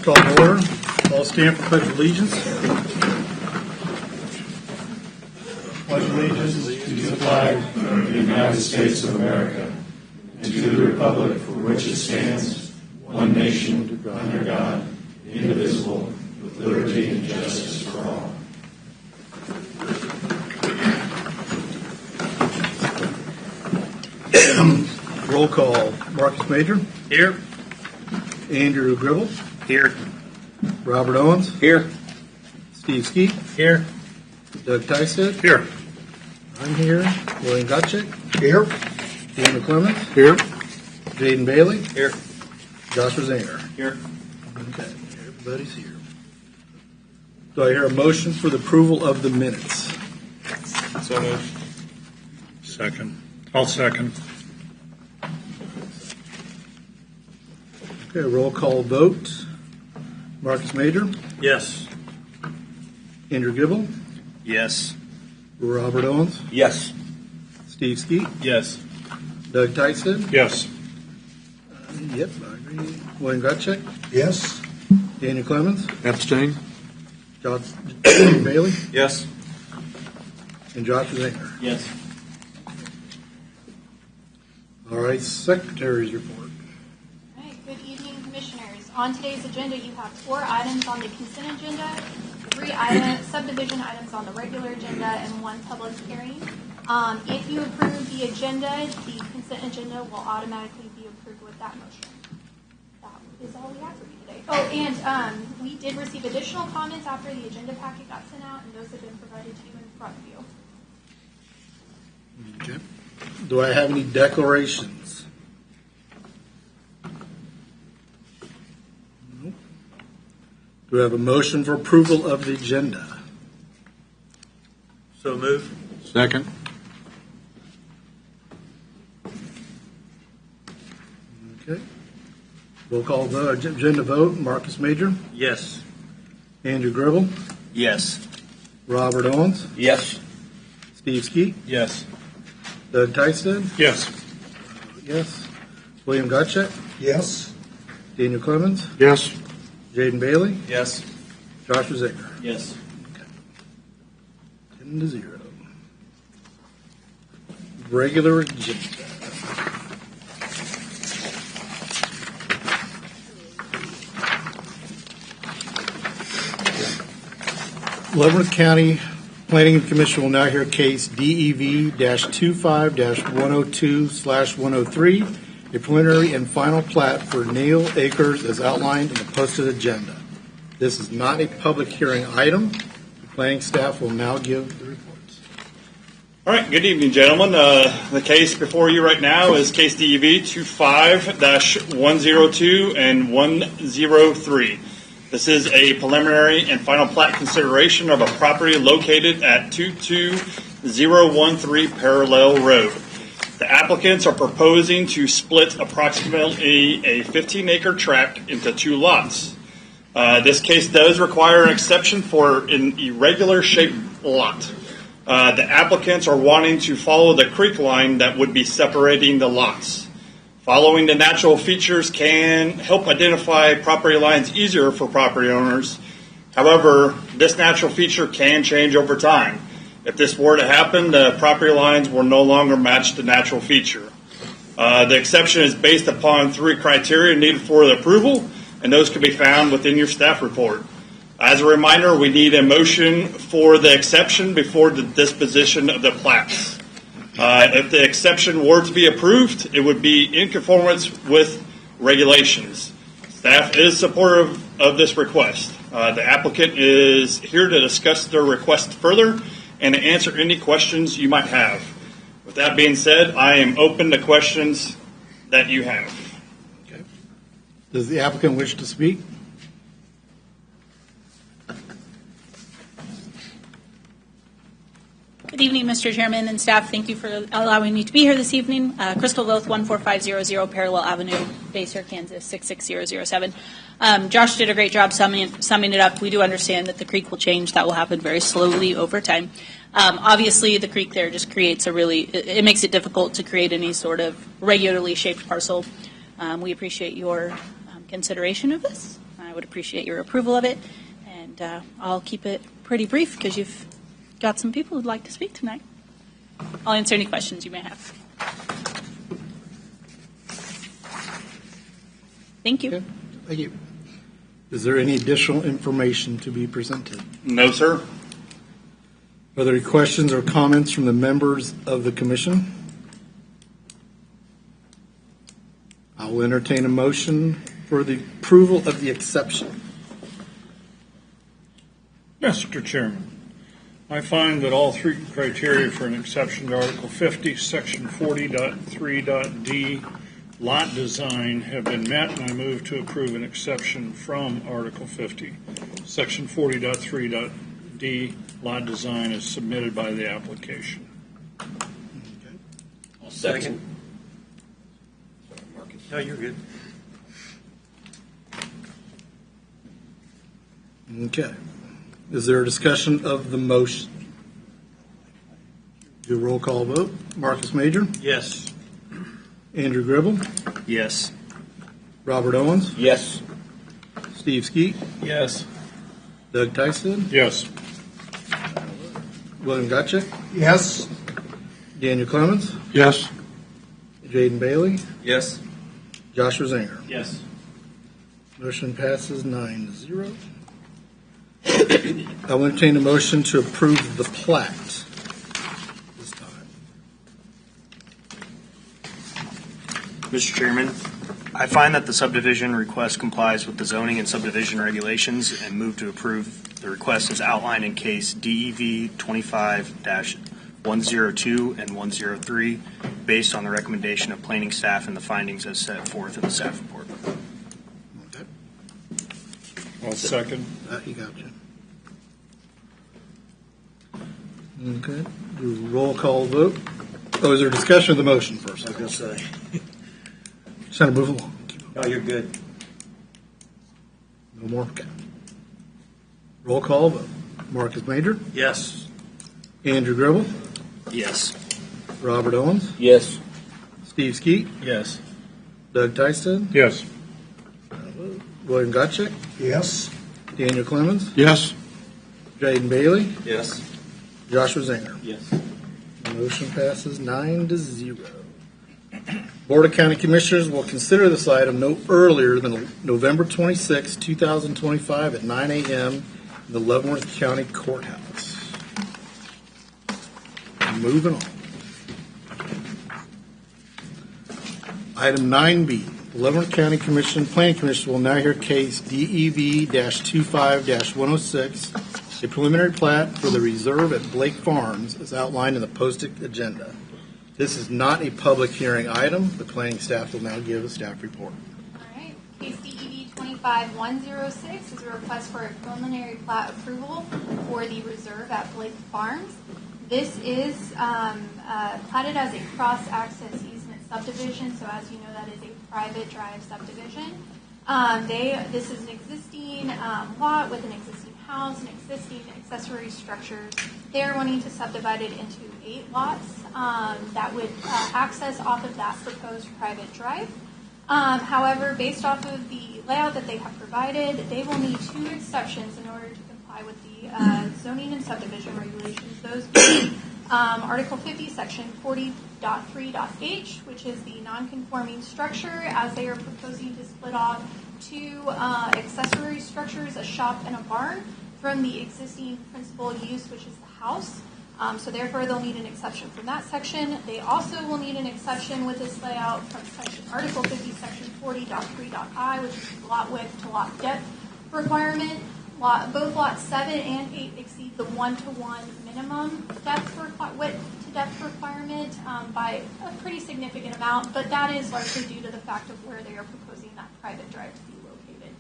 Call to order. All stand for pledge of allegiance. Pledge allegiance to the flag of the United States of America and to the republic for which it stands, one nation, under God, indivisible, with liberty and justice for all. Roll call. Marcus Major. Here. Andrew Gribble. Here. Robert Owens. Here. Steve Skeet. Here. Doug Tystead. Here. I'm here. William Gotchick. Here. Daniel Clemens. Here. Jaden Bailey. Here. Joshua Zanger. Here. Okay, everybody's here. Do I hear a motion for the approval of the minutes? So moved. Second. I'll second. Okay, roll call vote. Marcus Major. Yes. Andrew Gribble. Yes. Robert Owens. Yes. Steve Skeet. Yes. Doug Tystead. Yes. Yep, I agree. William Gotchick. Yes. Daniel Clemens. Abstain. Jaden Bailey. Yes. And Joshua Zanger. Yes. All right, Secretary's report. All right, good evening, Commissioners. On today's agenda, you have 4 items on the consent agenda, 3 subdivision items on the regular agenda, and 1 public hearing. If you approve the agenda, the consent agenda will automatically be approved with that motion. That is all we have for you today. Oh, and we did receive additional comments after the agenda packet got sent out, and those have been provided to you in front of you. Okay. Do I have any declarations? Nope. Do I have a motion for approval of the agenda? So moved. Second. Okay. Roll call vote, agenda vote. Marcus Major. Yes. Andrew Gribble. Yes. Robert Owens. Yes. Steve Skeet. Yes. Doug Tystead. Yes. Yes. William Gotchick. Yes. Daniel Clemens. Yes. Jaden Bailey. Yes. Joshua Zanger. Yes. 10-0. Regular agenda. Leavenworth County Planning Commission will now hear case DEV-25-102/103, a preliminary and final plat for Neil Acres as outlined in the posted agenda. This is not a public hearing item. The planning staff will now give the reports. All right, good evening, gentlemen. The case before you right now is case DEV 25-102 and 103. This is a preliminary and final plat consideration of a property located at 22013 Parallel Road. The applicants are proposing to split approximately a 15-acre tract into 2 lots. This case does require an exception for an irregular shaped lot. The applicants are wanting to follow the creek line that would be separating the lots. Following the natural features can help identify property lines easier for property owners. However, this natural feature can change over time. If this were to happen, the property lines will no longer match the natural feature. The exception is based upon 3 criteria needed for the approval, and those can be found within your staff report. As a reminder, we need a motion for the exception before the disposition of the plats. If the exception were to be approved, it would be in conformance with regulations. Staff is supportive of this request. The applicant is here to discuss their request further and to answer any questions you might have. With that being said, I am open to questions that you have. Okay. Does the applicant wish to speak? Good evening, Mr. Chairman and staff. Thank you for allowing me to be here this evening. Crystal Loth, 14500 Parallel Avenue, Basehor, Kansas, 66007. Josh did a great job summing it up. We do understand that the creek will change. That will happen very slowly over time. Obviously, the creek there just creates it makes it difficult to create any sort of regularly shaped parcel. We appreciate your consideration of this. I would appreciate your approval of it. And I'll keep it pretty brief because you've got some people who'd like to speak tonight. I'll answer any questions you may have. Thank you. Okay, thank you. Is there any additional information to be presented? No, sir. Are there any questions or comments from the members of the commission? I will entertain a motion for the approval of the exception. Mr. Chairman, I find that all three criteria for an exception to Article 50, Section 40.3.d, lot design have been met, and I move to approve an exception from Article 50, Section 40.3.d, lot design is submitted by the application. I'll second. Sorry, Marcus. No, you're good. Okay. Is there a discussion of the motion? Do a roll call vote. Marcus Major, Yes. Andrew Gribble, Yes. Robert Owens, Yes. Steve Skeet, Yes. Doug Tyson, Yes. William Gotchick, Yes. Daniel Clemens, Yes. Jaden Bailey, Yes. Joshua Zinger. Yes. Motion passes 9-0. I will entertain a motion to approve the plat this time. Mr. Chairman, I find that the subdivision request complies with the zoning and subdivision regulations and move to approve the request as outlined in case DEV 25-102 and 103 based on the recommendation of planning staff and the findings as set forth in the staff report. Okay. I'll second. You got you. Okay. Do a roll call vote. Oh, is there discussion of the motion first? I was going to say. Just trying to move along. Oh, you're good. No more? Okay. Roll call vote. Marcus Major, Yes. Andrew Gribble, Yes. Robert Owens, Yes. Steve Skeet, Yes. Doug Tyson, Yes. William Gotchick, Yes. Daniel Clemens, Yes. Jaden Bailey, Yes. Joshua Zinger. Yes. Motion passes 9-0. Board of County Commissioners will consider this item no earlier than November 26, 2025 at 9 a.m. in the Leavenworth County Courthouse. Moving on. Item 9B, the Leavenworth County Planning Commission will now hear case DEV-25-106, a preliminary plat for the reserve at Blake Farms as outlined in the posted agenda. This is not a public hearing item. The planning staff will now give a staff report. All right. Case DEV 25-106 is a request for a preliminary plat approval for the reserve at Blake Farms. This is platted as a cross-access easement subdivision, so as you know, that is a private drive subdivision. This is an existing lot with an existing house and existing accessory structures. They are wanting to subdivide it into 8 lots that would access off of that proposed private drive. However, based off of the layout that they have provided, they will need 2 exceptions in order to comply with the zoning and subdivision regulations. Those being Article 50, Section 40.3.h, which is the non-conforming structure, as they are proposing to split off 2 accessory structures, a shop and a barn, from the existing principal use, which is the house. So therefore, they'll need an exception from that section. They also will need an exception with this layout from Article 50, Section 40.3.i, which is lot width to lot depth requirement. Both lots 7 and 8 exceed the 1-to-1 minimum width to depth requirement by a pretty significant amount, but that is largely due to the fact of where they are proposing that private drive to be located.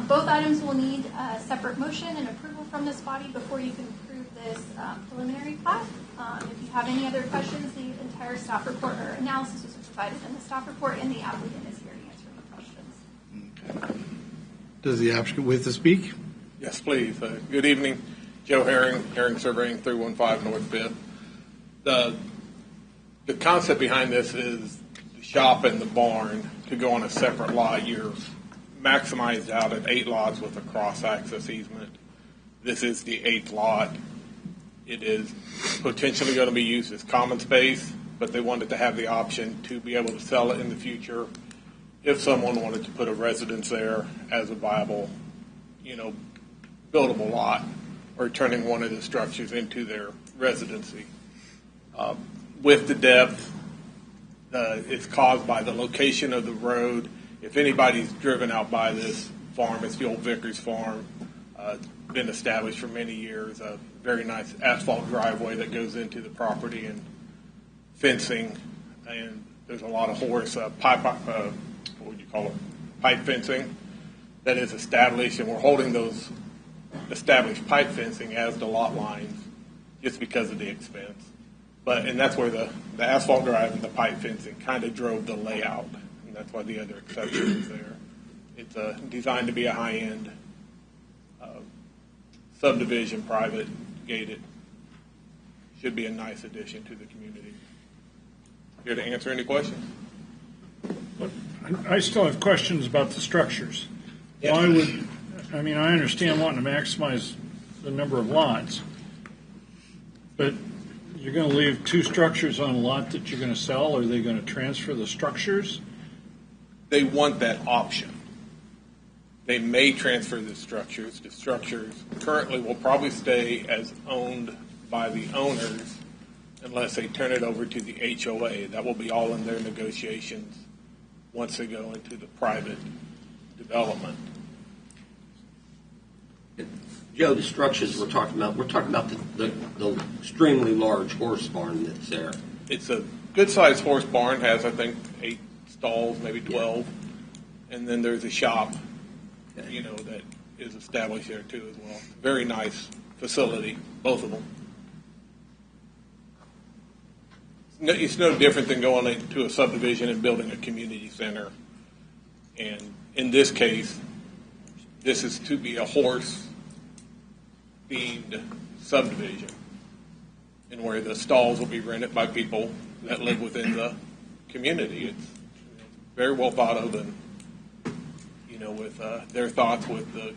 Both items will need a separate motion and approval from this body before you can approve this preliminary plat. If you have any other questions, the entire staff report or analysis was provided in the staff report, and the applicant is here to answer any questions. Okay. Does the applicant wish to speak? Yes, please. Good evening. Joe Herring, Herring Surveying, 315 North 5th. The concept behind this is the shop and the barn to go on a separate lot. You're maximized out at 8 lots with a cross-access easement. This is the 8th lot. It is potentially going to be used as common space, but they wanted to have the option to be able to sell it in the future if someone wanted to put a residence there as a viable, buildable lot, or turning one of the structures into their residency. With the depth, it's caused by the location of the road. If anybody's driven out by this farm, it's the old Vickers farm. Been established for many years. A very nice asphalt driveway that goes into the property and fencing, and there's a lot of pipe fencing that is established, and we're holding those established pipe fencing as the lot lines just because of the expense. And that's where the asphalt drive and the pipe fencing kind of drove the layout, and that's why the other exception is there. It's designed to be a high-end subdivision, private, gated. Should be a nice addition to the community. Here to answer any questions? I still have questions about the structures. Yeah. I understand wanting to maximize the number of lots, but you're going to leave 2 structures on a lot that you're going to sell? Are they going to transfer the structures? They want that option. They may transfer the structures. The structures currently will probably stay as owned by the owners unless they turn it over to the HOA. That will be all in their negotiations once they go into the private development. Joe, the structures we're talking about the extremely large horse barn that's there. It's a good-sized horse barn, has, I think, 8 stalls, maybe 12. And then there's a shop, that is established there too as well. Very nice facility, both of them. It's no different than going into a subdivision and building a community center. And in this case, this is to be a horse-themed subdivision, and where the stalls will be rented by people that live within the community. It's very well thought of, and with their thoughts with the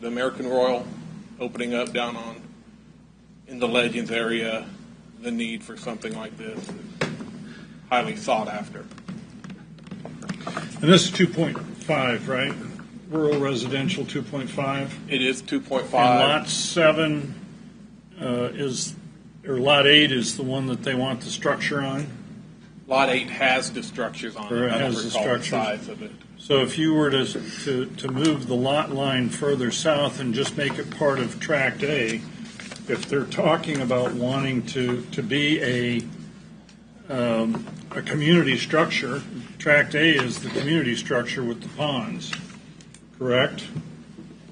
American Royal opening up down in the Legends area, the need for something like this is highly sought after. And this is 2.5, right? Rural residential 2.5. It is 2.5. And lot 7 lot 8 is the one that they want the structure on? Lot 8 has the structures on Or it. it I don't has the recall structures. size of it. So if you were to move the lot line further south and just make it part of Tract A, if they're talking about wanting to be a community structure, Tract A is the community structure with the ponds, correct?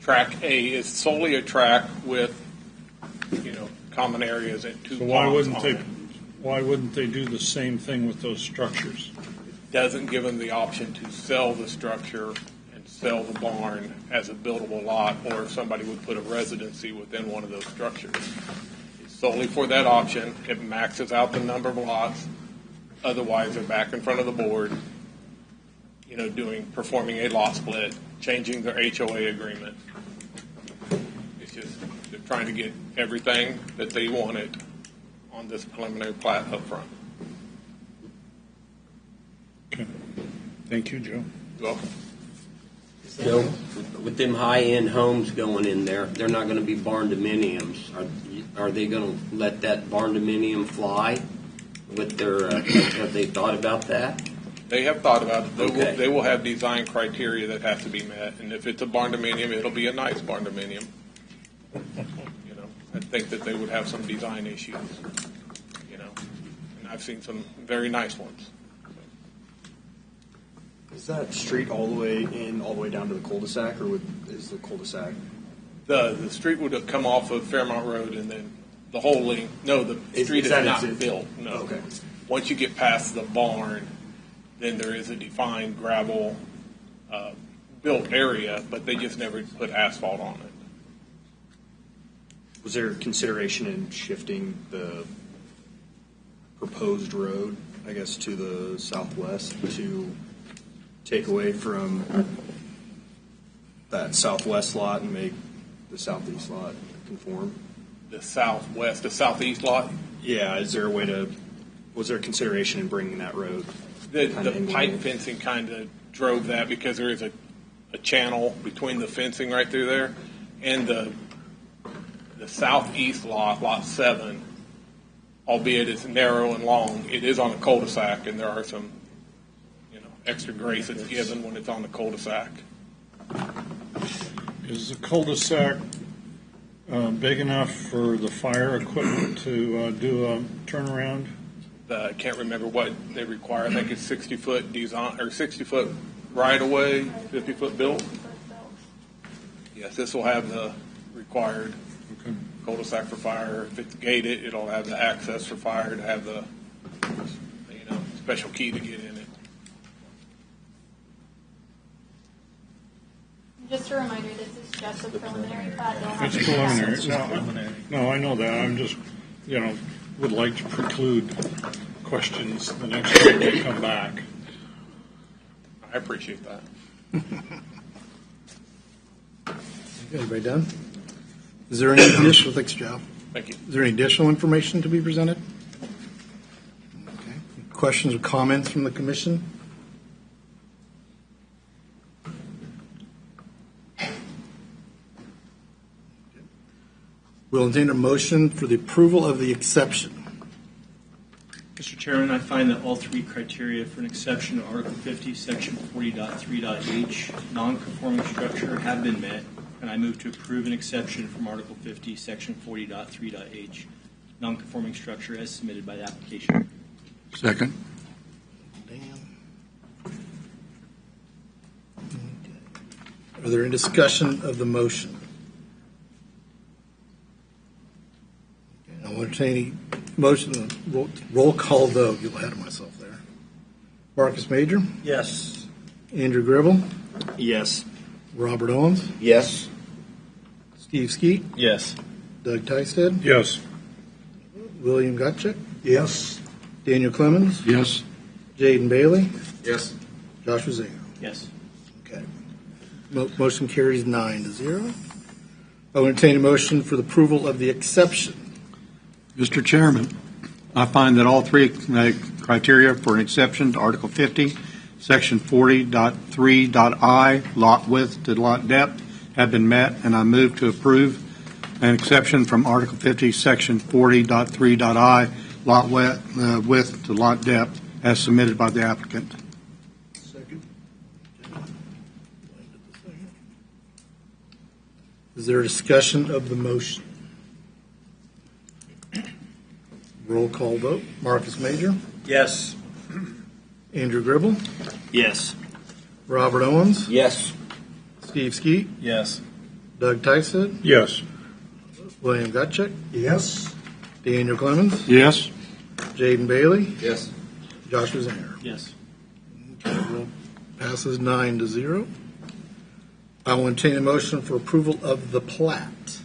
Track A is solely a track with, common areas and 2 So ponds on it. why wouldn't they do the same thing with those structures? Doesn't give them the option to sell the structure and sell the barn as a buildable lot, or if somebody would put a residency within one of those structures. It's solely for that option. It maxes out the number of lots. Otherwise, they're back in front of the board, performing a lot split, changing their HOA agreement. It's just they're trying to get everything that they wanted on this preliminary plat up front. Okay. Thank you, Joe. You're welcome. Joe, with them high-end homes going in there, they're not going to be barn dominiums. Are they going to let that barn dominium fly? With their, have they thought about that? They have thought about it. Okay. They will have design criteria that have to be met, and if it's a barn dominium, it'll be a nice barn dominium. I think that they would have some design issues, and I've seen some very nice ones. Is that street all the way in, all the way down to the cul-de-sac, or is the cul-de-sac? The street would have come off of Fairmount Road, and then the whole length. No, the street is not built. No. Okay. Once you get past the barn, then there is a defined gravel built area, but they just never put asphalt on it. Was there consideration in shifting the proposed road, I guess, to the southwest to take away from that southwest lot and make the southeast lot conform? The southeast lot. Yeah, is there a way to, was there consideration in bringing that road? The pipe fencing kind of drove that because there is a channel between the fencing right through there and the southeast lot, lot 7, albeit it's narrow and long, it is on a cul-de-sac, and there are some, extra grace that's given when it's on the cul-de-sac. Is the cul-de-sac big enough for the fire equipment to do a turnaround? I can't remember what they require. I think it's 60-foot design or 60-foot right of way, 50-foot built. Yes, this will have the required cul-de-sac for fire. If it's gated, it'll have the access for fire to have the special key to get in it. Just a reminder, this is just a preliminary plat. They'll have It's to- preliminary. No, I know that. I'm just, would like to preclude questions the next time they come back. I appreciate that. Everybody done? Is there any additional, thanks, Joe. Thank you. Is there any additional information to be presented? Okay. Questions or comments from the commission? We'll entertain a motion for the approval of the exception. Mr. Chairman, I find that all three criteria for an exception to Article 50, Section 40.3.h, non-conforming structure, have been met, and I move to approve an exception from Article 50, Section 40.3.h, non-conforming structure as submitted by the application. Second. Are there any discussion of the motion? I want to entertain a motion, roll call vote. You're ahead of myself there. Marcus Major, Yes. Andrew Gribble, Yes. Robert Owens, Yes. Steve Skeet, Yes. Doug Tysted, Yes. William Gutchick, Yes. Daniel Clemens, Yes. Jaden Bailey, Yes. Joshua Zinger. Yes. Okay. Motion carries 9-0. I will entertain a motion for the approval of the exception. Mr. Chairman, I find that all three criteria for an exception to Article 50, Section 40.3.I, lot width to lot depth, have been met, and I move to approve an exception from Article 50, Section 40.3.I, lot width to lot depth, as submitted by the applicant. Second. Is there a discussion of the motion? Roll call vote. Marcus Major, Yes. Andrew Gribble, Yes. Robert Owens, Yes. Steve Skeet, Yes. Doug Tysted, Yes. William Gutchick, Yes. Daniel Clemens, Yes. Jaden Bailey, Yes. Joshua Zinger. Yes. Passes 9-0. I will entertain a motion for approval of the plat.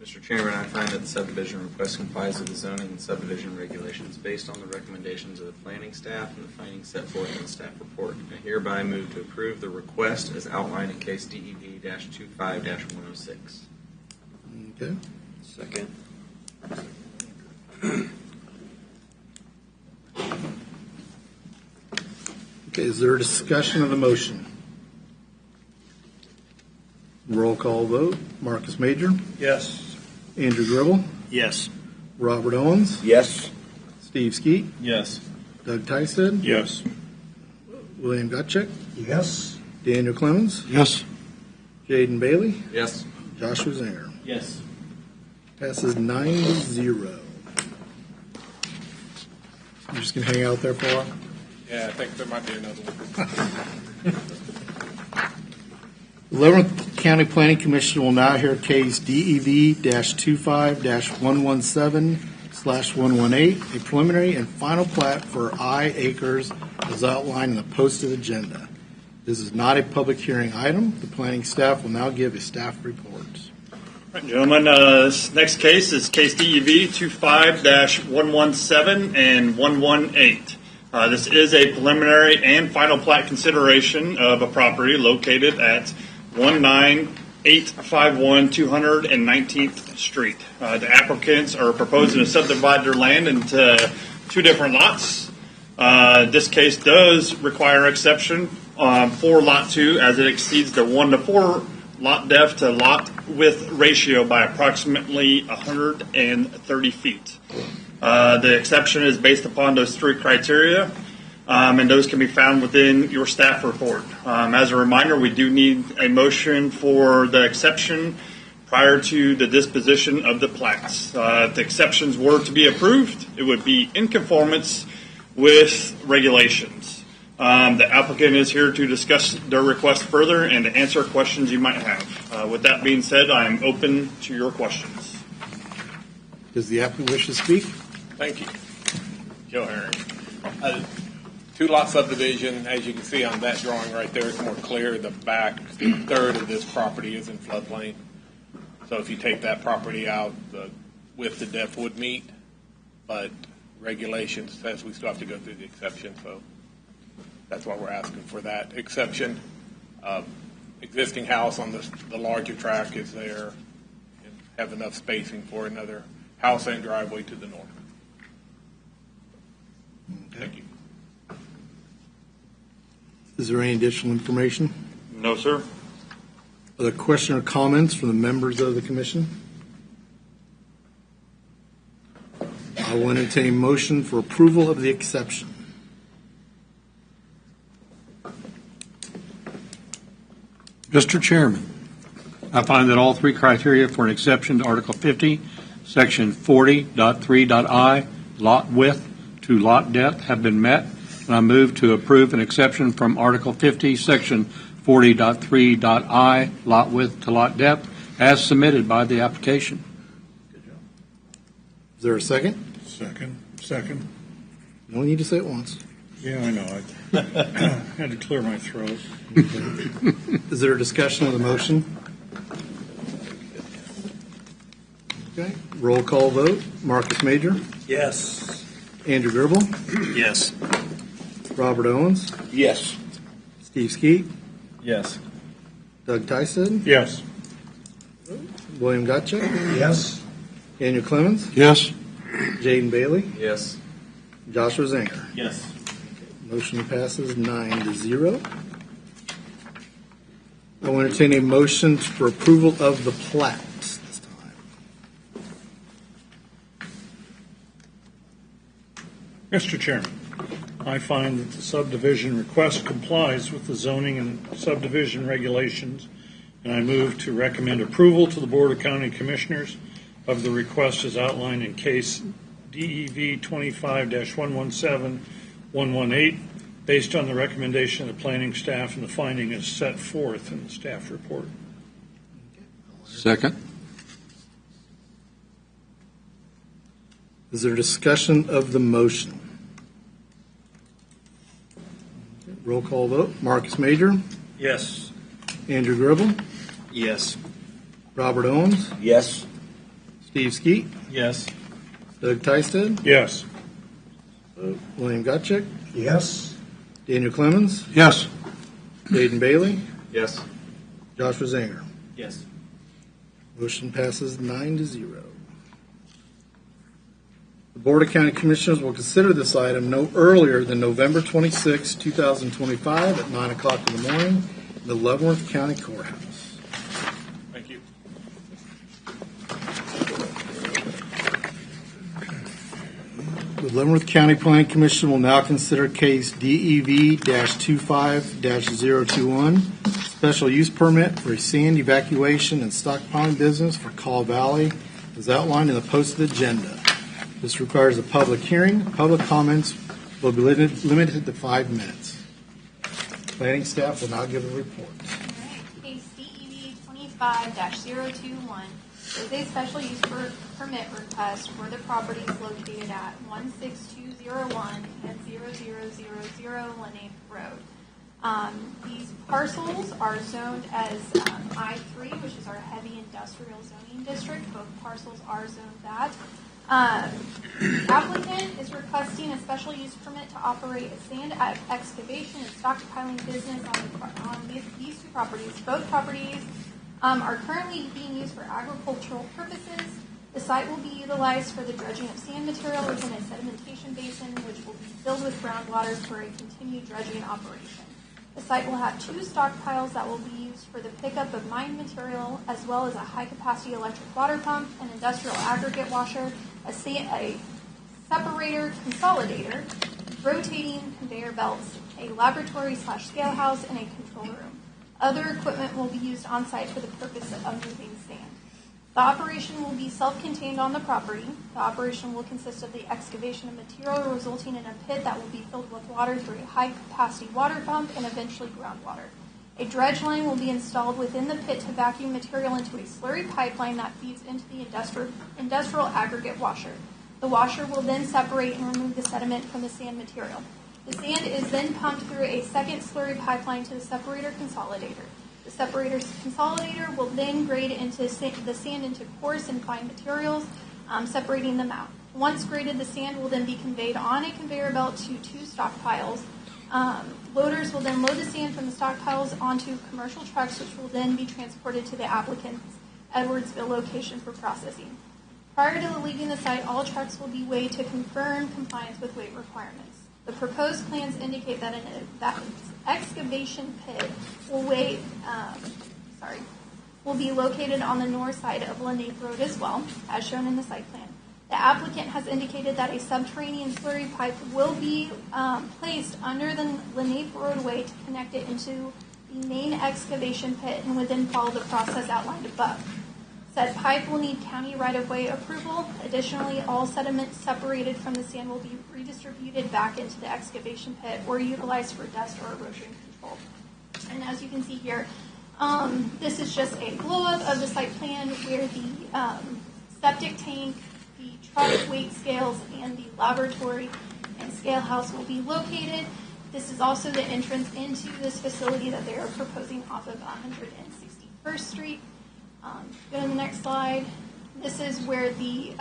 Mr. Chairman, I find that the subdivision request complies with the zoning and subdivision regulations based on the recommendations of the planning staff and the findings set forth in the staff report. I hereby move to approve the request as outlined in case DEV-25-106. Okay. Second. Okay, is there a discussion of the motion? Roll call vote. Marcus Major, Yes. Andrew Gribble, Yes. Robert Owens, Yes. Steve Skeet, Yes. Doug Tysted, Yes. William Gutchick, Yes. Daniel Clemens, Yes. Jaden Bailey, Yes. Joshua Zinger. Yes. Passes 9-0. You're just going to hang out there for a while? Yeah, I think there might be another one. 11th County Planning Commission will now hear case DEV-25-117/118, a preliminary and final plat for I Acres as outlined in the posted agenda. This is not a public hearing item. The planning staff will now give a staff report. All right, gentlemen, this next case is case DEV 25-117 and 118. This is a preliminary and final plat consideration of a property located at 19851 219th Street. The applicants are proposing to subdivide their land into two different lots. This case does require exception for Lot 2 as it exceeds the 1-to-4 lot depth to lot width ratio by approximately 130 feet. The exception is based upon those three criteria, and those can be found within your staff report. As a reminder, we do need a motion for the exception prior to the disposition of the plats. If the exceptions were to be approved, it would be in conformance with regulations. The applicant is here to discuss their request further and to answer questions you might have. With that being said, I am open to your questions. Does the applicant wish to speak? Thank you. Joe Herring. Two-lot subdivision, as you can see on that drawing right there, it's more clear. The back third of this property is in floodplain. So if you take that property out, the width to depth would meet, but regulations says we still have to go through the exception, so that's why we're asking for that exception. Existing house on the larger tract is there and have enough spacing for another house and driveway to the north. Thank you. Is there any additional information? No, sir. Other question or comments from the members of the commission? I will entertain a motion for approval of the exception. Mr. Chairman, I find that all three criteria for an exception to Article 50, Section 40.3.I, lot width to lot depth have been met, and I move to approve an exception from Article 50, Section 40.3.I, lot width to lot depth, as submitted by the application. Is there a second? Second. You only need to say it once. Yeah, I know. I had to clear my throat. Is there a discussion of the motion? Okay. Roll call vote. Marcus Major, Yes. Andrew Gerbil, Yes. Robert Owens, Yes. Steve Skeet, Yes. Doug Tyson, Yes. William Gotcha, Yes. Daniel Clemens, Yes. Jaden Bailey, Yes. Joshua Zinger. Yes. Motion passes 9-0. I will entertain a motion for approval of the plats this time. Mr. Chairman, I find that the subdivision request complies with the zoning and subdivision regulations, and I move to recommend approval to the Board of County Commissioners of the request as outlined in case DEV 25-117-118, based on the recommendation of the planning staff and the finding is set forth in the staff report. Second. Is there discussion of the motion? Roll call vote. Marcus Major, Yes. Andrew Gribble, Yes. Robert Owens, Yes. Steve Skeet, Yes. Doug Tysted, Yes. William Gotchick, Yes. Daniel Clemens, Yes. Jaden Bailey, Yes. Joshua Zinger. Yes. Motion passes 9-0. The Board of County Commissioners will consider this item no earlier than November 26, 2025 at 9 o'clock in the morning in the Leavenworth County Courthouse. Thank you. The Leavenworth County Planning Commission will now consider case DEV-25-021, special use permit for a sand evacuation and stockpiling business for Call Valley, as outlined in the posted agenda. This requires a public hearing. Public comments will be limited to 5 minutes. Planning staff will now give a report. Case DEV 25-021 is a special use permit request for the properties located at 16201 and 00018 Road. These parcels are zoned as I-3, which is our heavy industrial zoning district. Both parcels are zoned that. Applicant is requesting a special use permit to operate a sand excavation and stockpiling business on these two properties. Both properties are currently being used for agricultural purposes. The site will be utilized for the dredging of sand material within a sedimentation basin, which will be filled with groundwater for a continued dredging operation. The site will have 2 stockpiles that will be used for the pickup of mined material, as well as a high-capacity electric water pump, an industrial aggregate washer, a separator consolidator, rotating conveyor belts, a laboratory/scale house, and a control room. Other equipment will be used on site for the purpose of moving sand. The operation will be self-contained on the property. The operation will consist of the excavation of material resulting in a pit that will be filled with water through a high-capacity water pump and eventually groundwater. A dredge line will be installed within the pit to vacuum material into a slurry pipeline that feeds into the industrial aggregate washer. The washer will then separate and remove the sediment from the sand material. The sand is then pumped through a second slurry pipeline to the separator consolidator. The separator consolidator will then grade the sand into coarse and fine materials, separating them out. Once graded, the sand will then be conveyed on a conveyor belt to 2 stockpiles. Loaders will then load the sand from the stockpiles onto commercial trucks, which will then be transported to the applicant's Edwardsville location for processing. Prior to leaving the site, all trucks will be weighed to confirm compliance with weight requirements. The proposed plans indicate that an excavation pit will be located on the north side of Lenape Road as well, as shown in the site plan. The applicant has indicated that a subterranean slurry pipe will be placed under the Lenape roadway to connect it into the main excavation pit and would then follow the process outlined above. Said pipe will need county right-of-way approval. Additionally, all sediment separated from the sand will be redistributed back into the excavation pit or utilized for dust or erosion control. And as you can see here, this is just a blow-up of the site plan where the septic tank, the truck weight scales, and the laboratory and scale house will be located. This is also the entrance into this facility that they are proposing off of 161st Street. Go to the next slide. This is where the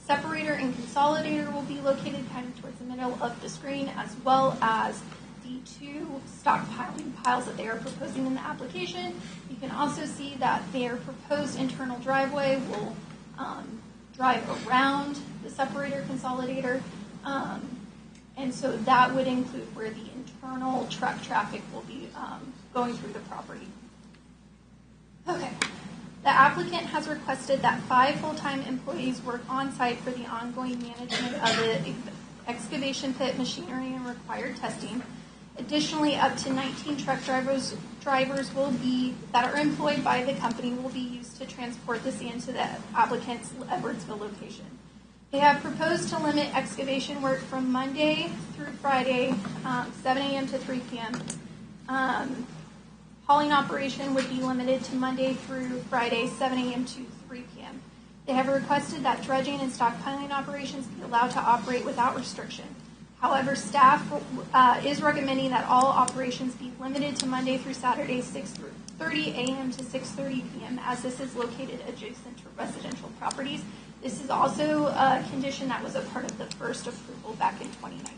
separator and consolidator will be located kind of towards the middle of the screen, as well as the 2 stockpiling piles that they are proposing in the application. You can also see that their proposed internal driveway will drive around the separator consolidator, and so that would include where the internal truck traffic will be going through the property. Okay. The applicant has requested that 5 full-time employees work on site for the ongoing management of the excavation pit machinery and required testing. Additionally, up to 19 truck drivers that are employed by the company will be used to transport the sand to the applicant's Edwardsville location. They have proposed to limit excavation work from Monday through Friday, 7 a.m. to 3 p.m. Hauling operation would be limited to Monday through Friday, 7 a.m. to 3 p.m. They have requested that dredging and stockpiling operations be allowed to operate without restriction. However, staff is recommending that all operations be limited to Monday through Saturday, 6:30 a.m. to 6:30 p.m., as this is located adjacent to residential properties. This is also a condition that was a part of the first approval back in 2019.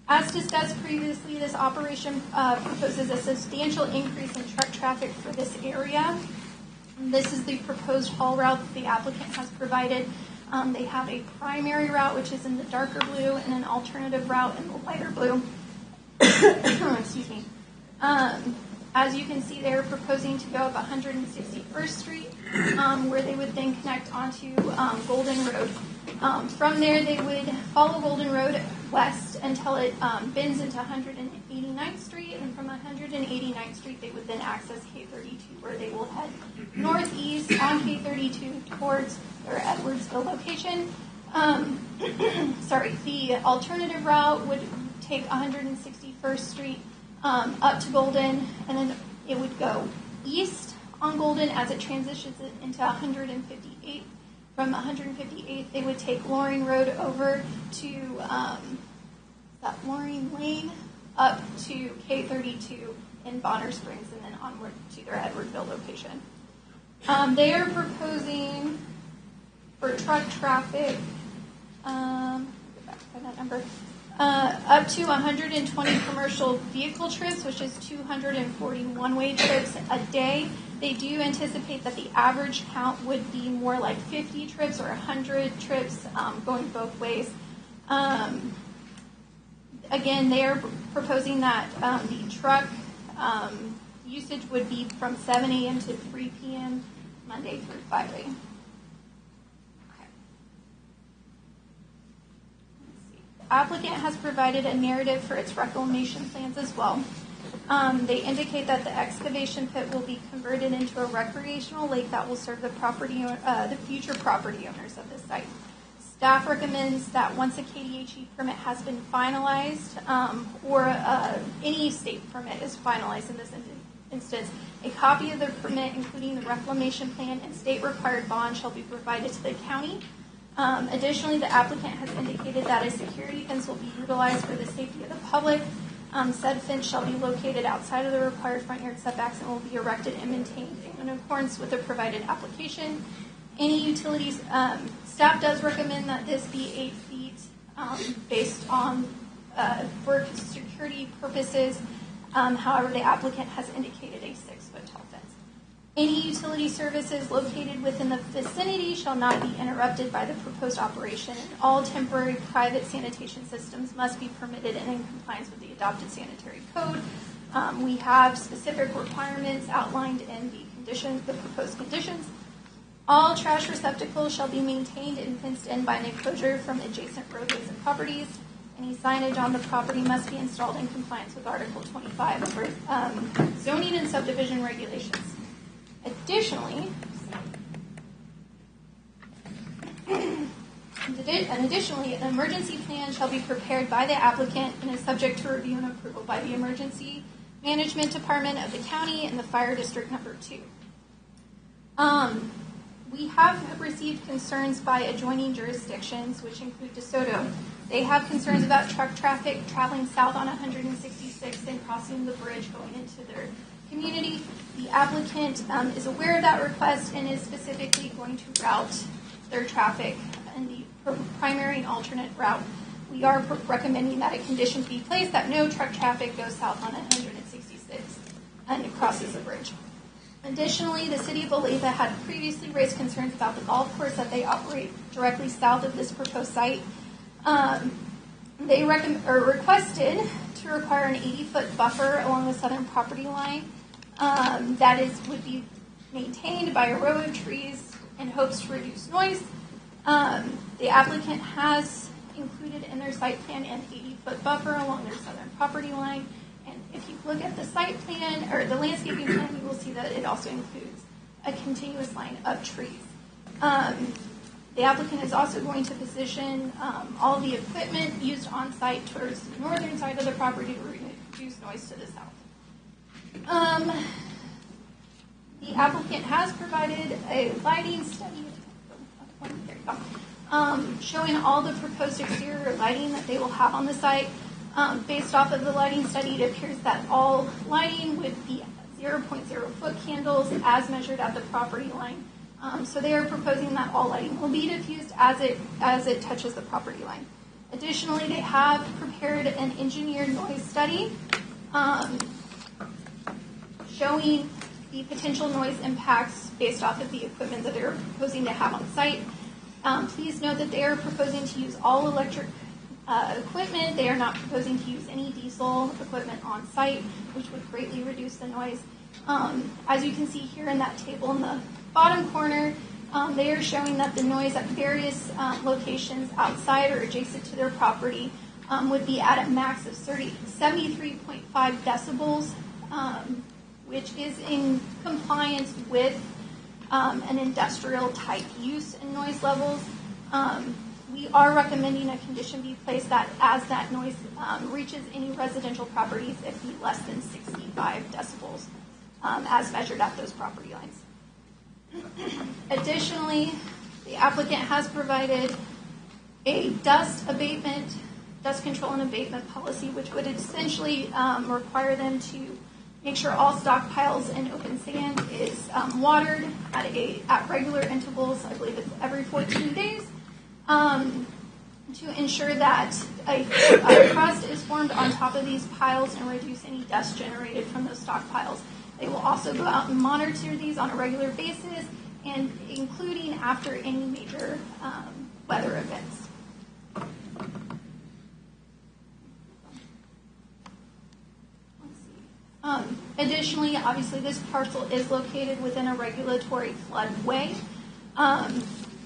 As discussed previously, this operation proposes a substantial increase in truck traffic for this area. This is the proposed haul route that the applicant has provided. They have a primary route, which is in the darker blue, and an alternative route in the lighter blue. Excuse me. As you can see, they're proposing to go up 161st Street, where they would then connect onto Golden Road. From there, they would follow Golden Road west until it bends into 189th Street, and from 189th Street, they would then access K32, where they will head northeast on K32 towards their Edwardsville location. The alternative route would take 161st Street up to Golden, and then it would go east on Golden as it transitions into 158th. From 158th, they would take Loring Road over to Loring Lane. up to K32 in Bonner Springs and then onward to their Edwardville location. They are proposing for truck traffic, go back to that number, up to 120 commercial vehicle trips, which is 240 one-way trips a day. They do anticipate that the average count would be more like 50 trips or 100 trips going both ways. Again, they are proposing that the truck usage would be from 7 a.m. to 3 p.m. Monday through Friday. Okay. Let's see. The applicant has provided a narrative for its reclamation plans as well. They indicate that the excavation pit will be converted into a recreational lake that will serve the future property owners of the site. Staff recommends that once a KDHE permit has been finalized, or any state permit is finalized in this instance, a copy of the permit, including the reclamation plan and state required bond, shall be provided to the county. Additionally, the applicant has indicated that a security fence will be utilized for the safety of the public. Said fence shall be located outside of the required front yard setbacks and will be erected and maintained in accordance with the provided application. Any utilities, staff does recommend that this be 8 feet based on for security purposes. However, the applicant has indicated a 6-foot tall fence. Any utility services located within the vicinity shall not be interrupted by the proposed operation, and all temporary private sanitation systems must be permitted and in compliance with the adopted sanitary code. We have specific requirements outlined in the proposed conditions. All trash receptacles shall be maintained and fenced in by an enclosure from adjacent roadways and properties. Any signage on the property must be installed in compliance with Article 25 of zoning and subdivision regulations. Additionally, an emergency plan shall be prepared by the applicant and is subject to review and approval by the Emergency Management Department of the county and the Fire District Number 2. We have received concerns by adjoining jurisdictions, which include DeSoto. They have concerns about truck traffic traveling south on 166 and crossing the bridge going into their community. The applicant is aware of that request and is specifically going to route their traffic in the primary and alternate route. We are recommending that a condition be placed that no truck traffic goes south on 166 and crosses the bridge. Additionally, the city of Olathe had previously raised concerns about the golf course that they operate directly south of this proposed site. They requested to require an 80-foot buffer along the southern property line would be maintained by a row of trees in hopes to reduce noise. The applicant has included in their site plan an 80-foot buffer along their southern property line. And if you look at the site plan or the landscaping plan, you will see that it also includes a continuous line of trees. The applicant is also going to position all the equipment used on site towards the northern side of the property to reduce noise to the south. The applicant has provided a lighting study showing all the proposed exterior lighting that they will have on the site. Based off of the lighting study, it appears that all lighting would be 0.0 foot candles as measured at the property line. So they are proposing that all lighting will be diffused as it touches the property line. Additionally, they have prepared an engineered noise study showing the potential noise impacts based off of the equipment that they're proposing to have on site. Please note that they are proposing to use all electric equipment. They are not proposing to use any diesel equipment on site, which would greatly reduce the noise. As you can see here in that table in the bottom corner, they are showing that the noise at various locations outside or adjacent to their property would be at a max of 73.5 decibels, which is in compliance with an industrial type use in noise levels. We are recommending a condition be placed that as that noise reaches any residential properties, it be less than 65 decibels as measured at those property lines. Additionally, the applicant has provided a dust abatement dust control and abatement policy, which would essentially require them to make sure all stockpiles and open sand is watered at regular intervals. I believe it's every 14 days. To ensure that a crust is formed on top of these piles and reduce any dust generated from those stockpiles. They will also go out and monitor these on a regular basis, and including after any major weather events. Additionally, obviously, this parcel is located within a regulatory floodway.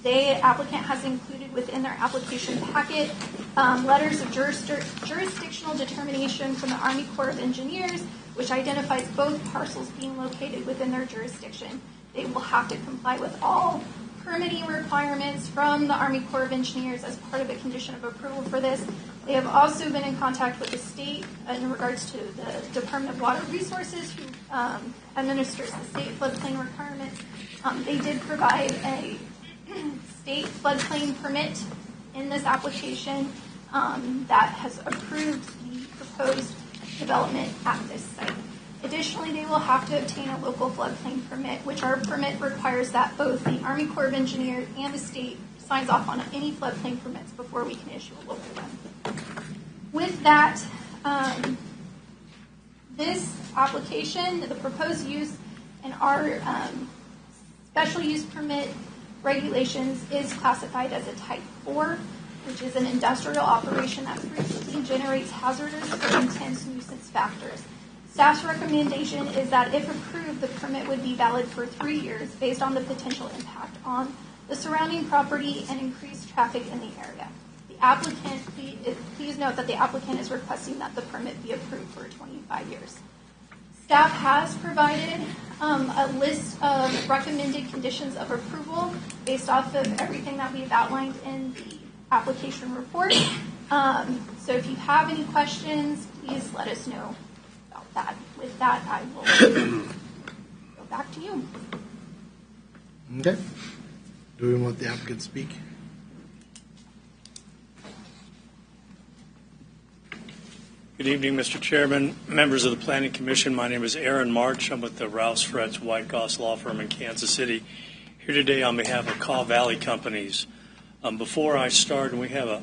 The applicant has included within their application packet letters of jurisdictional determination from the Army Corps of Engineers, which identifies both parcels being located within their jurisdiction. They will have to comply with all permitting requirements from the Army Corps of Engineers as part of a condition of approval for this. They have also been in contact with the state in regards to the Department of Water Resources, who administers the state floodplain requirements. They did provide a state floodplain permit in this application that has approved the proposed development at this site. Additionally, they will have to obtain a local floodplain permit, which our permit requires that both the Army Corps of Engineers and the state signs off on any floodplain permits before we can issue a local one. With that, this application, the proposed use in our special use permit regulations is classified as a type 4, which is an industrial operation that frequently generates hazardous or intense nuisance factors. Staff's recommendation is that if approved, the permit would be valid for 3 years based on the potential impact on the surrounding property and increased traffic in the area. The applicant, please note that the applicant is requesting that the permit be approved for 25 years. Staff has provided a list of recommended conditions of approval based off of everything that we've outlined in the application report. So if you have any questions, please let us know about that. With that, I will go back to you. Okay. Do we want the applicant to speak? Good evening, Mr. Chairman, members of the Planning Commission. My name is Aaron March. I'm with the Rouse Fretz White Goss Law Firm in Kansas City. Here today on behalf of Kaw Valley Companies. Before I start, we have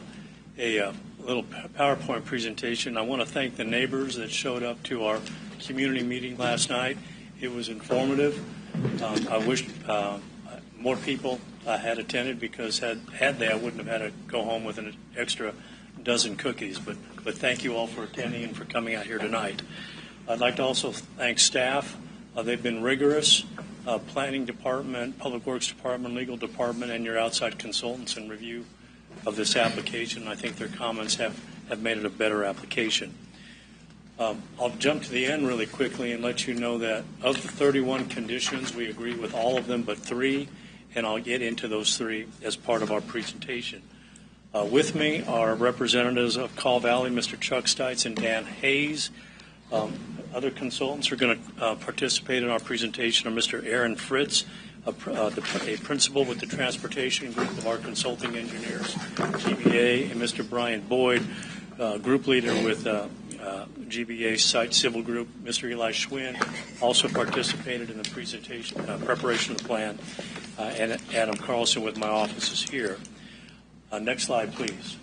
a little PowerPoint presentation. I want to thank the neighbors that showed up to our community meeting last night. It was informative. I wish more people had attended, because had they, I wouldn't have had to go home with an extra dozen cookies. But thank you all for attending and for coming out here tonight. I'd like to also thank staff. They've been rigorous. Planning Department, Public Works Department, Legal Department, and your outside consultants in review of this application. I think their comments have made it a better application. I'll jump to the end really quickly and let you know that of the 31 conditions, we agree with all of them but 3, and I'll get into those 3 as part of our presentation. With me are representatives of Kaw Valley, Mr. Chuck Stites and Dan Hayes. Other consultants are going to participate in our presentation are Mr. Aaron Fritz, a principal with the transportation group of our consulting engineers, GBA, and Mr. Brian Boyd, group leader with GBA Site Civil Group. Mr. Eli Schwinn also participated in the presentation, preparation of the plan, and Adam Carlson with my office is here. Next slide, please.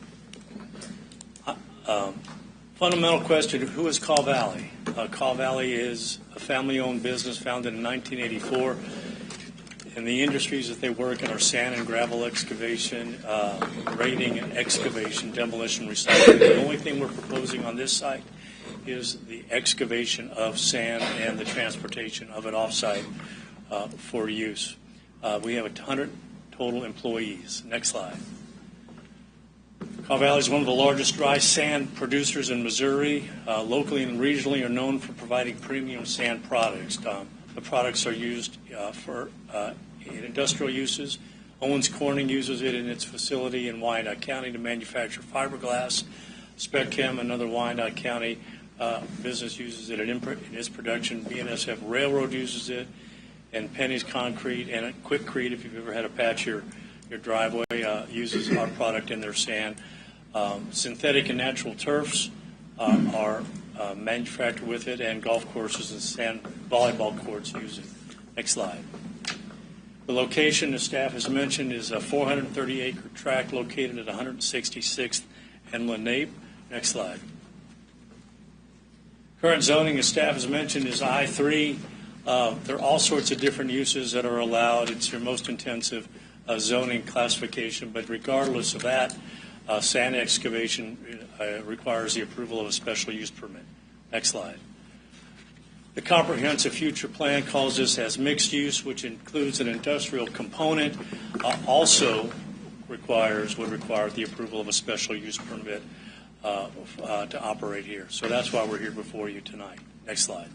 Fundamental question, who is Kaw Valley? Kaw Valley is a family-owned business founded in 1984. And the industries that they work in are sand and gravel excavation, grading and excavation, demolition, recycling. The only thing we're proposing on this site is the excavation of sand and the transportation of it off-site for use. We have 100 total employees. Next slide. Kaw Valley is one of the largest dry sand producers in Missouri. Locally and regionally are known for providing premium sand products. The products are used in industrial uses. Owens Corning uses it in its facility in Wyandotte County to manufacture fiberglass. Spec Chem, another Wyandotte County business, uses it in its production. BNSF Railroad uses it, and Penny's Concrete and Quickcrete, if you've ever had to patch your driveway, uses our product in their sand. Synthetic and natural turfs are manufactured with it, and golf courses and sand volleyball courts use it. Next slide. The location, the staff has mentioned, is a 430-acre tract located at 166th and Lenape. Next slide. Current zoning, as staff has mentioned, is I-3. There are all sorts of different uses that are allowed. It's your most intensive zoning classification, but regardless of that, sand excavation requires the approval of a special use permit. Next slide. The comprehensive future plan calls this as mixed use, which includes an industrial component, also would require the approval of a special use permit to operate here. So that's why we're here before you tonight. Next slide.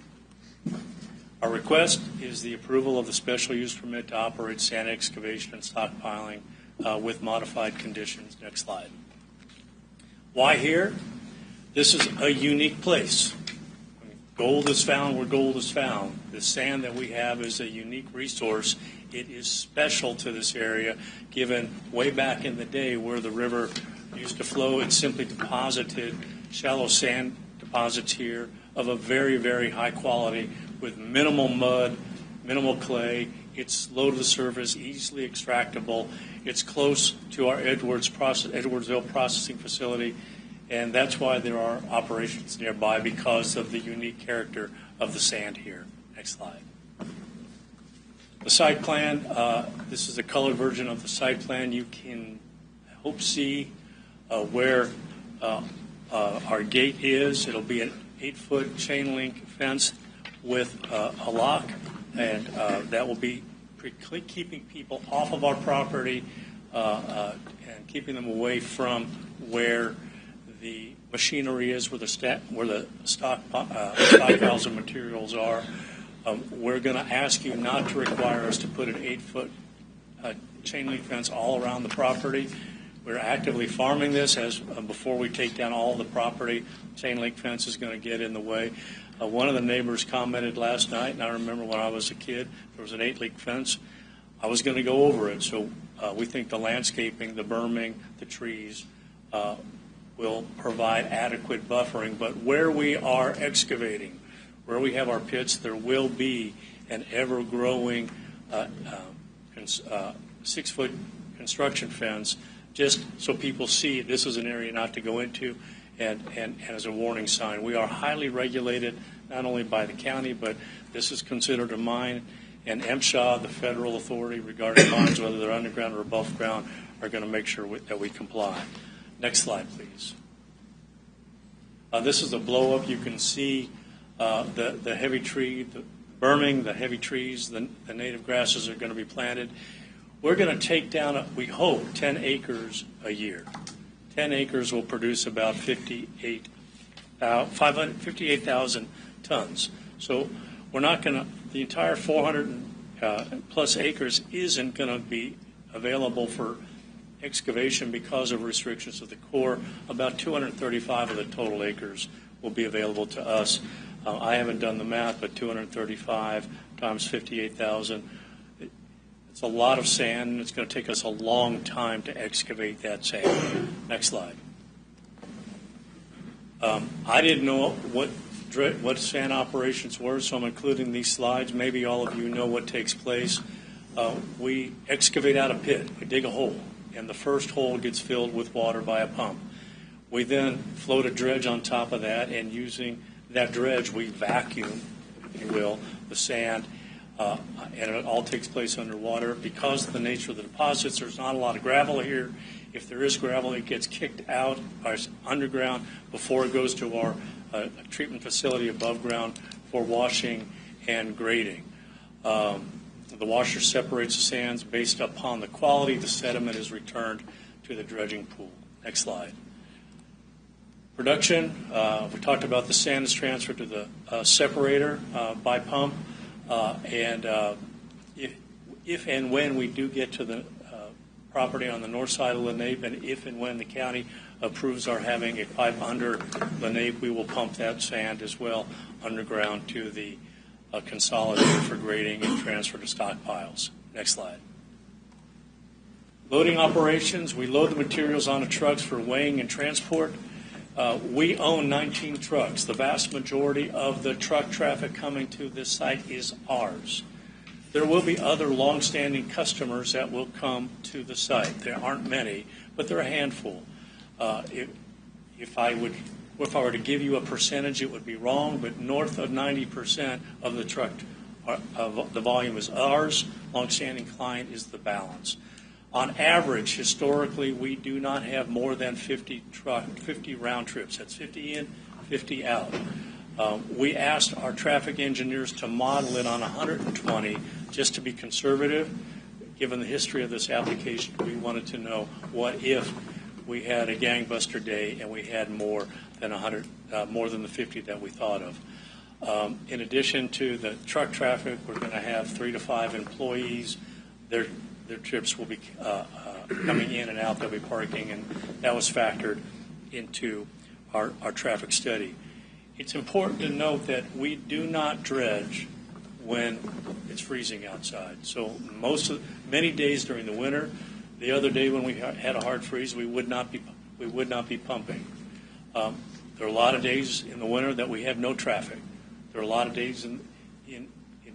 Our request is the approval of the special use permit to operate sand excavation and stockpiling with modified conditions. Next slide. Why here? This is a unique place. Gold is found where gold is found. The sand that we have is a unique resource. It is special to this area, given way back in the day where the river used to flow. It simply deposited shallow sand deposits here of a very, very high quality with minimal mud, minimal clay. It's low to the surface, easily extractable. It's close to our Edwardsville processing facility, and that's why there are operations nearby, because of the unique character of the sand here. Next slide. The site plan, this is a colored version of the site plan. You can see where our gate is. It'll be an 8-foot chain link fence with a lock, and that will be keeping people off of our property and keeping them away from where the machinery is, where the stockpiles of materials are. We're going to ask you not to require us to put an 8-foot chain link fence all around the property. We're actively farming this before we take down all the property. Chain link fence is going to get in the way. One of the neighbors commented last night, and I remember when I was a kid, there was an 8-link fence. I was going to go over it, so we think the landscaping, the berming, the trees will provide adequate buffering. But where we are excavating, where we have our pits, there will be an ever-growing 6-foot construction fence, just so people see this is an area not to go into, and as a warning sign. We are highly regulated, not only by the county, but this is considered a mine, and MSHA, the federal authority regarding mines, whether they're underground or above ground, are going to make sure that we comply. Next slide, please. This is a blow-up. You can see the heavy tree, the berming, the heavy trees, the native grasses are going to be planted. We're going to take down, we hope, 10 acres a year. 10 acres will produce about 58,000 tons. So we're not going to, the entire 400 plus acres isn't going to be available for excavation because of restrictions of the Corps. About 235 of the total acres will be available to us. I haven't done the math, but 235 times 58,000, it's a lot of sand, and it's going to take us a long time to excavate that sand. Next slide. I didn't know what sand operations were, so I'm including these slides. Maybe all of you know what takes place. We excavate out a pit. We dig a hole, and the first hole gets filled with water by a pump. We then float a dredge on top of that, and using that dredge, we vacuum, if you will, the sand, and it all takes place underwater. Because of the nature of the deposits, there's not a lot of gravel here. If there is gravel, it gets kicked out underground before it goes to our treatment facility above ground for washing and grading. The washer separates the sands based upon the quality. The sediment is returned to the dredging pool. Next slide. Production, we talked about the sand is transferred to the separator by pump, and if and when we do get to the property on the north side of Lenape, and if and when the county approves our having a pipe under Lenape, we will pump that sand as well underground to the consolidator for grading and transfer to stockpiles. Next slide. Loading operations, we load the materials onto trucks for weighing and transport. We own 19 trucks. The vast majority of the truck traffic coming to this site is ours. There will be other long-standing customers that will come to the site. There aren't many, but there are a handful. If I were to give you a percentage, it would be wrong, but north of 90% of the truck of the volume is ours. Long-standing client is the balance. On average, historically, we do not have more than 50 round trips. That's 50 in, 50 out. We asked our traffic engineers to model it on 120 just to be conservative. Given the history of this application, we wanted to know what if we had a gangbuster day and we had more than 100, more than the 50 that we thought of. In addition to the truck traffic, we're going to have 3 to 5 employees. Their trips will be coming in and out. They'll be parking, and that was factored into our traffic study. It's important to note that we do not dredge when it's freezing outside. So many days during the winter, the other day when we had a hard freeze, we would not be pumping. There are a lot of days in the winter that we have no traffic. There are a lot of days in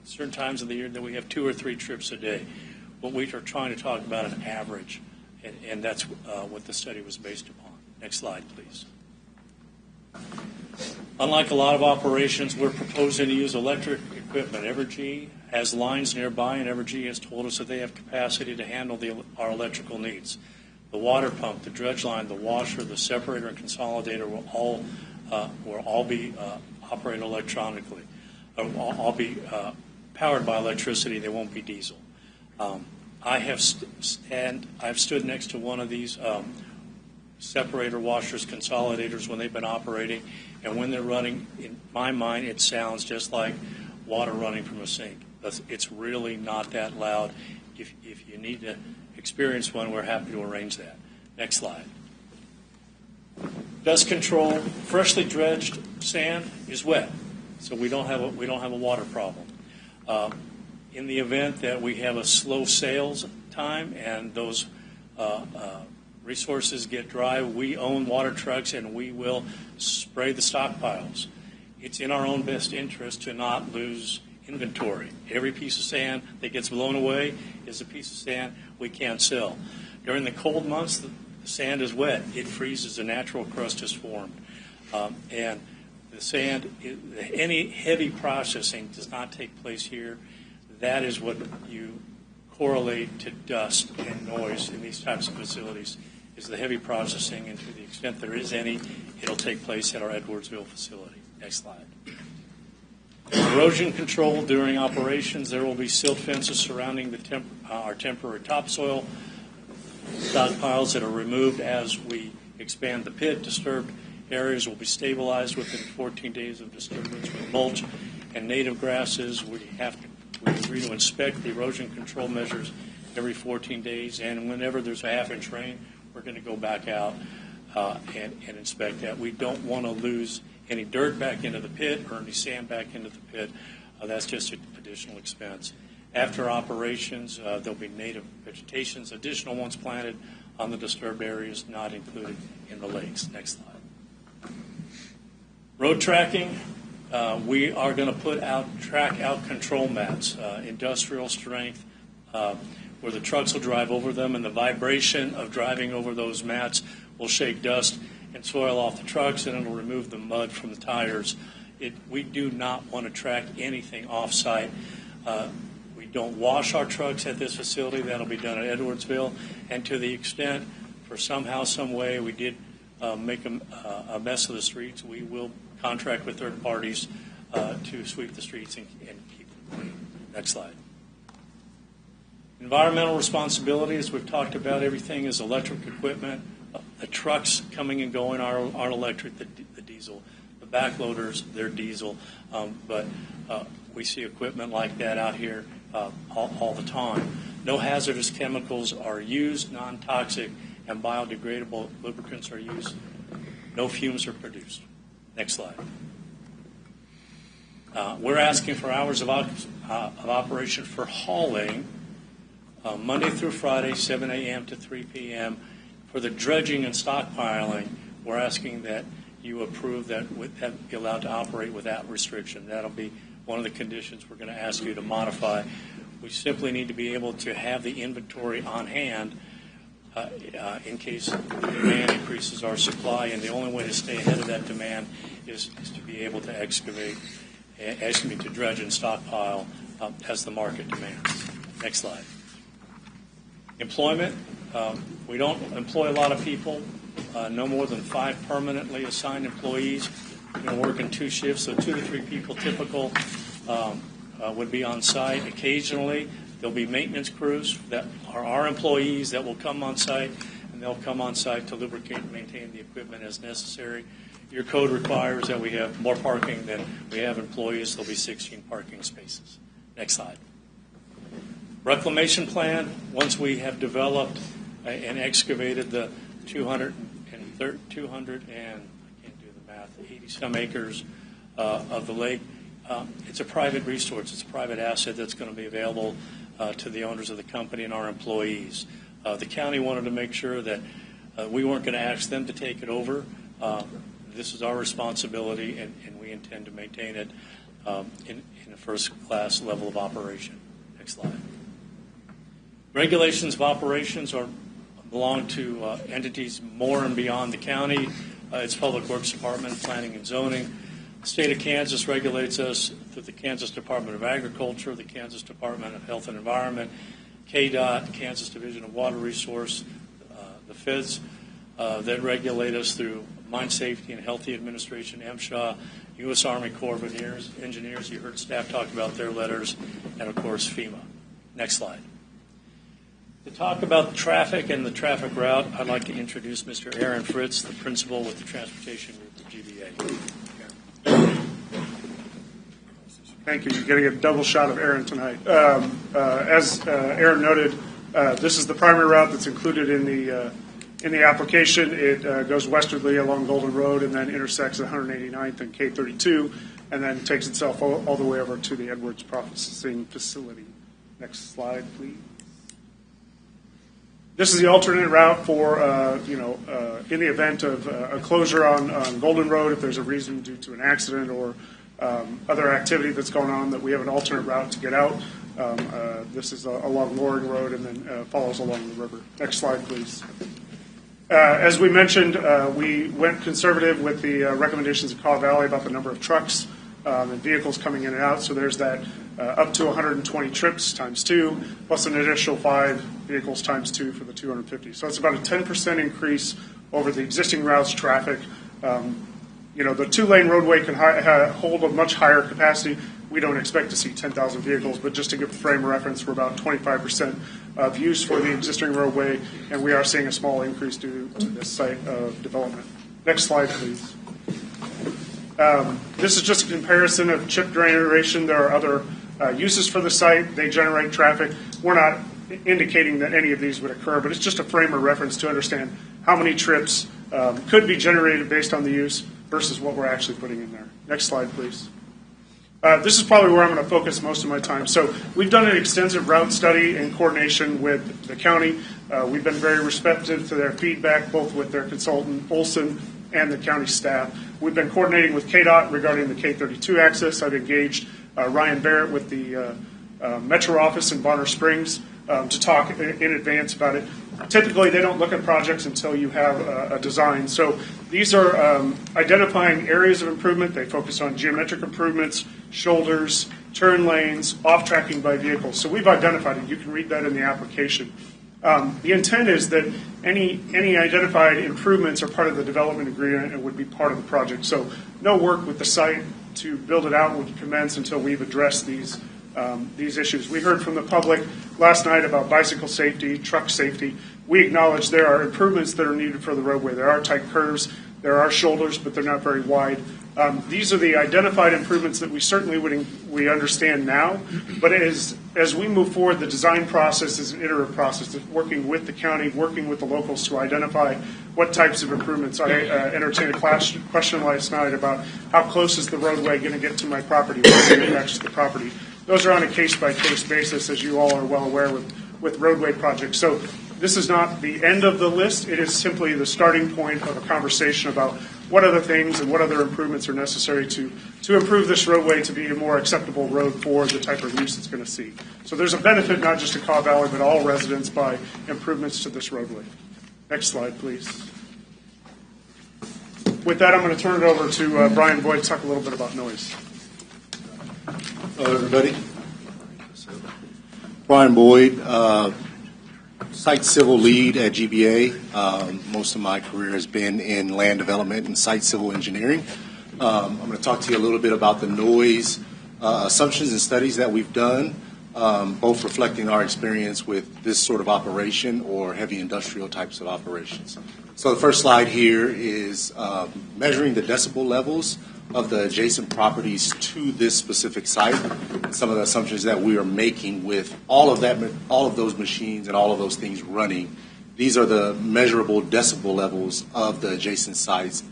certain times of the year that we have 2 or 3 trips a day. What we are trying to talk about an average, and that's what the study was based upon. Next slide, please. Unlike a lot of operations, we're proposing to use electric equipment. Evergy has lines nearby, and Evergy has told us that they have capacity to handle our electrical needs. The water pump, the dredge line, the washer, the separator, and consolidator will all be operated electronically. All be powered by electricity. They won't be diesel. I've stood next to one of these separator washers, consolidators when they've been operating, and when they're running, in my mind, it sounds just like water running from a sink. It's really not that loud. If you need to experience one, we're happy to arrange that. Next slide. Dust control. Freshly dredged sand is wet, so we don't have a water problem. In the event that we have a slow sales time and those resources get dry, we own water trucks and we will spray the stockpiles. It's in our own best interest to not lose inventory. Every piece of sand that gets blown away is a piece of sand we can't sell. During the cold months, the sand is wet. It freezes, a natural crust is formed. And the sand, any heavy processing does not take place here. That is what you correlate to dust and noise in these types of facilities, is the heavy processing, and to the extent there is any, it'll take place at our Edwardsville facility. Next slide. Erosion control during operations. There will be silt fences surrounding our temporary topsoil stockpiles that are removed as we expand the pit. Disturbed areas will be stabilized within 14 days of disturbance with mulch and native grasses. We agree to inspect the erosion control measures every 14 days, and whenever there's a half-inch rain, we're going to go back out and inspect that. We don't want to lose any dirt back into the pit or any sand back into the pit. That's just an additional expense. After operations, there'll be native vegetations, additional ones planted on the disturbed areas not included in the lakes. Next slide. Road tracking. We are going to track out control mats, industrial strength, where the trucks will drive over them, and the vibration of driving over those mats will shake dust and soil off the trucks, and it'll remove the mud from the tires. We do not want to track anything off-site. We don't wash our trucks at this facility. That'll be done at Edwardsville. And to the extent, for somehow, some way, we did make a mess of the streets, we will contract with third parties to sweep the streets and keep them clean. Next slide. Environmental responsibility, as we've talked about, everything is electric equipment. The trucks coming and going are electric, the diesel. The backloaders, they're diesel. But we see equipment like that out here all the time. No hazardous chemicals are used, non-toxic and biodegradable lubricants are used. No fumes are produced. Next slide. We're asking for hours of operation for hauling Monday through Friday, 7 a.m. to 3 p.m. For the dredging and stockpiling, we're asking that you approve that be allowed to operate without restriction. That'll be one of the conditions we're going to ask you to modify. We simply need to be able to have the inventory on hand in case the demand increases our supply, and the only way to stay ahead of that demand is to be able to to dredge and stockpile as the market demands. Next slide. Employment. We don't employ a lot of people, no more than 5 permanently assigned employees. We're going to work in 2 shifts, so 2 to 3 people typical would be on site. Occasionally, there'll be maintenance crews that are our employees that will come on site, and they'll come on site to lubricate and maintain the equipment as necessary. Your code requires that we have more parking than we have employees. There'll be 16 parking spaces. Next slide. Reclamation plan. Once we have developed and excavated the 80 some acres of the lake, it's a private resource. It's a private asset that's going to be available to the owners of the company and our employees. The county wanted to make sure that we weren't going to ask them to take it over. This is our responsibility, and we intend to maintain it in a first-class level of operation. Next slide. Regulations of operations belong to entities more and beyond the county. It's Public Works Department, Planning and Zoning. The state of Kansas regulates us through the Kansas Department of Agriculture, the Kansas Department of Health and Environment, KDOT, Kansas Division of Water Resource, the feds that regulate us through Mine Safety and Healthy Administration, MSHA, U.S. Army Corps of Engineers. You heard staff talk about their letters, and of course FEMA. Next slide. To talk about the traffic and the traffic route, I'd like to introduce Mr. Aaron Fritz, the principal with the Transportation Group of GBA. Thank you. You're getting a double shot of Aaron tonight. As Aaron noted, this is the primary route that's included in the application. It goes westerly along Golden Road and then intersects at 189th and K32, and then takes itself all the way over to the Edwards Processing Facility. Next slide, please. This is the alternate route for, in the event of a closure on Golden Road, if there's a reason due to an accident or other activity that's going on, that we have an alternate route to get out. This is along Loring Road and then follows along the river. Next slide, please. As we mentioned, we went conservative with the recommendations of Caw Valley about the number of trucks and vehicles coming in and out. So there's that up to 120 trips times 2, plus an additional 5 vehicles times 2 for the 250. So it's about a 10% increase over the existing route's traffic. The 2-lane roadway can hold a much higher capacity. We don't expect to see 10,000 vehicles, but just to give a frame of reference, we're about 25% of use for the existing roadway, and we are seeing a small increase due to this site of development. Next slide, please. This is just a comparison of chip generation. There are other uses for the site. They generate traffic. We're not indicating that any of these would occur, but it's just a frame of reference to understand how many trips could be generated based on the use versus what we're actually putting in there. Next slide, please. This is probably where I'm going to focus most of my time. So we've done an extensive route study in coordination with the county. We've been very receptive to their feedback, both with their consultant, Olson, and the county staff. We've been coordinating with KDOT regarding the K32 access. I've engaged Ryan Barrett with the Metro office in Bonner Springs to talk in advance about it. Typically, they don't look at projects until you have a design. So these are identifying areas of improvement. They focus on geometric improvements, shoulders, turn lanes, off-tracking by vehicles. So we've identified it. You can read that in the application. The intent is that any identified improvements are part of the development agreement and would be part of the project. So no work with the site to build it out would commence until we've addressed these issues. We heard from the public last night about bicycle safety, truck safety. We acknowledge there are improvements that are needed for the roadway. There are tight curves, there are shoulders, but they're not very wide. These are the identified improvements that we certainly we understand now. But as we move forward, the design process is an iterative process. It's working with the county, working with the locals to identify what types of improvements. I entertained a question last night about how close is the roadway going to get to my property, what's going to match the property. Those are on a case-by-case basis, as you all are well aware with with roadway projects. So this is not the end of the list. It is simply the starting point of a conversation about what other things and what other improvements are necessary to improve this roadway to be a more acceptable road for the type of use it's going to see. So there's a benefit not just to Kaw Valley, but all residents by improvements to this roadway. Next slide, please. With that, I'm going to turn it over to Brian Boyd to talk a little bit about noise. Hello, everybody. Brian Boyd, Site Civil Lead at GBA. Most of my career has been in land development and site civil engineering. I'm going to talk to you a little bit about the noise assumptions and studies that we've done, both reflecting our experience with this sort of operation or heavy industrial types of operations. So the first slide here is measuring the decibel levels of the adjacent properties to this specific site. Some of the assumptions that we are making with all of those machines and all of those things running. These are the measurable decibel levels of the adjacent sites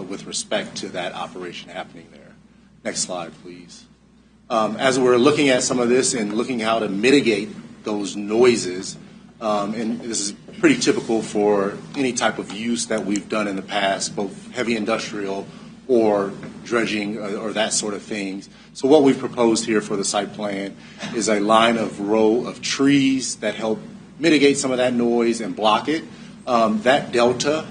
with respect to that operation happening there. Next slide, please. As we're looking at some of this and looking how to mitigate those noises, and this is pretty typical for any type of use that we've done in the past, both heavy industrial or dredging or that sort of things. So what we've proposed here for the site plan is a line of row of trees that help mitigate some of that noise and block it. That delta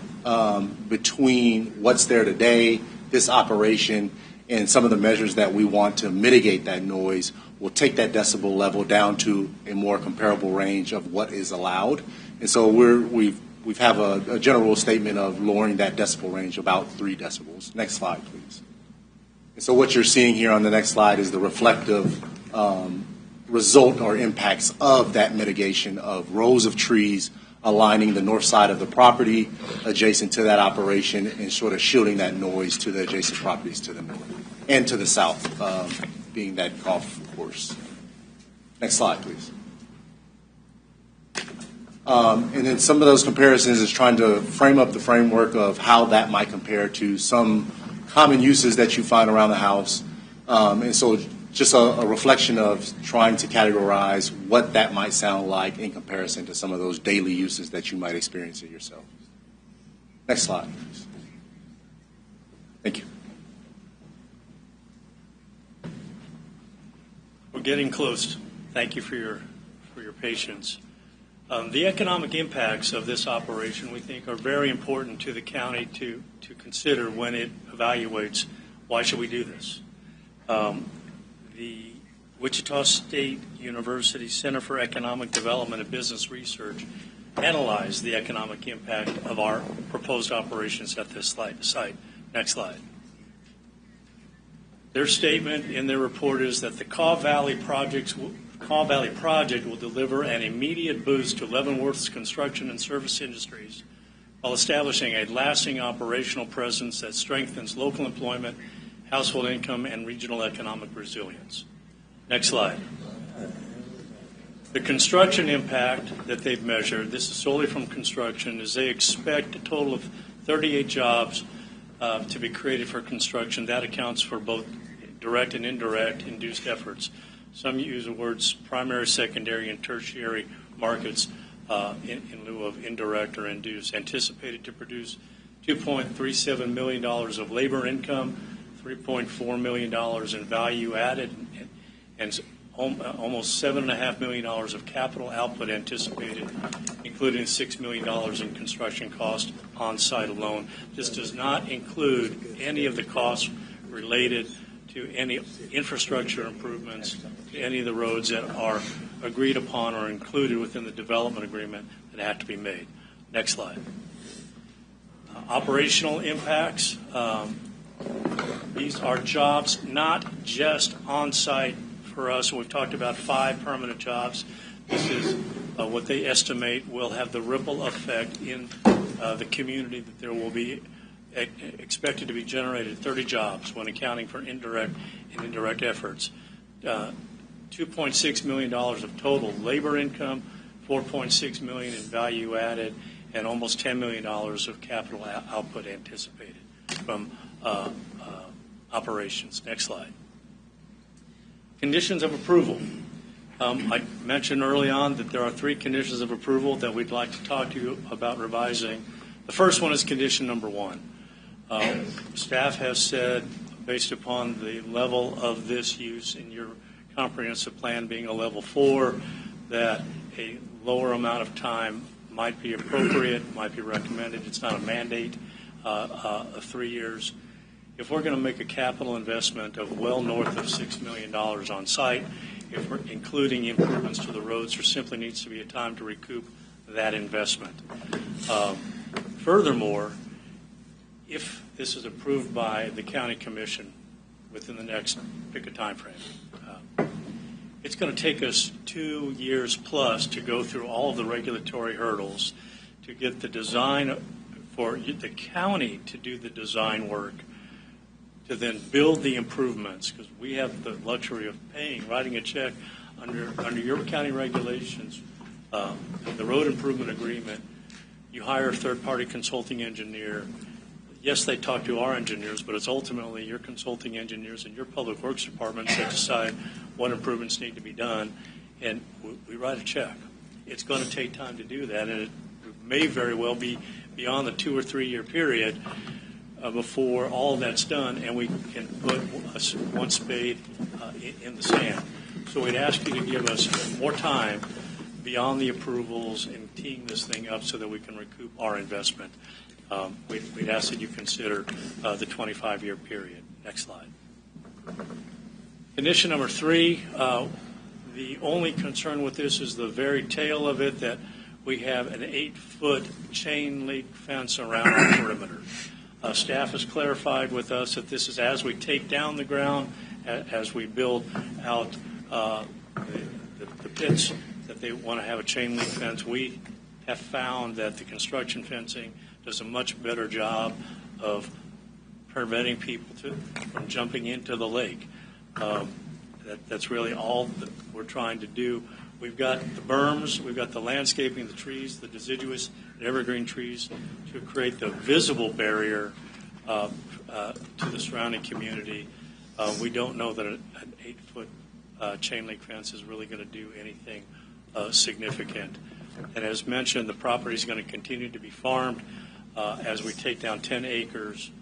between what's there today, this operation, and some of the measures that we want to mitigate that noise will take that decibel level down to a more comparable range of what is allowed. And so we have a general statement of lowering that decibel range about 3 decibels. Next slide, please. And so what you're seeing here on the next slide is the reflective result or impacts of that mitigation of rows of trees aligning the north side of the property adjacent to that operation and sort of shielding that noise to the adjacent properties to the north and to the south, being that golf course. Next slide, please. And then some of those comparisons is trying to frame up the framework of how that might compare to some common uses that you find around the house. And so just a reflection of trying to categorize what that might sound like in comparison to some of those daily uses that you might experience it yourself. Next slide, please. Thank you. We're getting close. Thank you for your patience. The economic impacts of this operation we think are very important to the county to consider when it evaluates why should we do this. The Wichita State University Center for Economic Development and Business Research analyzed the economic impact of our proposed operations at this site. Next slide. Their statement in their report is that the Kaw Valley project will deliver an immediate boost to Leavenworth's construction and service industries while establishing a lasting operational presence that strengthens local employment, household income, and regional economic resilience. Next slide. The construction impact that they've measured, this is solely from construction, is they expect a total of 38 jobs to be created for construction. That accounts for both direct and indirect induced efforts. Some use the words primary, secondary, and tertiary markets in lieu of indirect or induced. Anticipated to produce $2.37 million of labor income, $3.4 million in value added, and almost $7.5 million of capital output anticipated, including $6 million in construction cost on site alone. This does not include any of the costs related to any infrastructure improvements, to any of the roads that are agreed upon or included within the development agreement that have to be made. Next slide. Operational impacts. These are jobs not just on site for us. We've talked about 5 permanent jobs. This is what they estimate will have the ripple effect in the community, that there will be expected to be generated 30 jobs when accounting for indirect and indirect efforts. $2.6 million of total labor income, $4.6 million in value added, and almost $10 million of capital output anticipated from operations. Next slide. Conditions of approval. I mentioned early on that there are 3 conditions of approval that we'd like to talk to you about revising. The first one is condition number 1. Staff has said, based upon the level of this use in your comprehensive plan being a level 4, that a lower amount of time might be appropriate, might be recommended. It's not a mandate of 3 years. If we're going to make a capital investment of well north of $6 million on site, if we're including improvements to the roads, there simply needs to be a time to recoup that investment. Furthermore, if this is approved by the county commission within the next, pick a time frame, it's going to take us 2 years plus to go through all of the regulatory hurdles to get the design for the county to do the design work, to then build the improvements, because we have the luxury of writing a check under your county regulations, the road improvement agreement. You hire a third-party consulting engineer. Yes, they talk to our engineers, but it's ultimately your consulting engineers and your public works departments that decide what improvements need to be done, and we write a check. It's going to take time to do that, and it may very well be beyond the 2 or 3 year period before all of that's done, and we can put one spade in the sand. So we'd ask you to give us more time beyond the approvals and teeing this thing up so that we can recoup our investment. We'd ask that you consider the 25-year period. Next slide. Condition number 3, the only concern with this is the very tail of it, that we have an 8-foot chain link fence around our perimeter. Staff has clarified with us that this is as we take down the ground, as we build out the pits, that they want to have a chain link fence. We have found that the construction fencing does a much better job of preventing people from jumping into the lake. That's really all that we're trying to do. We've got the berms, we've got the landscaping, the trees, the deciduous and evergreen trees to create the visible barrier to the surrounding community. We don't know that an 8-foot chain link fence is really going to do anything significant. And as mentioned, the property is going to continue to be farmed as we take down 10 acres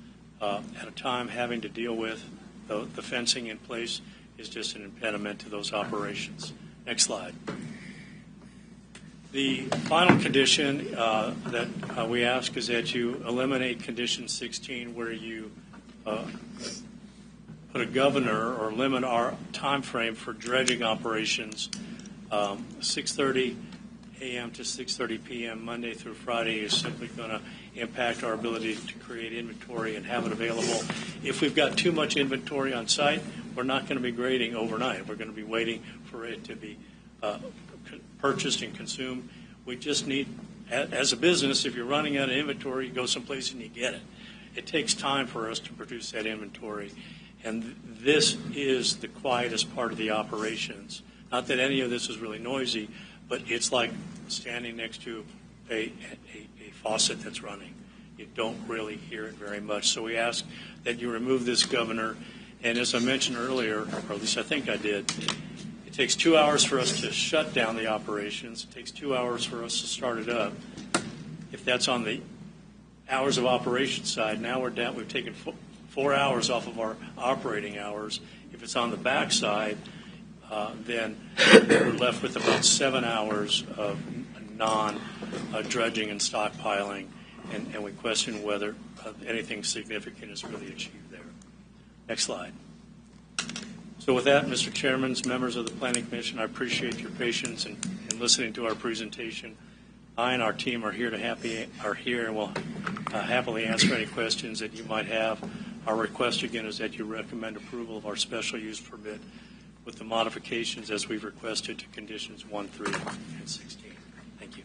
at a time. Having to deal with the fencing in place is just an impediment to those operations. Next slide. The final condition that we ask is that you eliminate condition 16, where you put a governor or limit our time frame for dredging operations. 6:30 a.m. to 6:30 p.m. Monday through Friday is simply going to impact our ability to create inventory and have it available. If we've got too much inventory on site, we're not going to be grading overnight. We're going to be waiting for it to be purchased and consumed. We just need, as a business, if you're running out of inventory, you go someplace and you get it. It takes time for us to produce that inventory, and this is the quietest part of the operations. Not that any of this is really noisy, but it's like standing next to a faucet that's running. You don't really hear it very much. So we ask that you remove this governor. And as I mentioned earlier, or at least I think I did, it takes 2 hours for us to shut down the operations. It takes 2 hours for us to start it up. If that's on the hours of operation side, now we're down. We've taken 4 hours off of our operating hours. If it's on the back side, then we're left with about 7 hours of non-dredging and stockpiling, and we question whether anything significant is really achieved there. Next slide. So with that, Mr. Chairman, members of the Planning Commission, I appreciate your patience in listening to our presentation. I and our team are here and will happily answer any questions that you might have. Our request again is that you recommend approval of our special use permit with the modifications as we've requested to conditions 1, 3, and 16. Thank you.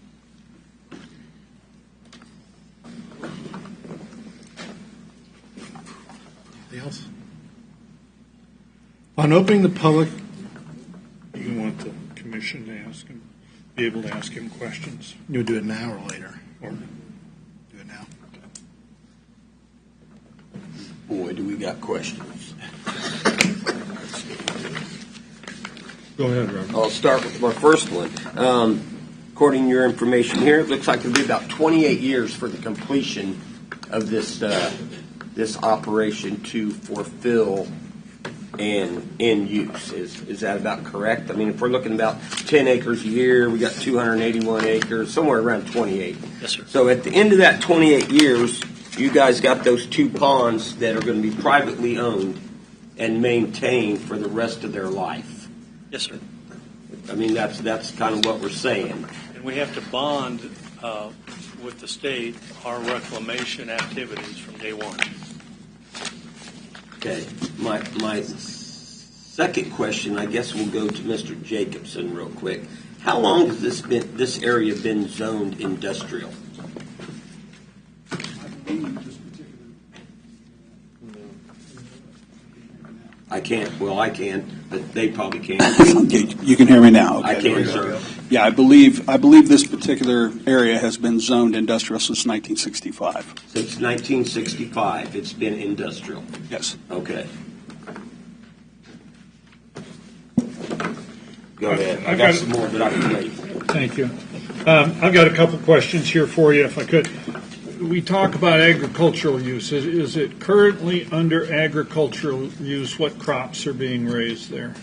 Anything else? On opening the public, You want the commission to be able to ask him questions? you'll do it now or later? Or Do it now. Boy, do we got questions. Go ahead, Robert. I'll start with my first one. According to your information here, it looks like it'll be about 28 years for the completion of this operation to fulfill and end use. Is that about correct? I mean, if we're looking about 10 acres a year, we got 281 acres, somewhere around 28. Yes, sir. So at the end of that 28 years, you guys got those 2 ponds that are going to be privately owned and maintained for the rest of their life. Yes, sir. I mean, that's kind of what we're saying. And we have to bond with the state our reclamation activities from day one. Okay. My second question, I guess we'll go to Mr. Jacobson real quick. How long has this area been zoned industrial? I can't. Well, I can, but they probably can't. Okay, you can hear me now. Okay, I can, sir. Yeah, I believe this particular area has been zoned industrial since 1965. Since 1965, it's been industrial. Yes. Okay. Go ahead. I I've got got- some more, but I can wait. Thank you. I've got a couple questions here for you, if I could. We talk about agricultural use. Is it currently under agricultural use? What crops are being raised there?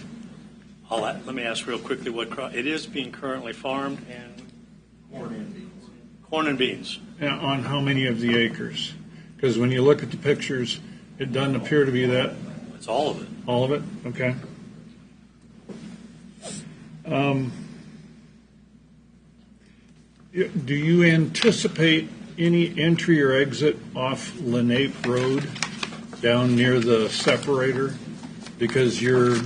Let me ask real quickly what crop. It is being currently farmed and corn and beans. On how many of the acres? Because when you look at the pictures, it doesn't appear to be that. It's all of it. All of it? Okay. Do you anticipate any entry or exit off Lenape Road down near the separator? Because your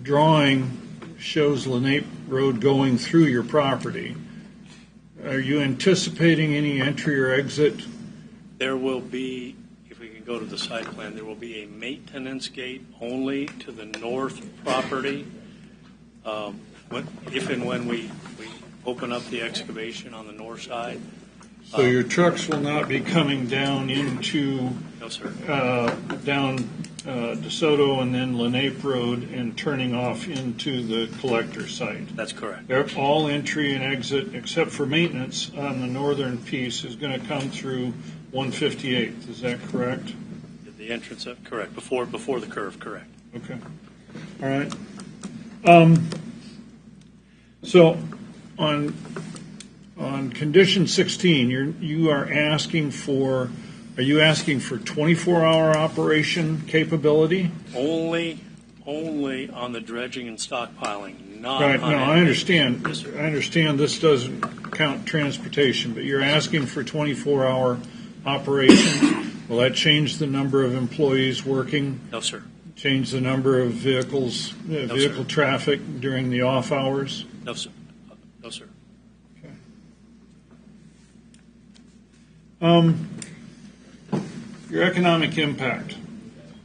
drawing shows Lenape Road going through your property. Are you anticipating any entry or exit? There will be, if we can go to the site plan, there will be a maintenance gate only to the north property. If and when we open up the excavation on the north side. So your trucks will not be coming down into No, sir. down DeSoto and then Lenape Road and turning off into the collector site. That's correct. All entry and exit, except for maintenance on the northern piece, is going to come through 158th. Is that correct? The entrance, correct. Before the curve, correct. Okay. All right. So on condition 16, are you asking for 24-hour operation capability? Only on the dredging and stockpiling, not Right. on No, I understand. Yes, sir. I understand this doesn't count transportation, but you're asking for 24-hour operation. Will that change the number of employees working? No, sir. Change the number of vehicles, vehicle traffic during the off hours? No, sir. No, sir. Your economic impact.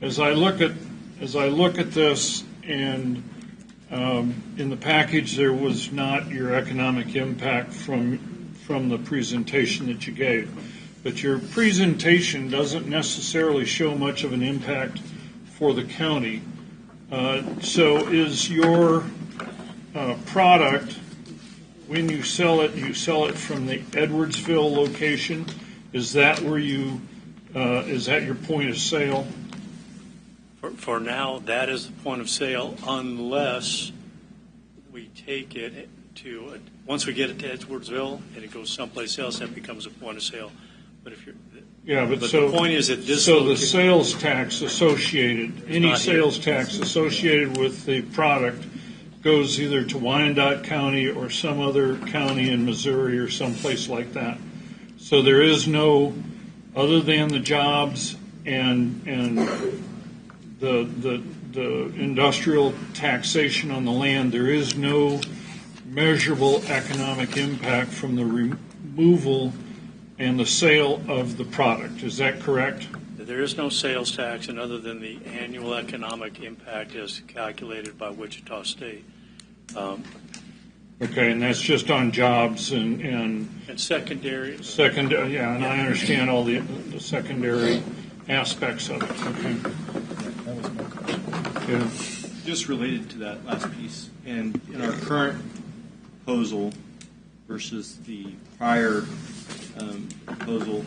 As I look at this, and in the package there was not your economic impact from the presentation that you gave, but your presentation doesn't necessarily show much of an impact for the county. So is your product, when you sell it from the Edwardsville location? Is that where is that your point of sale? For now, that is the point of sale, unless we take it to once we get it to Edwardsville and it goes someplace else, that becomes a point of sale. But if you're the point is that this. So the sales tax associated, any not sales here. tax associated with the product goes either to Wyandotte County or some other county in Missouri or someplace like that. So there is no, other than the jobs and the industrial taxation on the land, there is no measurable economic impact from the removal and the sale of the product. Is that correct? There is no sales tax, and other than the annual economic impact as calculated by Wichita State. Okay, and that's just on jobs and secondary. Yeah, and I understand all the secondary aspects of it. Okay. Yeah. Just related to that last piece, and in our current proposal versus the prior proposal,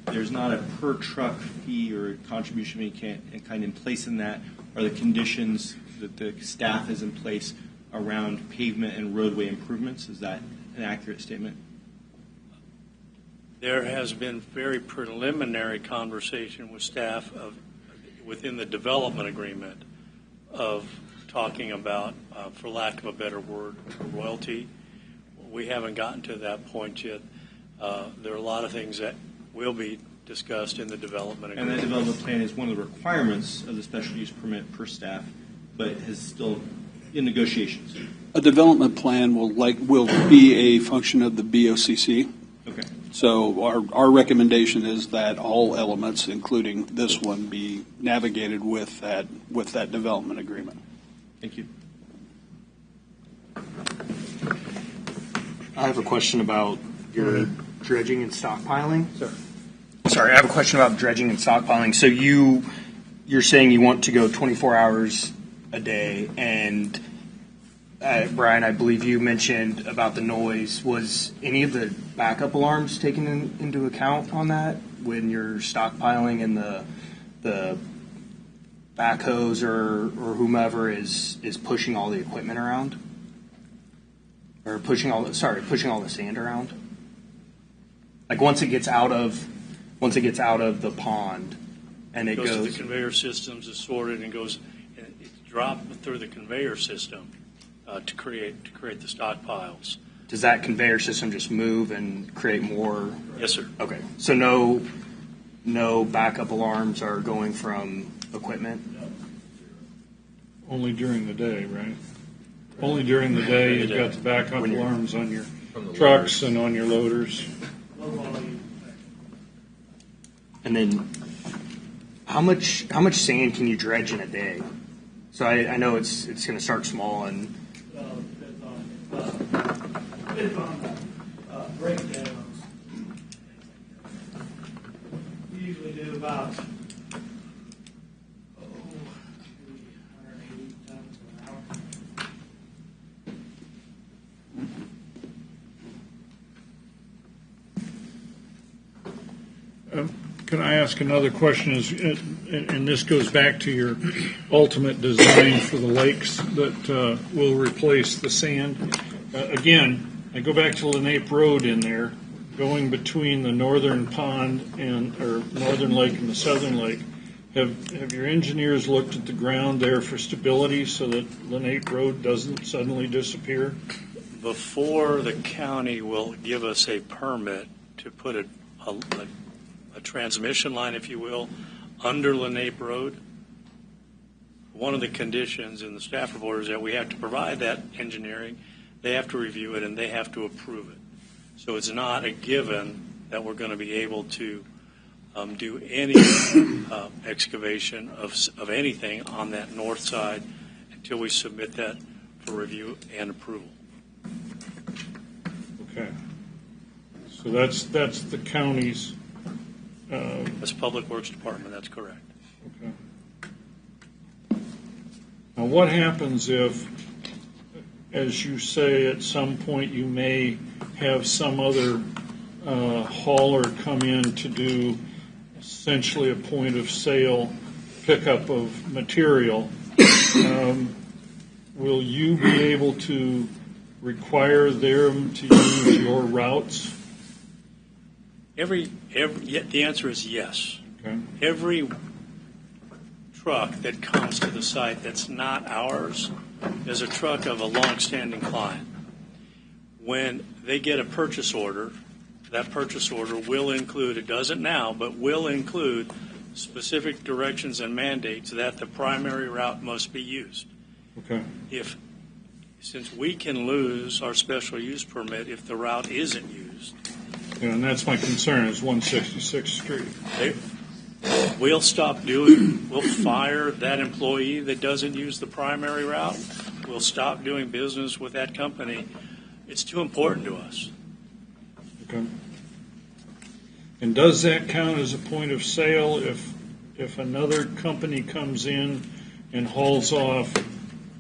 there's not a per truck fee or contribution in kind in place in that. Are the conditions that the staff has in place around pavement and roadway improvements? Is that an accurate statement? There has been very preliminary conversation with staff within the development agreement of talking about, for lack of a better word, royalty. We haven't gotten to that point yet. There are a lot of things that will be discussed in the development agreement. And that development plan is one of the requirements of the special use permit per staff, but is still in negotiations. A development plan will be a function of the BOCC. Okay. So our recommendation is that all elements, including this one, be navigated with that development agreement. Thank you. I have a question about your dredging and stockpiling. Sure. Sorry, I have a question about dredging and stockpiling. So you're saying you want to go 24 hours a day, and Brian, I believe you mentioned about the noise. Was any of the backup alarms taken into account on that when you're stockpiling and the backhoes or whomever is pushing all the equipment around? Or pushing all the sand around? Like once it gets out of the pond and it goes to the conveyor systems, is sorted and goes, and it's dropped through the conveyor system to create the stockpiles. Does that conveyor system just move and create more? Yes, sir. Okay, so no backup alarms are going from equipment? Only during the day, right? Only during the day you've got the backup alarms on your trucks and on your loaders. And then how much sand can you dredge in a day? So I know it's going to start small and depends on breakdowns. We usually do about 180 tons an hour. Can I ask another question? And this goes back to your ultimate design for the lakes that will replace the sand. Again, I go back to Lenape Road in there, going between the northern pond or northern lake and the southern lake. Have your engineers looked at the ground there for stability so that Lenape Road doesn't suddenly disappear? Before the county will give us a permit to put a transmission line, if you will, under Lenape Road, one of the conditions in the staff report is that we have to provide that engineering, they have to review it, and they have to approve it. So it's not a given that we're going to be able to do any excavation of anything on that north side until we submit that for review and approval. Okay. So that's the county's. That's Public Works Department, that's correct. Okay. Now, what happens if, as you say, at some point you may have some other hauler come in to do essentially a point of sale pickup of material? Will you be able to require them to use your routes? The answer is yes. Okay. Every truck that comes to the site that's not ours is a truck of a long-standing client. When they get a purchase order, that purchase order will include, it doesn't now, but will include specific directions and mandates that the primary route must be used. Okay. Since we can lose our special use permit if the route isn't used. Yeah, and that's my concern, is 166th Street. We'll fire that employee that doesn't use the primary route. We'll stop doing business with that company. It's too important to us. Okay. And does that count as a point of sale if another company comes in and hauls off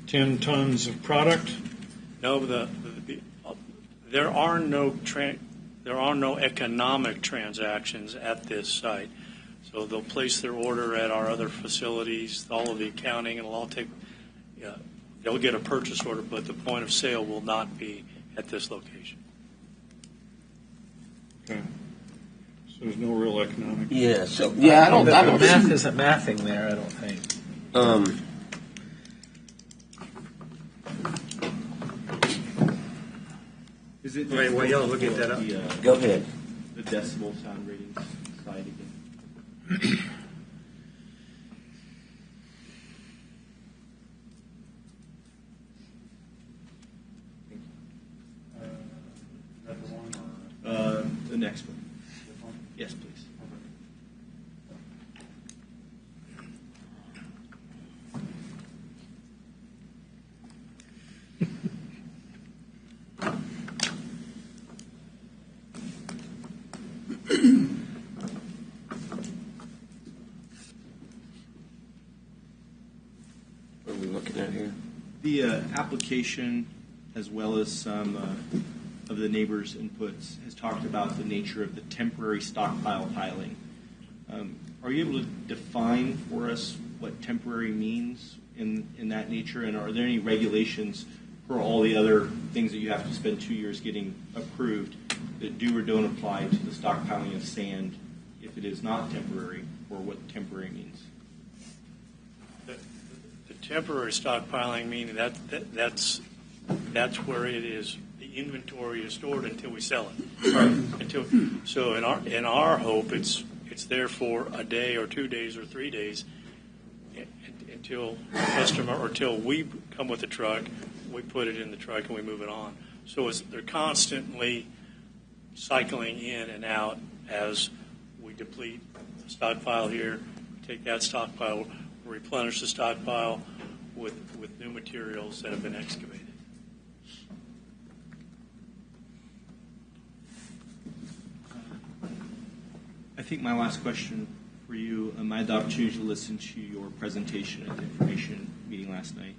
10 tons of product? No, there are no economic transactions at this site. So they'll place their order at our other facilities, all of the accounting, and it'll all take, they'll get a purchase order, but the point of sale will not be at this location. Okay. So there's no real economic. Yeah, so, yeah, I don't. The math isn't mathing there, I don't think. Is it? Wait, while y'all look at that up. Go ahead. The decibel sound ratings slide again. The next one. Yes, please. What are we looking at here? The application, as well as some of the neighbors' inputs, has talked about the nature of the temporary stockpile piling. Are you able to define for us what temporary means in that nature? And are there any regulations for all the other things that you have to spend 2 years getting approved that do or don't apply to the stockpiling of sand if it is not temporary, or what temporary means? The temporary stockpiling, meaning that's where it is. The inventory is stored until we sell it. Right. So in our hope, it's there for a day or 2 days or 3 days until customer or till we come with the truck, we put it in the truck and we move it on. So they're constantly cycling in and out as we deplete the stockpile here, take that stockpile, replenish the stockpile with new materials that have been excavated. I think my last question for you, I had the opportunity to listen to your presentation at the information meeting last night.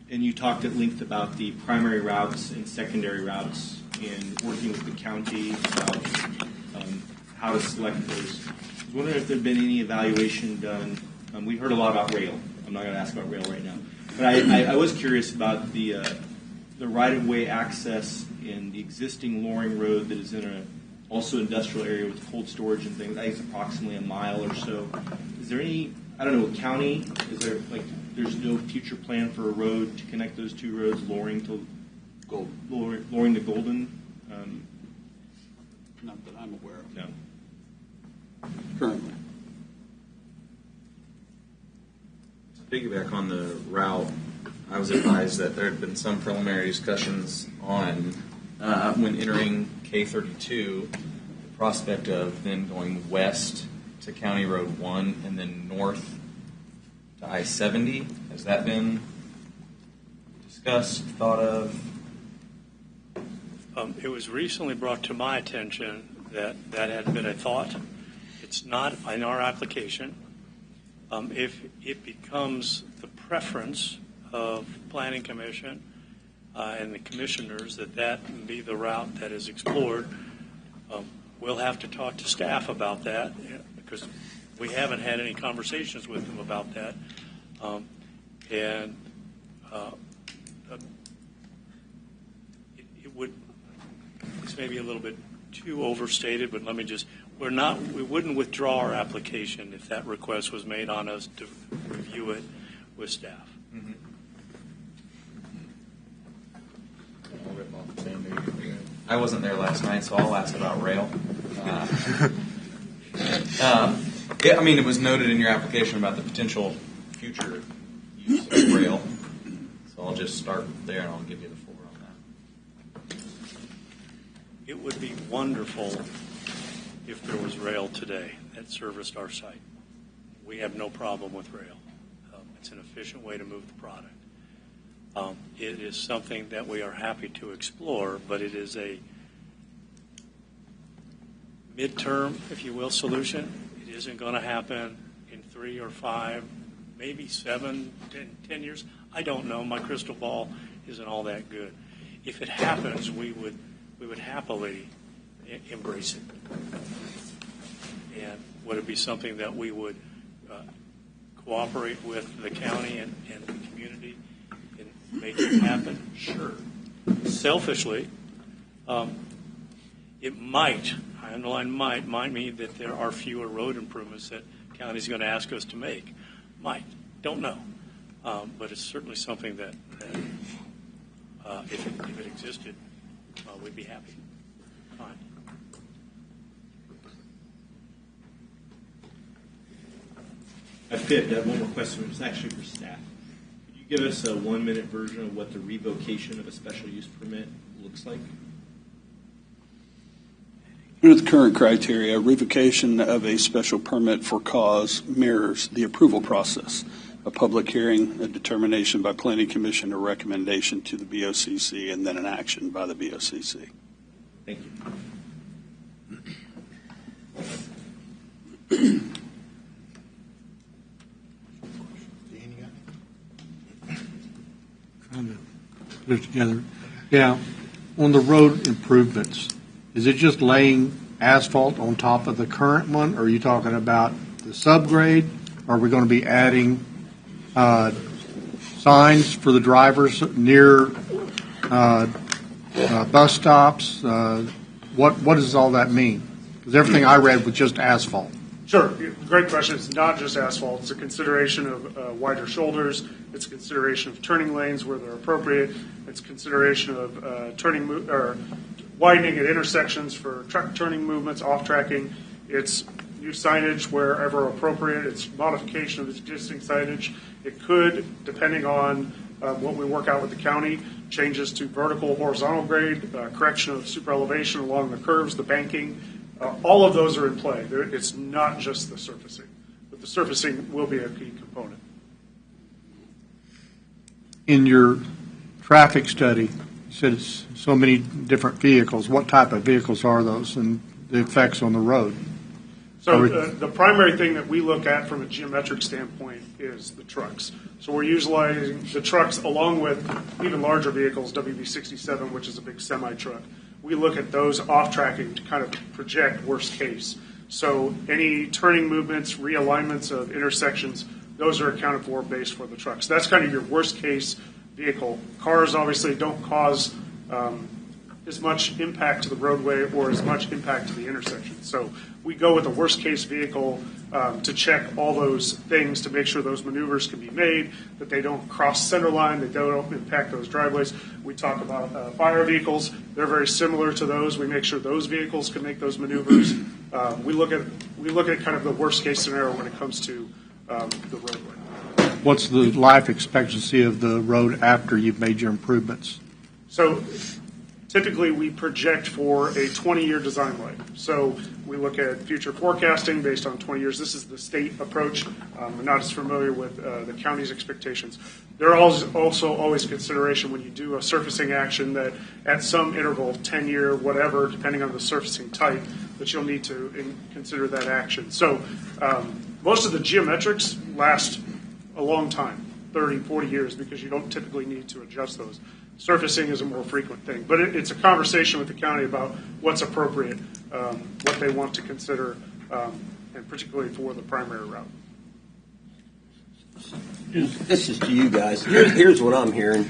And you talked at length about the primary routes and secondary routes and working with the county about how to select those. I was wondering if there had been any evaluation done. We heard a lot about rail. I'm not going to ask about rail right now. But I was curious about the right-of-way access in the existing Loring Road that is in a also industrial area with cold storage and things. I think it's approximately a mile or so. Is there any, I don't know, county, is there, there's no future plan for a road to connect those two roads, Loring to Golden? Not that I'm aware of. No. Currently. To piggyback on the route, I was advised that there had been some preliminary discussions on when entering K32, the prospect of then going west to County Road 1 and then north to I-70. Has that been discussed, thought of? It was recently brought to my attention that had been a thought. It's not in our application. If it becomes the preference of Planning Commission and the commissioners that be the route that is explored, we'll have to talk to staff about that because we haven't had any conversations with them about that. This may be a little bit too overstated, but let me just, we wouldn't withdraw our application if that request was made on us to review it with staff. Mm-hmm. I wasn't there last night, so I'll ask about rail. I mean, it was noted in your application about the potential future use of rail. So I'll just start there and I'll give you the floor on that. It would be wonderful if there was rail today that serviced our site. We have no problem with rail. It's an efficient way to move the product. It is something that we are happy to explore, but it is a midterm, if you will, solution. It isn't going to happen in 3 or 5 maybe 7, 10 years. I don't know. My crystal ball isn't all that good. If it happens, we would happily embrace it. And would it be something that we would cooperate with the county and the community and make it happen? Sure. Selfishly, it might, I underline might mean that there are fewer road improvements that county is going to ask us to make. Might. Don't know. But it's certainly something that if it existed, we'd be happy. Fine. I have one more question. It's actually for staff. Could you give us a 1-minute version of what the revocation of a special use permit looks like? Under the current criteria, revocation of a special permit for cause mirrors the approval process. A public hearing, a determination by Planning Commission, a recommendation to the BOCC, and then an action by the BOCC. Thank you. Trying to put it together. Yeah, on the road improvements, is it just laying asphalt on top of the current one, or are you talking about the subgrade? Are we going to be adding signs for the drivers near bus stops? What does all that mean? Because everything I read was just asphalt. Sure. Great question. It's not just asphalt. It's a consideration of wider shoulders. It's a consideration of turning lanes where they're appropriate. It's consideration of widening at intersections for truck turning movements, off-tracking. It's new signage wherever appropriate. It's modification of existing signage. It could, depending on what we work out with the county, changes to vertical, horizontal grade, correction of super elevation along the curves, the banking. All of those are in play. It's not just the surfacing, but the surfacing will be a key component. In your traffic study, you said it's so many different vehicles. What type of vehicles are those and the effects on the road? So the primary thing that we look at from a geometric standpoint is the trucks. So we're utilizing the trucks along with even larger vehicles, WB67, which is a big semi-truck. We look at those off-tracking to kind of project worst case. So any turning movements, realignments of intersections, those are accounted for based for the trucks. That's kind of your worst case vehicle. Cars obviously don't cause as much impact to the roadway or as much impact to the intersection. So we go with a worst case vehicle to check all those things to make sure those maneuvers can be made, that they don't cross center line, that they don't impact those driveways. We talk about fire vehicles. They're very similar to those. We make sure those vehicles can make those maneuvers. We look at kind of the worst case scenario when it comes to the roadway. What's the life expectancy of the road after you've made your improvements? So typically we project for a 20-year design life. So we look at future forecasting based on 20 years. This is the state approach. I'm not as familiar with the county's expectations. There are also always consideration when you do a surfacing action that at some interval, 10-year, whatever, depending on the surfacing type, that you'll need to consider that action. So most of the geometrics last a long time, 30, 40 years, because you don't typically need to adjust those. Surfacing is a more frequent thing, but it's a conversation with the county about what's appropriate, what they want to consider, and particularly for the primary route. This is to you guys. Here's what I'm hearing.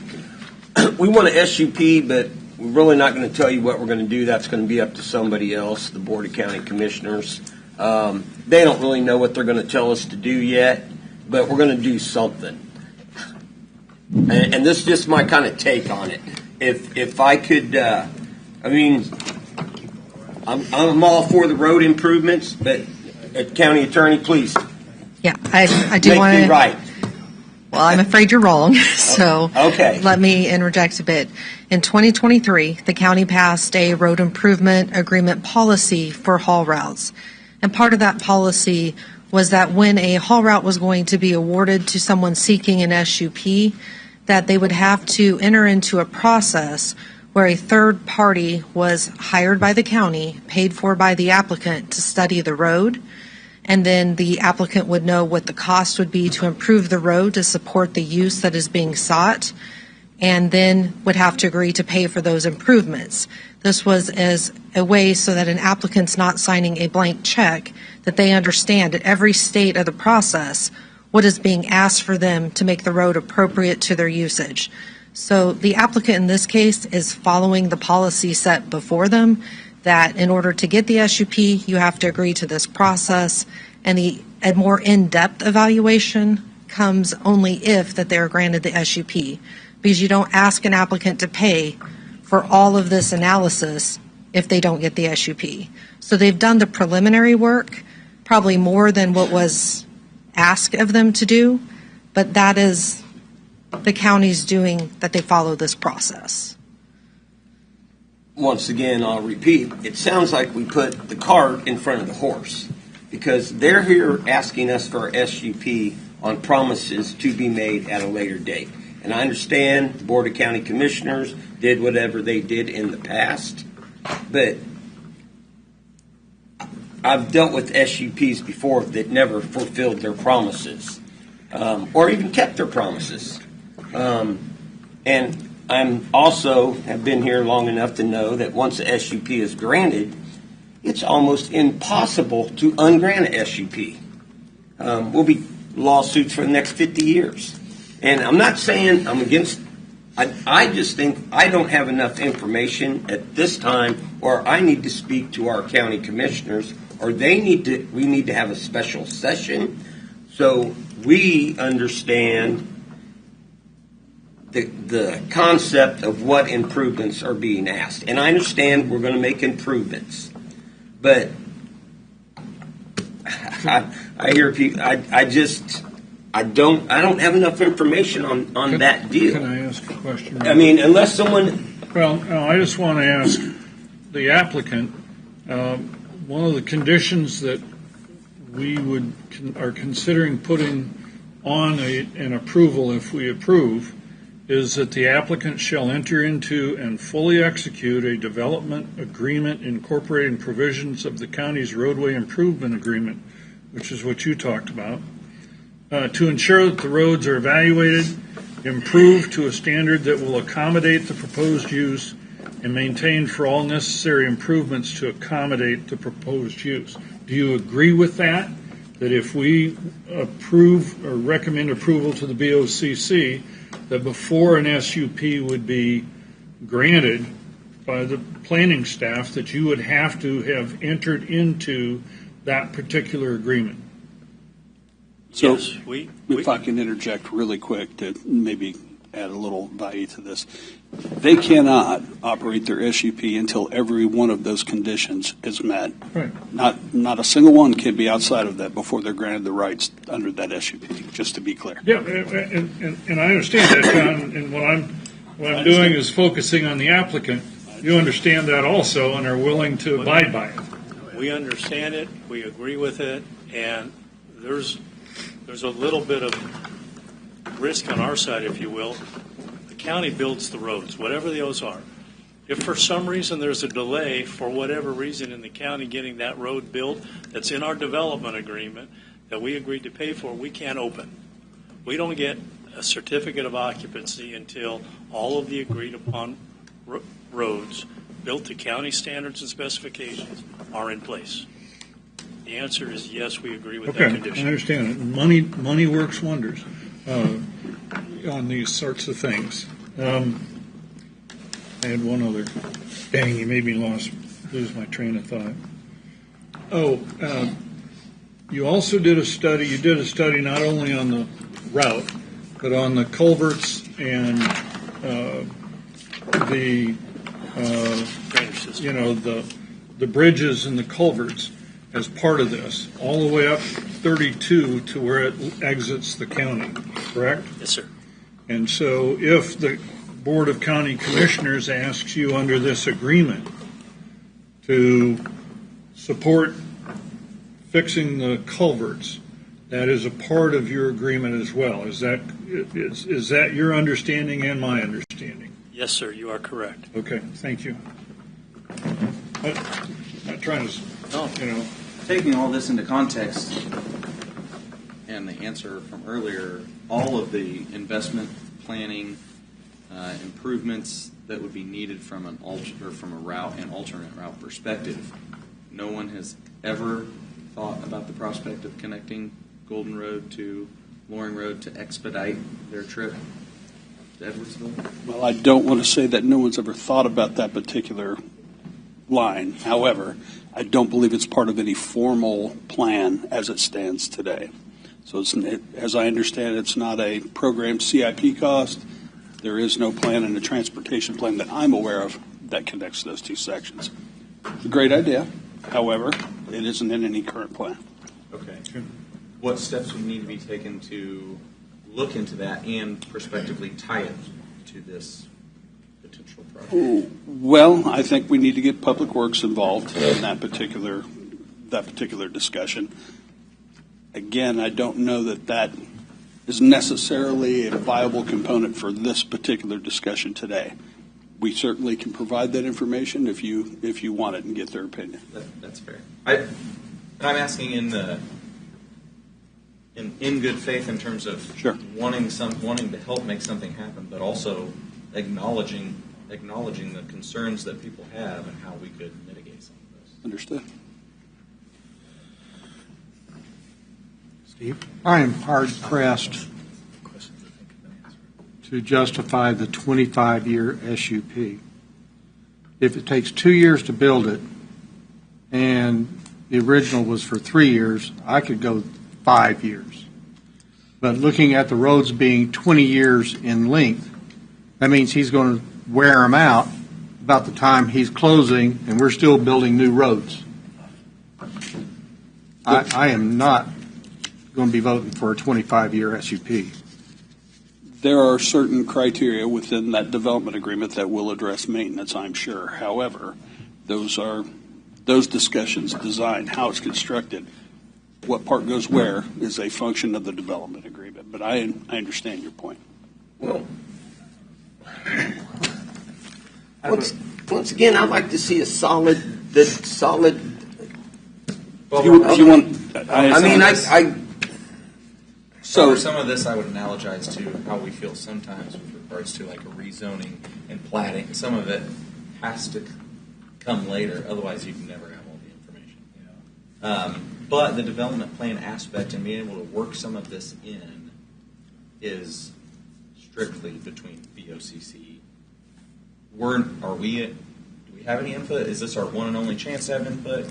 We want a SUP, but we're really not going to tell you what we're going to do. That's going to be up to somebody else, the Board of County Commissioners. They don't really know what they're going to tell us to do yet, but we're going to do something. And this is just my kind of take on it. If I could, I'm all for the road improvements, but County Attorney, please. Yeah, I do want to. Right. Well, I'm afraid you're wrong. So okay. Let me interject a bit. In 2023, the county passed a road improvement agreement policy for haul routes. And part of that policy was that when a haul route was going to be awarded to someone seeking an SUP, that they would have to enter into a process where a third party was hired by the county, paid for by the applicant to study the road and then the applicant would know what the cost would be to improve the road to support the use that is being sought, and then would have to agree to pay for those improvements. This was as a way so that an applicant's not signing a blank check, that they understand at every state of the process what is being asked for them to make the road appropriate to their usage. So the applicant in this case is following the policy set before them, that in order to get the SUP, you have to agree to this process, and a more in-depth evaluation comes only if that they are granted the SUP, because you don't ask an applicant to pay for all of this analysis if they don't get the SUP. So they've done the preliminary work, probably more than what was asked of them to do, but that is the county's doing, that they follow this process. Once again, I'll repeat, it sounds like we put the cart in front of the horse, because they're here asking us for our SUP on promises to be made at a later date. And I understand the Board of County Commissioners did whatever they did in the past, but I've dealt with SUPs before that never fulfilled their promises, or even kept their promises. And I'm also have been here long enough to know that once a SUP is granted, it's almost impossible to ungrant a SUP. We'll be lawsuits for the next 50 years. And I'm not saying I'm against, I just think I don't have enough information at this time, or I need to speak to our county commissioners, or we need to have a special session so we understand the concept of what improvements are being asked. And I understand we're going to make improvements, but I hear people, I don't have enough information on that deal. Can I ask a question? I mean, unless someone... Well, no, I just want to ask the applicant, one of the conditions that we are considering putting on an approval, if we approve, is that the applicant shall enter into and fully execute a development agreement incorporating provisions of the county's roadway improvement agreement, which is what you talked about, to ensure that the roads are evaluated, improved to a standard that will accommodate the proposed use, and maintained for all necessary improvements to accommodate the proposed use. Do you agree with that? That if we approve or recommend approval to the BOCC, that before an SUP would be granted by the planning staff, that you would have to have entered into that particular agreement? So, Yes, if I can interject really quick to maybe add a little value to this. They cannot operate their SUP until every one of those conditions is met. Right. Not a single one can be outside of that before they're granted the rights under that SUP, just to be clear. Yeah, and I understand that, John, and what I'm doing is focusing on the applicant. You understand that also and are willing to abide by it. We understand it, we agree with it, and there's a little bit of risk on our side, if you will. The county builds the roads, whatever those are. If for some reason there's a delay, for whatever reason in the county getting that road built that's in our development agreement that we agreed to pay for, we can't open. We don't get a certificate of occupancy until all of the agreed upon roads built to county standards and specifications are in place. The answer is yes, we agree with that condition. I understand it. Money works wonders on these sorts of things. I had one other. Dang, you made me lose my train of thought. You also did a study. You did a study not only on the route, but on the culverts and the drainage system. The bridges and the culverts as part of this, all the way up 32 to where it exits the county, correct? Yes, sir. And so if the Board of County Commissioners asks you under this agreement to support fixing the culverts, that is a part of your agreement as well. Is that your understanding and my understanding? Yes, sir, you are correct. Okay, thank you. I'm not trying to, taking all this into context and the answer from earlier, all of the investment planning improvements that would be needed from an alternate route perspective, no one has ever thought about the prospect of connecting Golden Road to Loring Road to expedite their trip to Edwardsville? Well, I don't want to say that no one's ever thought about that particular line. However, I don't believe it's part of any formal plan as it stands today. So as I understand it, it's not a program CIP cost. There is no plan in the transportation plan that I'm aware of that connects those two sections. It's a great idea. However, it isn't in any current plan. Okay. What steps would need to be taken to look into that and prospectively tie it to this potential project? Well, I think we need to get Public Works involved in that particular discussion. Again, I don't know that is necessarily a viable component for this particular discussion today. We certainly can provide that information if you want it and get their opinion. That's fair. I'm asking in good faith in terms of wanting to help make something happen, but also acknowledging the concerns that people have and how we could mitigate some of those. Understood. Steve? I am hard pressed to justify the 25-year SUP. If it takes 2 years to build it and the original was for 3 years, I could go 5 years. But looking at the roads being 20 years in length, that means he's going to wear them out about the time he's closing and we're still building new roads. I am not going to be voting for a 25-year SUP. There are certain criteria within that development agreement that will address maintenance, I'm sure. However, those discussions, design, how it's constructed, what part goes where is a function of the development agreement. But I understand your point. Well, once again, I'd like to see a solid. So some of this I would analogize to how we feel sometimes with regards to like a rezoning and platting. Some of it has to come later, otherwise you can never have all the information. But the development plan aspect and being able to work some of this in is strictly between BOCC. Do we have any input? Is this our one and only chance to have input?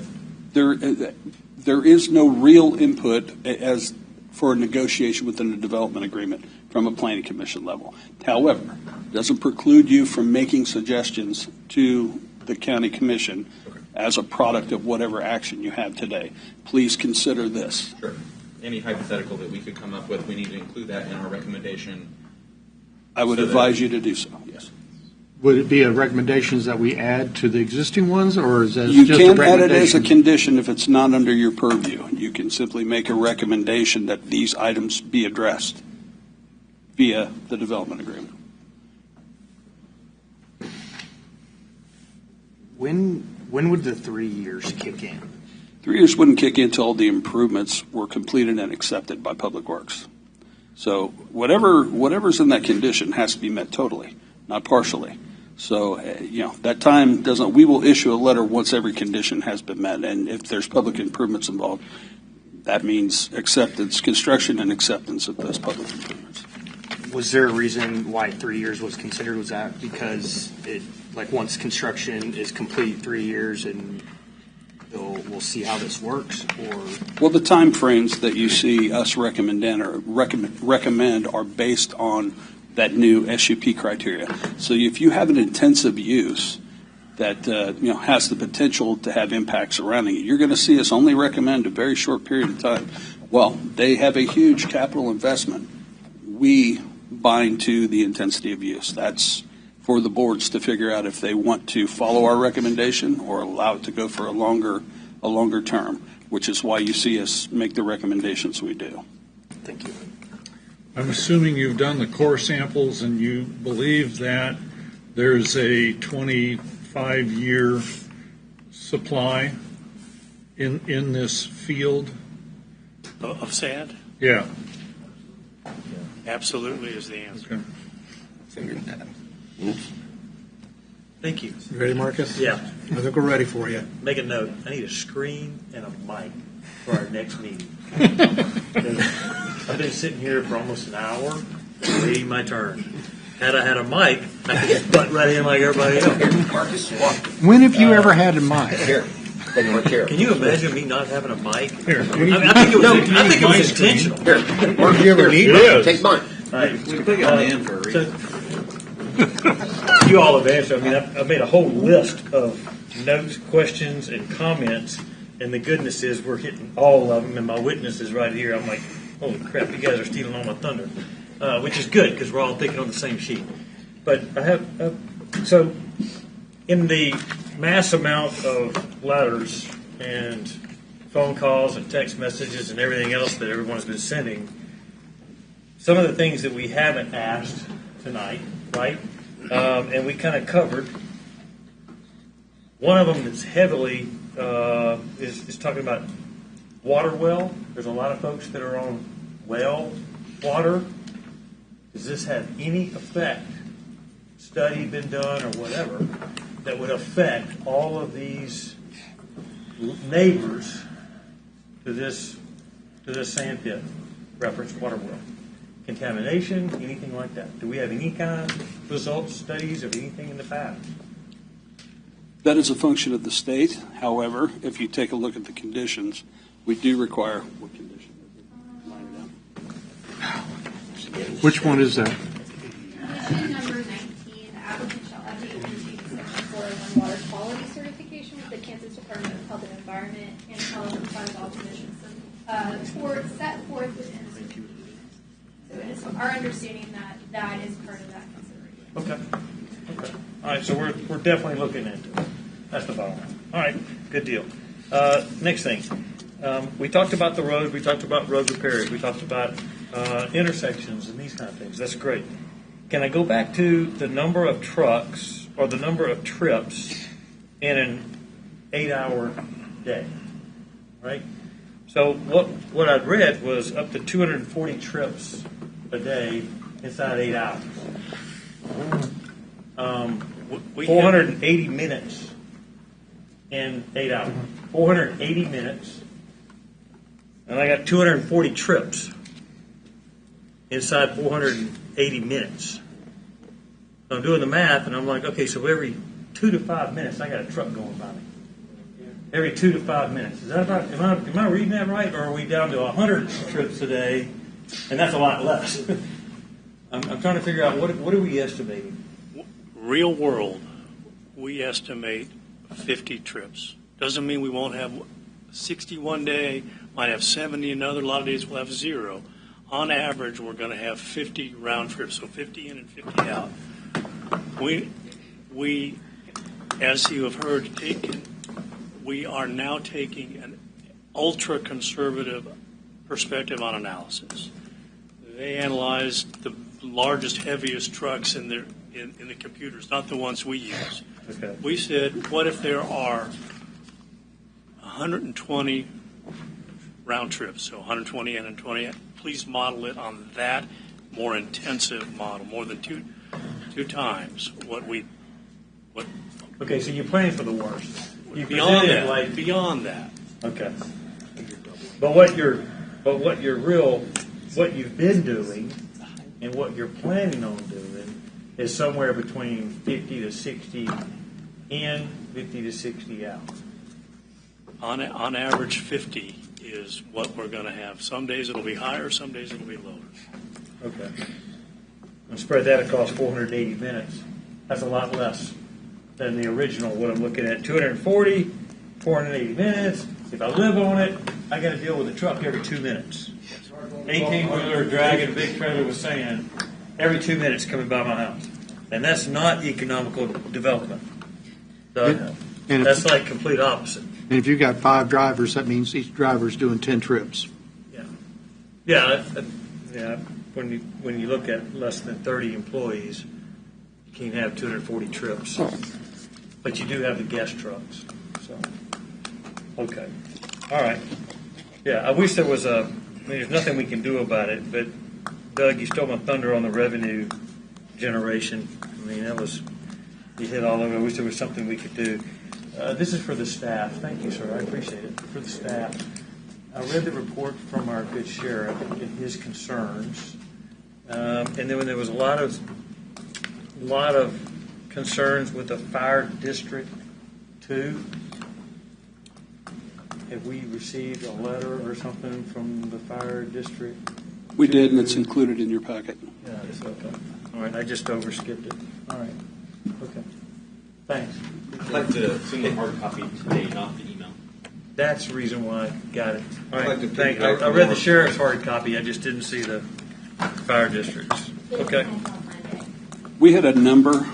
There is no real input as for a negotiation within the development agreement from a planning commission level. However, it doesn't preclude you from making suggestions to the county commission as a product of whatever action you have today. Please consider this. Sure. Any hypothetical that we could come up with, we need to include that in our recommendation. I would advise you to do so. Yes. Would it be a recommendations that we add to the existing ones, or is that you just a can't recommendation? add it as a condition if it's not under your purview. You can simply make a recommendation that these items be addressed via the development agreement. When would the 3 years kick in? 3 years wouldn't kick in until all the improvements were completed and accepted by Public Works. So whatever's in that condition has to be met totally, not partially. So, that time we will issue a letter once every condition has been met. And if there's public improvements involved, that means acceptance, construction and acceptance of those public improvements. Was there a reason why 3 years was considered? Was that because once construction is complete, 3 years, and we'll see how this works? Or well, the time frames that you see us recommend are based on that new SUP criteria. So if you have an intensive use that has the potential to have impacts surrounding it, you're going to see us only recommend a very short period of time. Well, they have a huge capital investment. We bind to the intensity of use. That's for the boards to figure out if they want to follow our recommendation or allow it to go for a longer term, which is why you see us make the recommendations we do. Thank you. I'm assuming you've done the core samples and you believe that there's a 25-year supply in this field? Of sand? Yeah. Absolutely is the answer. Thank you. You ready, Marcus? Yeah. I think we're ready for you. Make a note. I need a screen and a mic for our next meeting. I've been sitting here for almost an hour waiting my turn. Had I had a mic, I could just butt right in like everybody else. Marcus, When have you ever had a mic? Here. Can you imagine me not having a mic? Here. I think it was intentional. Here. Or do you ever need It Take mine. All right. We put you on the end for a reason. You all have answered. I mean, I've made a whole list of notes, questions, and comments, and the goodness is we're hitting all of them, and my witness is right here. I'm like, holy crap, you guys are stealing all my thunder, which is good because we're all thinking on the same sheet. But I have, so in the mass amount of letters and phone calls and text messages and everything else that everyone's been sending, some of the things that we haven't asked tonight, right? And we kind of covered. One of them that's heavily is talking about water well. There's a lot of folks that are on well water. Does this have any effect, study been done or whatever, that would affect all of these neighbors to this sand pit, reference water well? Contamination, anything like that? Do we have any kind of results, studies of anything in the past? That is a function of the state. However, if you take a look at the conditions, we do require what condition? Which one is that? Condition number 19, the applicant shall update and receive section 401 water quality certification with the Kansas Department of Health and Environment and shall comply with all conditions set forth within the certification. So it is our understanding that that is part of that consideration. Okay. All right, so we're definitely looking into it. That's the bottom line. All right, good deal. Next thing. We talked about the road. We talked about road repairs. We talked about intersections and these kind of things. That's great. Can I go back to the number of trucks or the number of trips in an 8-hour day? Right? So what I'd read was up to 240 trips a day inside 8 hours. 480 minutes in 8 hours. 480 minutes. And I got 240 trips inside 480 minutes. So I'm doing the math, and I'm like, okay, so every 2 to 5 minutes, I got a truck going by me. Every 2 to 5 minutes. Is that right? Am I reading that right, or are we down to 100 trips a day, and that's a lot less? I'm trying to figure out what are we estimating? Real world, we estimate 50 trips. Doesn't mean we won't have 60 one day, might have 70 another. A lot of days we'll have 0. On average, we're going to have 50 round trips, so 50 in and 50 out. We, as you have heard, we are now taking an ultra-conservative perspective on analysis. They analyzed the largest, heaviest trucks in the computers, not the ones we use. Okay. We said, what if there are 120 round trips, so 120 in and 20 out? Please model it on that more intensive model, more than two times what. Okay, so you're planning for the worst. You Beyond presented that, beyond that. Okay. But what you've been doing and what you're planning on doing is somewhere between 50 to 60 in, 50 to 60 out. On average, 50 is what we're going to have. Some days it'll be higher, some days it'll be lower. Okay. And spread that across 480 minutes. That's a lot less than the original, what I'm looking at. 240, 480 minutes. If I live on it, I got to deal with a truck every 2 minutes. 18-wheeler dragging a big trailer with sand every 2 minutes coming by my house. And that's not economical development. So that's like complete opposite. And if you've got 5 drivers, that means each driver's doing 10 trips. Yeah. When you look at less than 30 employees, you can't have 240 trips. But you do have the guest trucks. So, okay. All right. Yeah, I wish there was there's nothing we can do about it, but Doug, you stole my thunder on the revenue generation. I mean, you hit all over. I wish there was something we could do. This is for the staff. Thank you, sir. I appreciate it. For the staff. I read the report from our good sheriff and his concerns. And then when there was a lot of concerns with the fire district too. Have we received a letter or something from the fire district? We did, and it's included in your packet. Yeah, it's okay. All right, I just overskipped it. All right. Okay. Thanks. I'd like to send the hard copy today, not the email. That's the reason why. Got it. All right. I'd like to I read the sheriff's hard copy. I just didn't see the fire districts. Okay. We had a number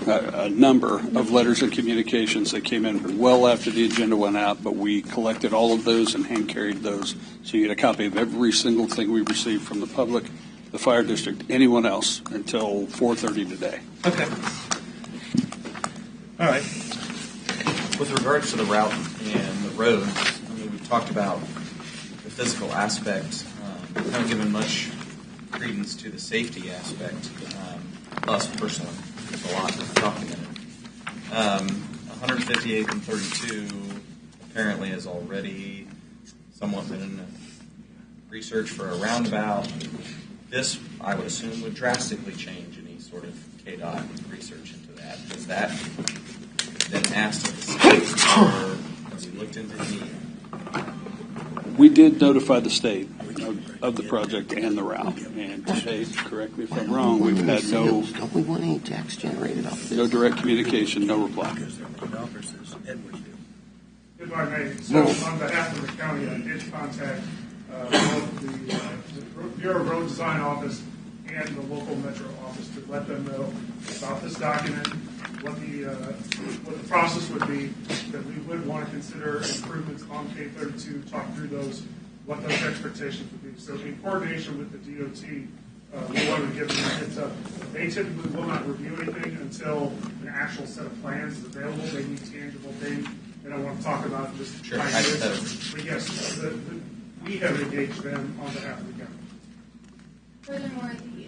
of letters and communications that came in well after the agenda went out, but we collected all of those and hand carried those. So you get a copy of every single thing we received from the public, the fire district, anyone else until 4:30 today. Okay. All right. With regards to the route and the roads, I mean, we've talked about the physical aspect, haven't given much credence to the safety aspect. Us personally, there's a lot that's documented. 158th and 32 apparently has already somewhat been research for a roundabout. This, I would assume, would drastically change any sort of KDOT research into that. Has that been asked of the state, or has he looked into the? We did notify the state of the project and the route. And today, correct me if I'm wrong, we've had no. Don't we want any tax generated off this? No direct communication, no reply. If I may, so on behalf of the county, I did contact both the Bureau of Road Design Office and the local metro office to let them know about this document, what the process would be, that we would want to consider improvements on K32, talk through those, what those expectations would be. So in coordination with the DOT, we wanted to give them a heads up. They typically will not review anything until an actual set of plans is available. They need tangible things. They don't want to talk about just ideas. But yes, we have engaged them on behalf of the county. Furthermore, the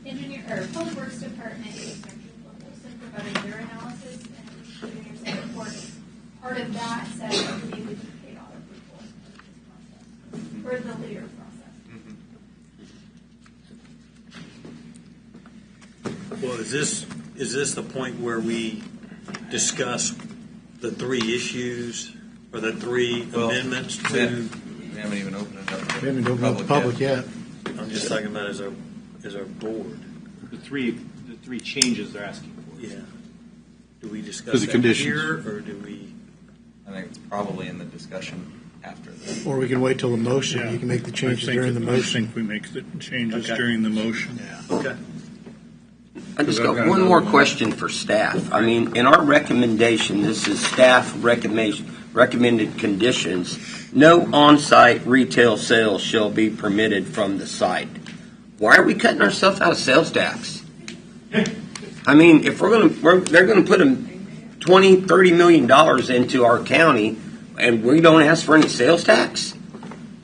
engineer or public works department is also provided their analysis and engineer set report. Part of that said that we would pay all approval for the later process. Well, is this the point where we discuss the three issues or the three amendments to? We haven't even opened it up. We haven't opened up the public yet. I'm just talking about as our board. The three changes they're asking for. Yeah. Do we discuss For the that conditions. here, or do we? I think it's probably in the discussion after this. Or we can wait till the motion. Yeah. You can make the changes during the I motion. think we make the changes Okay. during the motion. Okay. I just got one more question for staff. I mean, in our recommendation, this is staff recommended conditions. No on-site retail sales shall be permitted from the site. Why are we cutting ourselves out of sales tax? I mean, if they're going to put $20-30 million into our county, and we don't ask for any sales tax.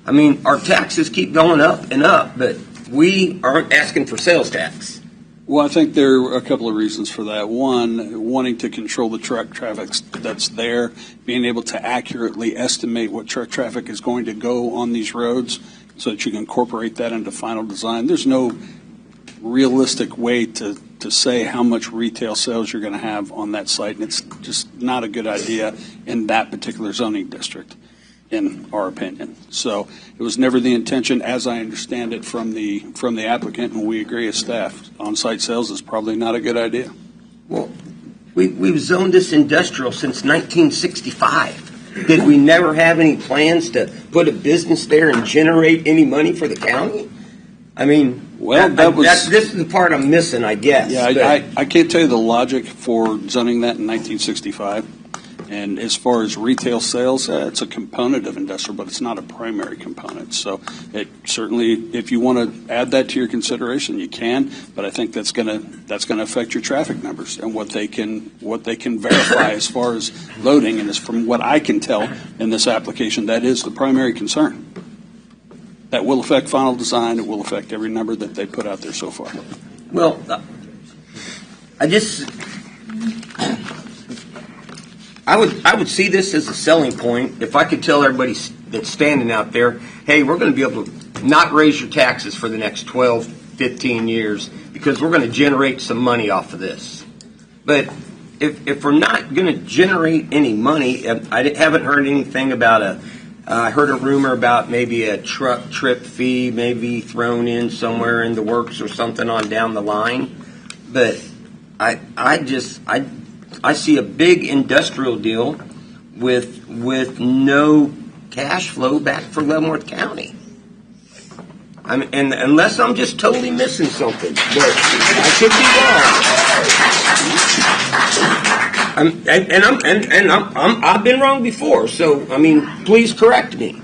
I mean, our taxes keep going up and up, but we aren't asking for sales tax. Well, I think there are a couple of reasons for that. One, wanting to control the truck traffic that's there, being able to accurately estimate what truck traffic is going to go on these roads so that you can incorporate that into final design. There's no realistic way to say how much retail sales you're going to have on that site, and it's just not a good idea in that particular zoning district, in our opinion. So it was never the intention, as I understand it from the applicant, and we agree as staff, on-site sales is probably not a good idea. Well, we've zoned this industrial since 1965. Did we never have any plans to put a business there and generate any money for the county? I mean, well, this is the part I'm missing, I guess. Yeah, I can't tell you the logic for zoning that in 1965. And as far as retail sales, it's a component of industrial, but it's not a primary component. So it certainly, if you want to add that to your consideration, you can. But I think that's going to affect your traffic numbers and what they can verify as far as loading. And as from what I can tell in this application, that is the primary concern. That will affect final design. It will affect every number that they put out there so far. Well, I would see this as a selling point if I could tell everybody that's standing out there, hey, we're going to be able to not raise your taxes for the next 12, 15 years because we're going to generate some money off of this. But if we're not going to generate any money, I haven't heard anything about I heard a rumor about maybe a truck trip fee maybe thrown in somewhere in the works or something on down the line. But I see a big industrial deal with no cash flow back for Leavenworth County. And unless I'm just totally missing something, but I could be wrong. I've been wrong before, so I mean, please correct me.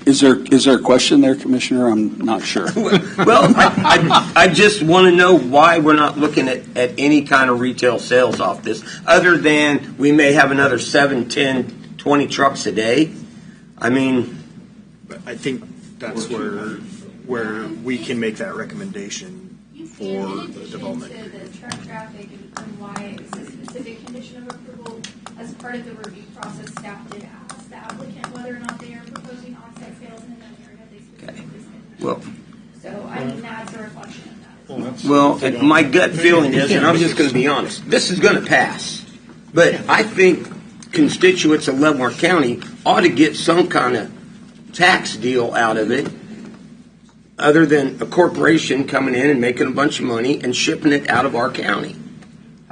Is there a question there, Commissioner? I'm not sure. Well, I just want to know why we're not looking at any kind of retail sales off this, other than we may have another 7, 10, 20 trucks a day. I mean, I think that's where we can make that recommendation for the development. Into the truck traffic and why it's a specific condition of approval. As part of the review process, staff did ask the applicant whether or not they are proposing on-site sales in that area. They specifically said no. So I mean that's a reflection of that. Well, my gut feeling is, and I'm just going to be honest, this is going to pass. But I think constituents of Leavenworth County ought to get some kind of tax deal out of it, other than a corporation coming in and making a bunch of money and shipping it out of our county.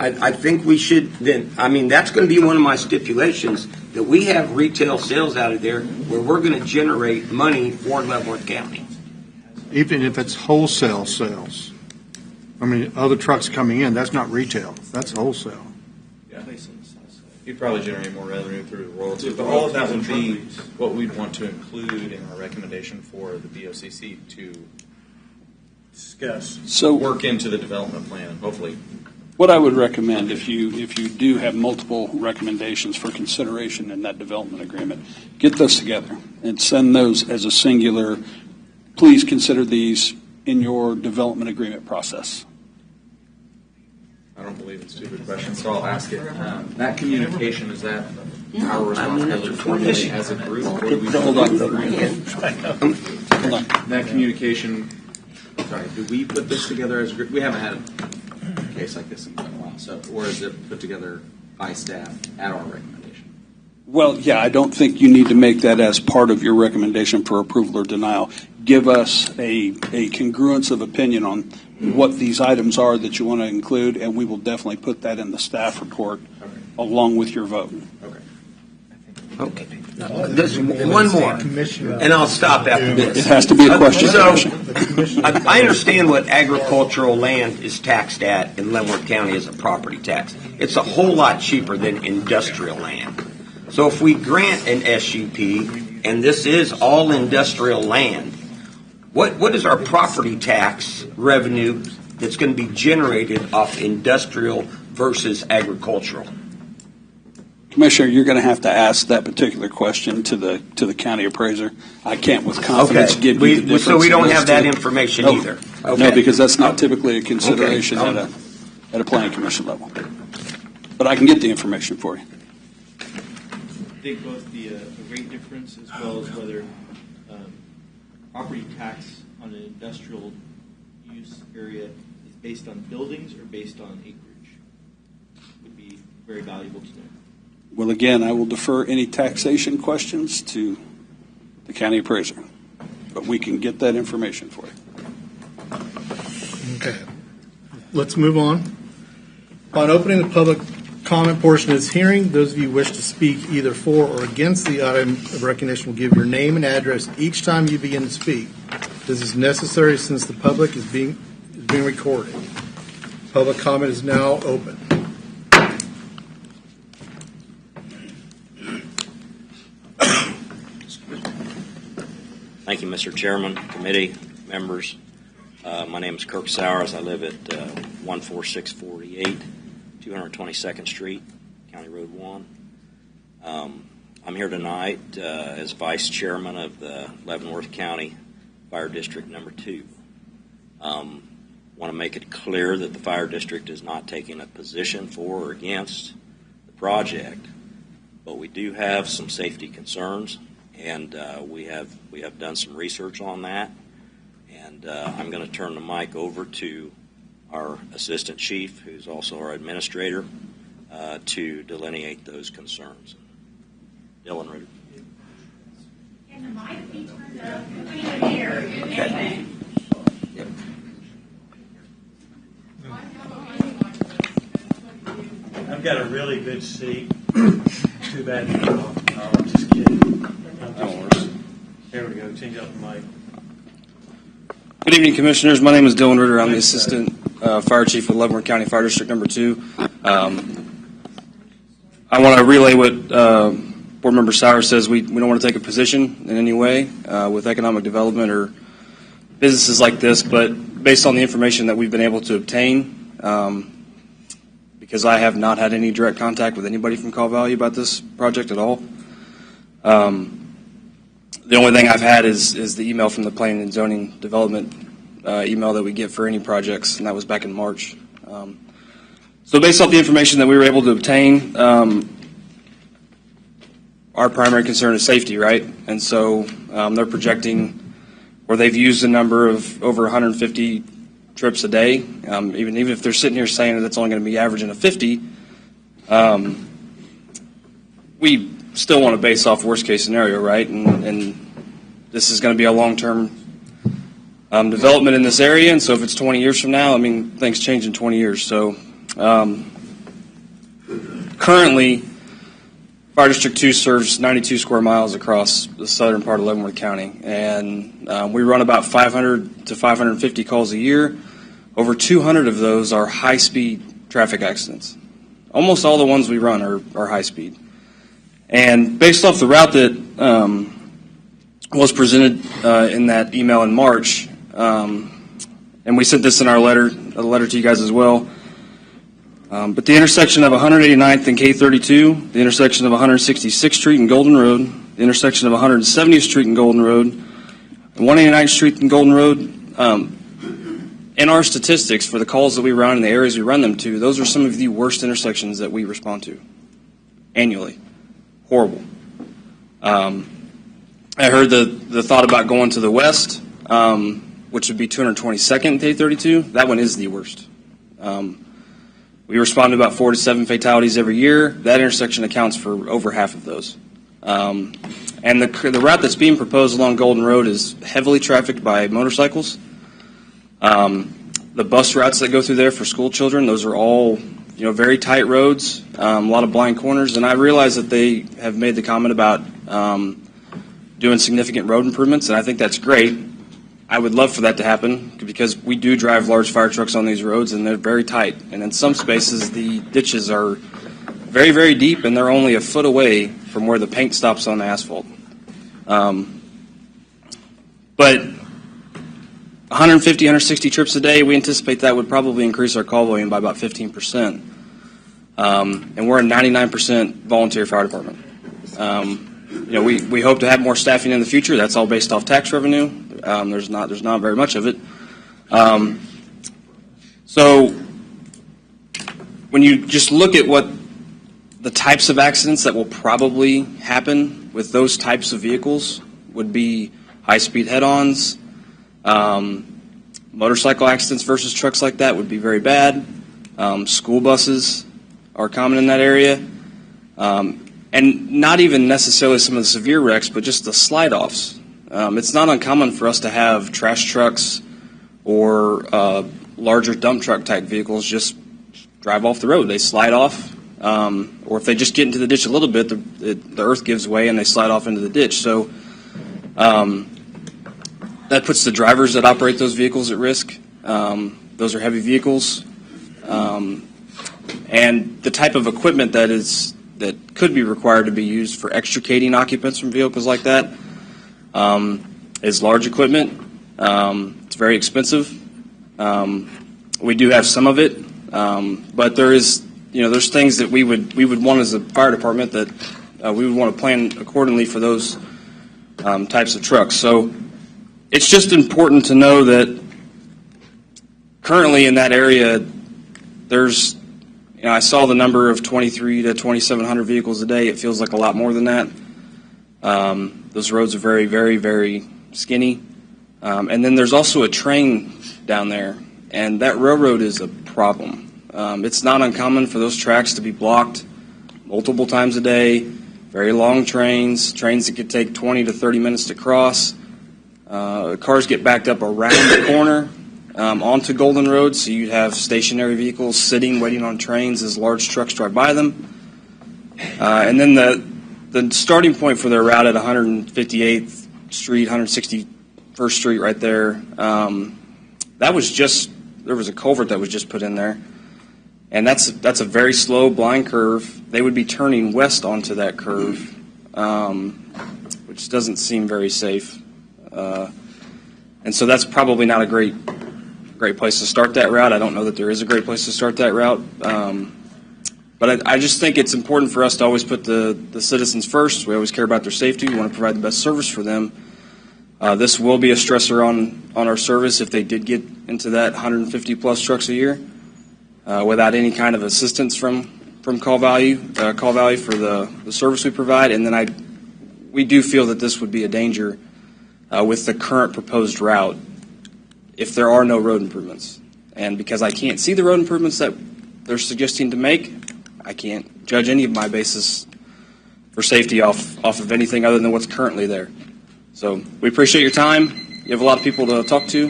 I think we should then, I mean, that's going to be one of my stipulations, that we have retail sales out of there where we're going to generate money for Leavenworth County. Even if it's wholesale sales. I mean, other trucks coming in, that's not retail, that's wholesale. Yeah. You'd probably generate more revenue through royalties, but all of that would be what we'd want to include in our recommendation for the BOCC to discuss. So work into the development plan, hopefully. What I would recommend, if you do have multiple recommendations for consideration in that development agreement, get those together and send those as a singular. Please consider these in your development agreement process. I don't believe it's a stupid question, so I'll ask it. That communication, is that our responsibility formally as a group, or do we Hold on. that communication? Sorry, do we put this together as a group? We haven't had a case like this in quite a while, so or is it put together by staff at our recommendation? Well, yeah, I don't think you need to make that as part of your recommendation for approval or denial. Give us a congruence of opinion on what these items are that you want to include, and we will definitely put that in the staff report along with your vote. Okay. There's one more, and I'll stop after this. It has to be a question. So, I understand what agricultural land is taxed at in Leavenworth County as a property tax. It's a whole lot cheaper than industrial land. So if we grant an SUP, and this is all industrial land, what is our property tax revenue that's going to be generated off industrial versus agricultural? Commissioner, you're going to have to ask that particular question to the county appraiser. I can't with confidence give you the difference. So we don't have that information either? Okay. No, because that's not typically a consideration at a planning commission level. But I can get the information for you. I think both the rate difference as well as whether property tax on an industrial use area is based on buildings or based on acreage would be very valuable to know. Well, again, I will defer any taxation questions to the county appraiser, but we can get that information for you. Okay. Let's move on. Upon opening the public comment portion of this hearing, those of you who wish to speak either for or against the item of recognition will give your name and address each time you begin to speak. This is necessary since the public is being recorded. Public comment is now open. Thank you, Mr. Chairman, committee members. My name is Kirk Sowers. I live at 14648, 222nd Street, County Road 1. I'm here tonight as Vice Chairman of the Leavenworth County Fire District Number 2. Want to make it clear that the Fire District is not taking a position for or against the project, but we do have some safety concerns, and we have done some research on that. And I'm going to turn the mic over to our Assistant Chief, who's also our Administrator, to delineate those concerns. Dylan Ritter. Can the mic be turned up? Okay. Yep. I've got a really good seat. Too bad. No, I'm just kidding. There we go. Change up the mic. Good evening, Commissioners. My name is Dylan Ritter. I'm the Assistant Fire Chief with Leavenworth County Fire District Number 2. I want to relay what Board Member Sowers says. We don't want to take a position in any way with economic development or businesses like this, but based on the information that we've been able to obtain, because I have not had any direct contact with anybody from Call Valley about this project at all. The only thing I've had is the email from the Planning and Zoning Development email that we get for any projects, and that was back in March. So based off the information that we were able to obtain, our primary concern is safety, right? And so they're projecting, or they've used a number of over 150 trips a day. Even if they're sitting here saying that it's only going to be averaging a 50, we still want to base off worst case scenario, right? And this is going to be a long-term development in this area, and so if it's 20 years from now, I mean, things change in 20 years. So currently, Fire District 2 serves 92 square miles across the southern part of Leavenworth County, and we run about 500 to 550 calls a year. Over 200 of those are high-speed traffic accidents. Almost all the ones we run are high-speed. And based off the route that was presented in that email in March, and we sent this in our letter to you guys as well, but the intersection of 189th and K32, the intersection of 166th Street and Golden Road, the intersection of 170th Street and Golden Road, and 189th Street and Golden Road, in our statistics for the calls that we run and the areas we run them to, those are some of the worst intersections that we respond to annually. Horrible. I heard the thought about going to the west, which would be 222nd and K32. That one is the worst. We respond to about 4 to 7 fatalities every year. That intersection accounts for over half of those. And the route that's being proposed along Golden Road is heavily trafficked by motorcycles. The bus routes that go through there for school children, those are all very tight roads, a lot of blind corners. And I realize that they have made the comment about doing significant road improvements, and I think that's great. I would love for that to happen because we do drive large fire trucks on these roads, and they're very tight. And in some spaces, the ditches are very, very deep, and they're only a foot away from where the paint stops on the asphalt. But 150, 160 trips a day, we anticipate that would probably increase our call volume by about 15%. And we're a 99% volunteer fire department. We hope to have more staffing in the future. That's all based off tax revenue. There's not very much of it. So when you just look at what the types of accidents that will probably happen with those types of vehicles would be high-speed head-ons, motorcycle accidents versus trucks like that would be very bad. School buses are common in that area. And not even necessarily some of the severe wrecks, but just the slide-offs. It's not uncommon for us to have trash trucks or larger dump truck type vehicles just drive off the road. They slide off, or if they just get into the ditch a little bit, the earth gives way and they slide off into the ditch. So that puts the drivers that operate those vehicles at risk. Those are heavy vehicles. And the type of equipment that could be required to be used for extricating occupants from vehicles like that, is large equipment. It's very expensive. We do have some of it, but there's things that we would want as a fire department that we would want to plan accordingly for those types of trucks. So it's just important to know that currently in that area, there's, I saw the number of 23 to 2,700 vehicles a day. It feels like a lot more than that. Those roads are very, very, very skinny. And then there's also a train down there, and that railroad is a problem. It's not uncommon for those tracks to be blocked multiple times a day, very long trains that could take 20 to 30 minutes to cross. Cars get backed up around the corner onto Golden Road, so you'd have stationary vehicles sitting, waiting on trains as large trucks drive by them. And then the starting point for their route at 158th Street, 161st Street right there, there was a culvert that was just put in there. And that's a very slow blind curve. They would be turning west onto that curve, which doesn't seem very safe. And so that's probably not a great place to start that route. I don't know that there is a great place to start that route. But I just think it's important for us to always put the citizens first. We always care about their safety. We want to provide the best service for them. This will be a stressor on our service if they did get into that 150-plus trucks a year without any kind of assistance from Call Value for the service we provide. And then we do feel that this would be a danger with the current proposed route if there are no road improvements. And because I can't see the road improvements that they're suggesting to make, I can't judge any of my basis for safety off of anything other than what's currently there. So we appreciate your time. You have a lot of people to talk to,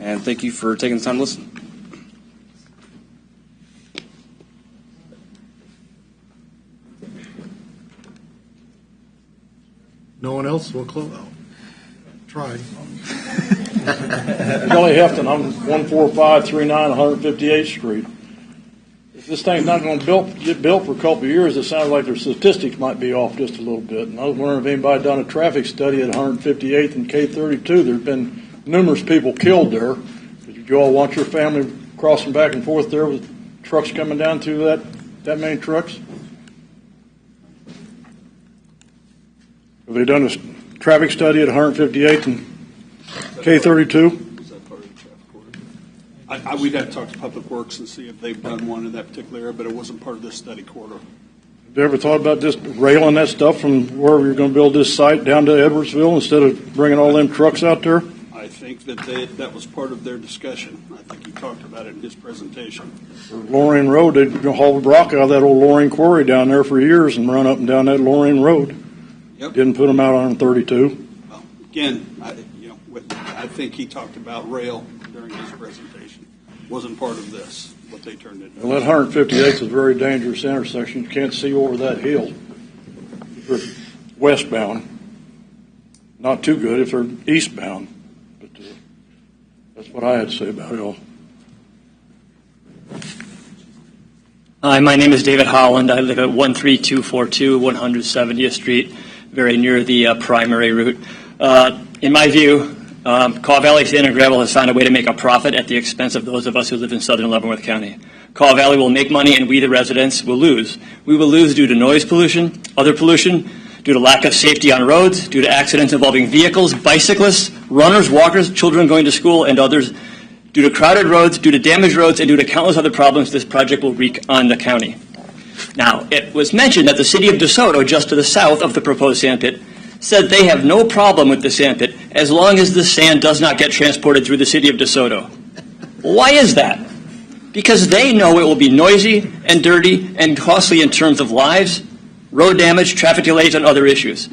and thank you for taking the time to listen. No one else will close out. Try. Kelly Hefton, I'm 14539 158th Street. If this thing's not going to get built for a couple of years, it sounds like their statistics might be off just a little bit. And I was wondering if anybody done a traffic study at 158th and K32. There's been numerous people killed there. Did you all want your family crossing back and forth there with trucks coming down through that many trucks? Have they done a traffic study at 158th and K32? We'd have to talk to Public Works and see if they've done one in that particular area, but it wasn't part of this study corridor. Have you ever thought about just railing that stuff from wherever you're going to build this site down to Edwardsville instead of bringing all them trucks out there? I think that was part of their discussion. I think he talked about it in his presentation. Lorraine Road, they'd haul rock out of that old Lorraine quarry down there for years and run up and down that Lorraine Road. Yep. Didn't put them out on 32. Well, again, I think he talked about rail during his presentation. Wasn't part of this, what they turned into. Well, that 158th is a very dangerous intersection. You can't see over that hill. If they're westbound, not too good if they're eastbound. But that's what I had to say about it all. Hi, my name is David Holland. I live at 13242 170th Street, very near the primary route. In my view, Kaw Valley Sand and Gravel has found a way to make a profit at the expense of those of us who live in southern Leavenworth County. Kaw Valley will make money and we, the residents, will lose. We will lose due to noise pollution, other pollution, due to lack of safety on roads, due to accidents involving vehicles, bicyclists, runners, walkers, children going to school, and others, due to crowded roads, due to damaged roads, and due to countless other problems this project will wreak on the county. Now, it was mentioned that the city of DeSoto, just to the south of the proposed sand pit, said they have no problem with the sand pit as long as the sand does not get transported through the city of DeSoto. Why is that? Because they know it will be noisy and dirty and costly in terms of lives, road damage, traffic delays, and other issues.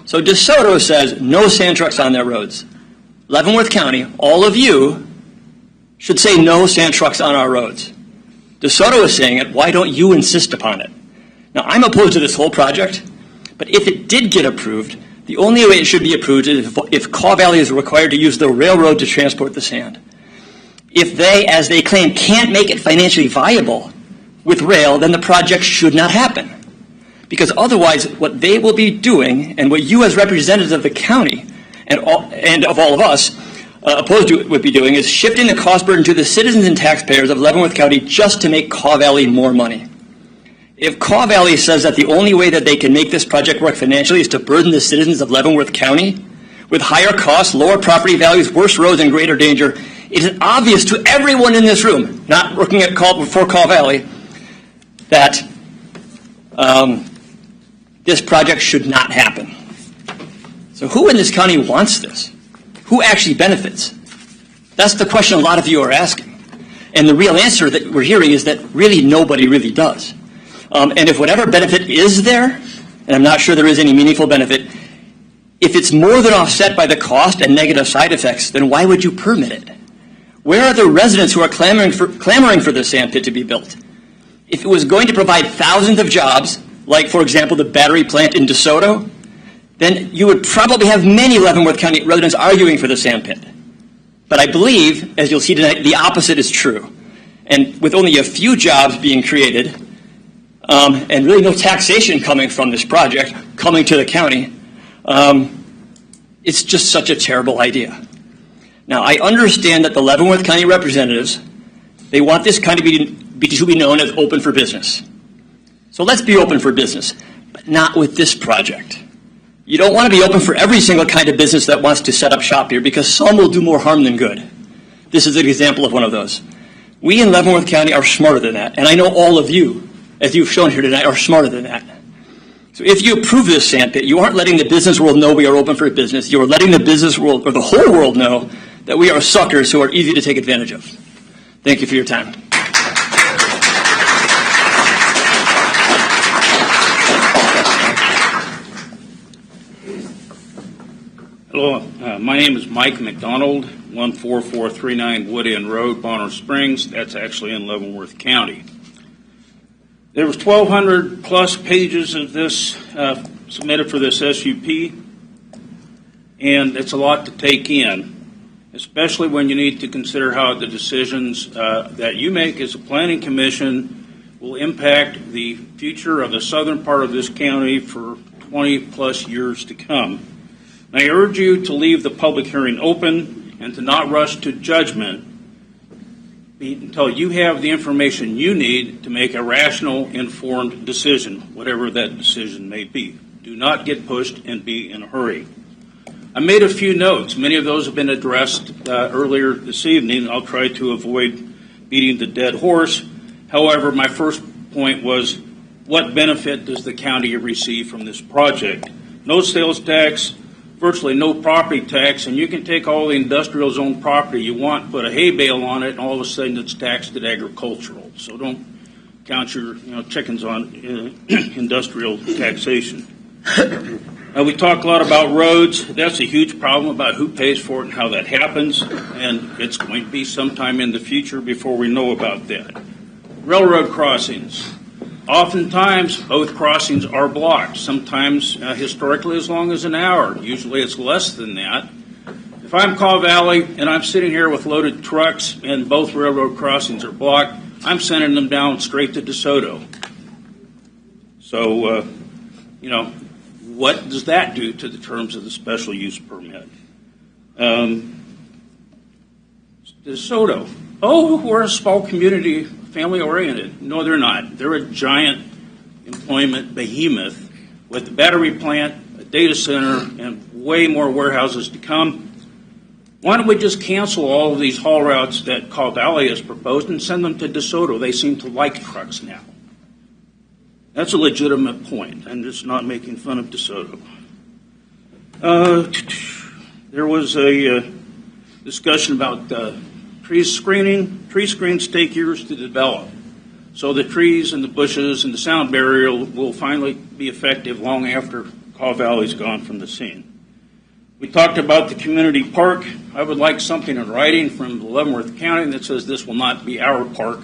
So DeSoto says no sand trucks on their roads. Leavenworth County, all of you, should say no sand trucks on our roads. DeSoto is saying it. Why don't you insist upon it? Now, I'm opposed to this whole project, but if it did get approved, the only way it should be approved is if Kaw Valley is required to use the railroad to transport the sand. If they, as they claim, can't make it financially viable with rail, then the project should not happen. Because otherwise, what they will be doing, and what you as representatives of the county and of all of us opposed to it would be doing is shifting the cost burden to the citizens and taxpayers of Leavenworth County just to make Kaw Valley more money. If Kaw Valley says that the only way that they can make this project work financially is to burden the citizens of Leavenworth County with higher costs, lower property values, worse roads, and greater danger, it is obvious to everyone in this room, not looking at Kaw Valley, that this project should not happen. So who in this county wants this? Who actually benefits? That's the question a lot of you are asking. And the real answer that we're hearing is that really nobody really does. And if whatever benefit is there, and I'm not sure there is any meaningful benefit, if it's more than offset by the cost and negative side effects, then why would you permit it? Where are the residents who are clamoring for the sand pit to be built? If it was going to provide thousands of jobs, like, for example, the battery plant in DeSoto, then you would probably have many Leavenworth County residents arguing for the sand pit. But I believe, as you'll see tonight, the opposite is true. And with only a few jobs being created, and really no taxation coming from this project, coming to the county, it's just such a terrible idea. Now, I understand that the Leavenworth County representatives, they want this county to be known as open for business. So let's be open for business, but not with this project. You don't want to be open for every single kind of business that wants to set up shop here, because some will do more harm than good. This is an example of one of those. We in Leavenworth County are smarter than that, and I know all of you, as you've shown here tonight, are smarter than that. So if you approve this sand pit, you aren't letting the business world know we are open for business. You are letting the business world, or the whole world, know that we are suckers who are easy to take advantage of. Thank you for your time. Hello, my name is Mike McDonald, 14439 Wood End Road, Bonner Springs. That's actually in Leavenworth County. There was 1,200 plus pages of this submitted for this SUP, and it's a lot to take in, especially when you need to consider how the decisions that you make as a planning commission will impact the future of the southern part of this county for 20 plus years to come. I urge you to leave the public hearing open and to not rush to judgment until you have the information you need to make a rational, informed decision, whatever that decision may be. Do not get pushed and be in a hurry. I made a few notes. Many of those have been addressed earlier this evening. I'll try to avoid beating the dead horse. However, my first point was, what benefit does the county receive from this project? No sales tax, virtually no property tax, and you can take all the industrial zone property you want, put a hay bale on it, and all of a sudden it's taxed at agricultural. So don't count your chickens on industrial taxation. We talk a lot about roads. That's a huge problem about who pays for it and how that happens, and it's going to be sometime in the future before we know about that. Railroad crossings. Oftentimes, both crossings are blocked, sometimes historically as long as an hour. Usually it's less than that. If I'm Kaw Valley and I'm sitting here with loaded trucks and both railroad crossings are blocked, I'm sending them down straight to DeSoto. So, what does that do to the terms of the special use permit? DeSoto. Oh, we're a small community, family-oriented. No, they're not. They're a giant employment behemoth with a battery plant, a data center, and way more warehouses to come. Why don't we just cancel all of these haul routes that Kaw Valley has proposed and send them to DeSoto? They seem to like trucks now. That's a legitimate point. I'm just not making fun of DeSoto. There was a discussion about tree screening. Tree screens take years to develop. So the trees and the bushes and the sound barrier will finally be effective long after Kaw Valley's gone from the scene. We talked about the community park. I would like something in writing from Leavenworth County that says this will not be our park.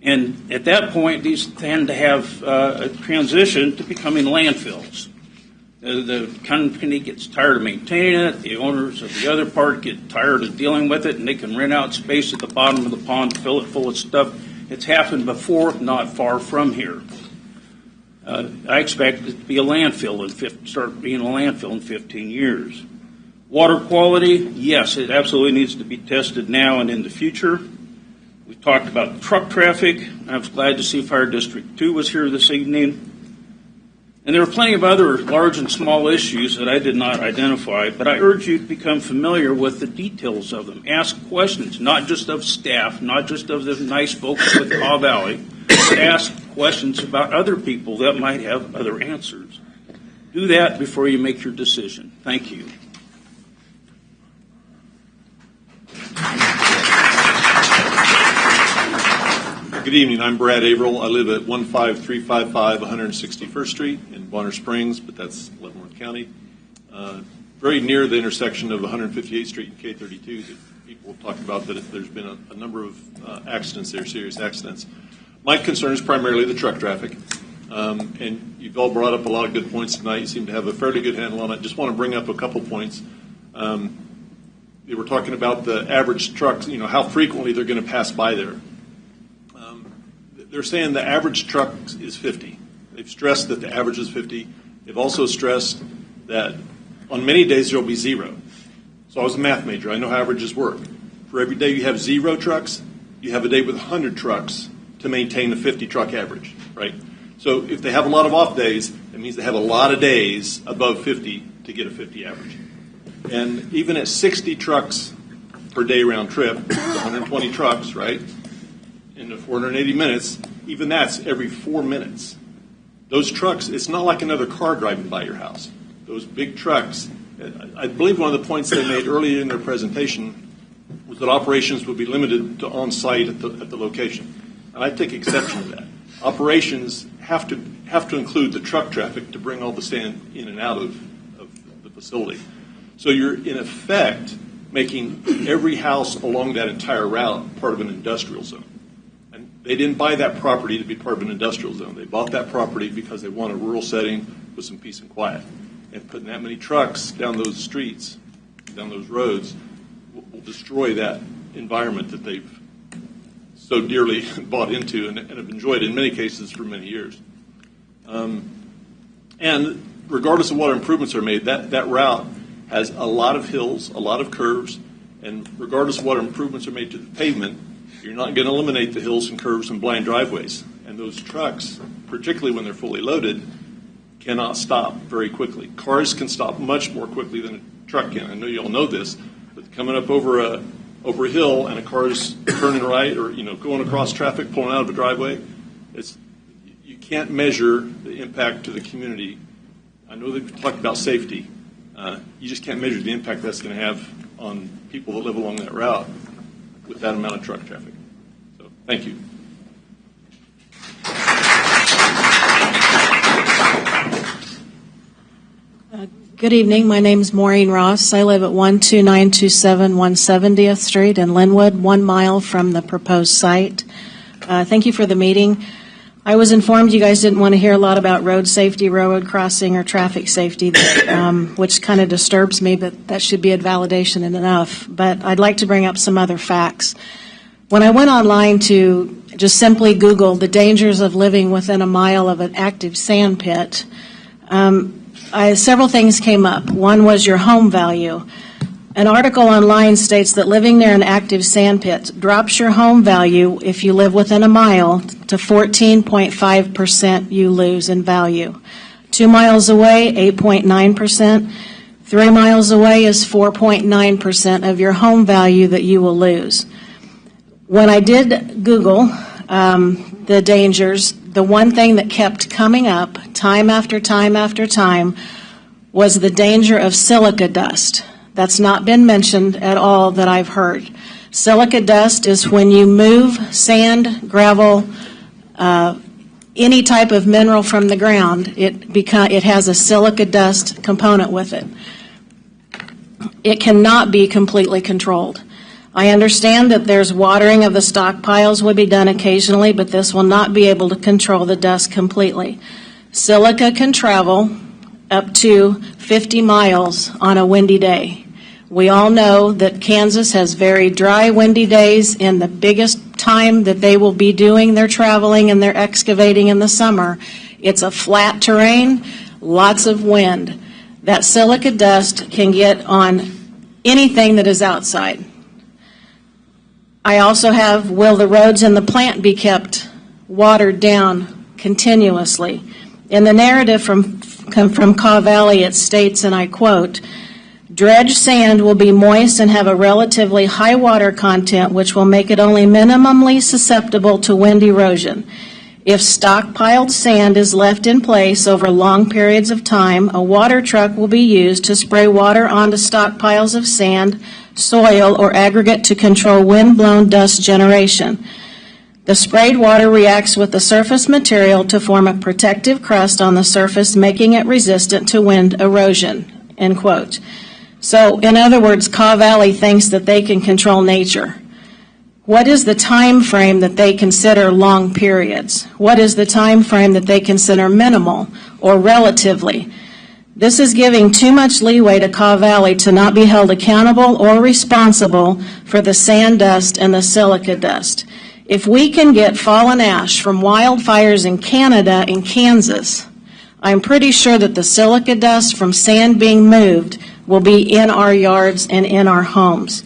And at that point, these tend to have a transition to becoming landfills. The company gets tired of maintaining it. The owners of the other part get tired of dealing with it, and they can rent out space at the bottom of the pond, fill it full of stuff. It's happened before, not far from here. I expect it to be a landfill start being a landfill in 15 years. Water quality, yes, it absolutely needs to be tested now and in the future. We talked about truck traffic. I was glad to see Fire District 2 was here this evening. And there are plenty of other large and small issues that I did not identify, but I urge you to become familiar with the details of them. Ask questions, not just of staff, not just of the nice folks with Kaw Valley, but ask questions about other people that might have other answers. Do that before you make your decision. Thank you. Good evening. I'm Brad Averill. I live at 15355 161st Street in Bonner Springs, but that's Leavenworth County. Very near the intersection of 158th Street and K32 that people have talked about that there's been a number of accidents there, serious accidents. My concern is primarily the truck traffic. And you've all brought up a lot of good points tonight. You seem to have a fairly good handle on it. Just want to bring up a couple points. We were talking about the average trucks, how frequently they're going to pass by there. They're saying the average truck is 50. They've stressed that the average is 50. They've also stressed that on many days there will be zero. So I was a math major. I know how averages work. For every day you have 0 trucks, you have a day with 100 trucks to maintain a 50 truck average, right? So if they have a lot of off days, it means they have a lot of days above 50 to get a 50 average. And even at 60 trucks per day round trip, 120 trucks, right? In the 480 minutes, even that's every 4 minutes. Those trucks, it's not like another car driving by your house. Those big trucks, I believe one of the points they made earlier in their presentation was that operations would be limited to on-site at the location. And I take exception to that. Operations have to include the truck traffic to bring all the sand in and out of the facility. So you're, in effect, making every house along that entire route part of an industrial zone. They didn't buy that property to be part of an industrial zone. They bought that property because they want a rural setting with some peace and quiet. And putting that many trucks down those streets, down those roads, will destroy that environment that they've so dearly bought into and have enjoyed in many cases for many years. And regardless of what improvements are made, that route has a lot of hills, a lot of curves, and regardless of what improvements are made to the pavement, you're not going to eliminate the hills and curves and blind driveways. And those trucks, particularly when they're fully loaded, cannot stop very quickly. Cars can stop much more quickly than a truck can. I know you all know this, but coming up over a hill and a car's turning right or going across traffic, pulling out of a driveway, you can't measure the impact to the community. I know they've talked about safety. You just can't measure the impact that's going to have on people that live along that route with that amount of truck traffic. So, thank you. Good evening. My name is Maureen Ross. I live at 12927 170th Street in Linwood, 1 mile from the proposed site. Thank you for the meeting. I was informed you guys didn't want to hear a lot about road safety, road crossing, or traffic safety, which kind of disturbs me, but that should be a validation and enough. But I'd like to bring up some other facts. When I went online to just simply Google the dangers of living within a mile of an active sand pit, several things came up. One was your home value. An article online states that living near an active sand pit drops your home value if you live within a mile to 14.5% you lose in value. 2 miles away, 8.9%. 3 miles away is 4.9% of your home value that you will lose. When I did Google the dangers, the one thing that kept coming up time after time after time was the danger of silica dust. That's not been mentioned at all that I've heard. Silica dust is when you move sand, gravel, any type of mineral from the ground, it has a silica dust component with it. It cannot be completely controlled. I understand that there's watering of the stockpiles would be done occasionally, but this will not be able to control the dust completely. Silica can travel up to 50 miles on a windy day. We all know that Kansas has very dry, windy days, and the biggest time that they will be doing their traveling and their excavating in the summer, it's a flat terrain, lots of wind. That silica dust can get on anything that is outside. I also have, will the roads and the plant be kept watered down continuously? In the narrative from Caw Valley, it states, and I quote, dredged sand will be moist and have a relatively high water content, which will make it only minimally susceptible to wind erosion. If stockpiled sand is left in place over long periods of time, a water truck will be used to spray water onto stockpiles of sand, soil, or aggregate to control wind-blown dust generation. The sprayed water reacts with the surface material to form a protective crust on the surface, making it resistant to wind erosion, end quote. So, in other words, Caw Valley thinks that they can control nature. What is the time frame that they consider long periods? What is the time frame that they consider minimal or relatively? This is giving too much leeway to Caw Valley to not be held accountable or responsible for the sand dust and the silica dust. If we can get fallen ash from wildfires in Canada and Kansas, I'm pretty sure that the silica dust from sand being moved will be in our yards and in our homes.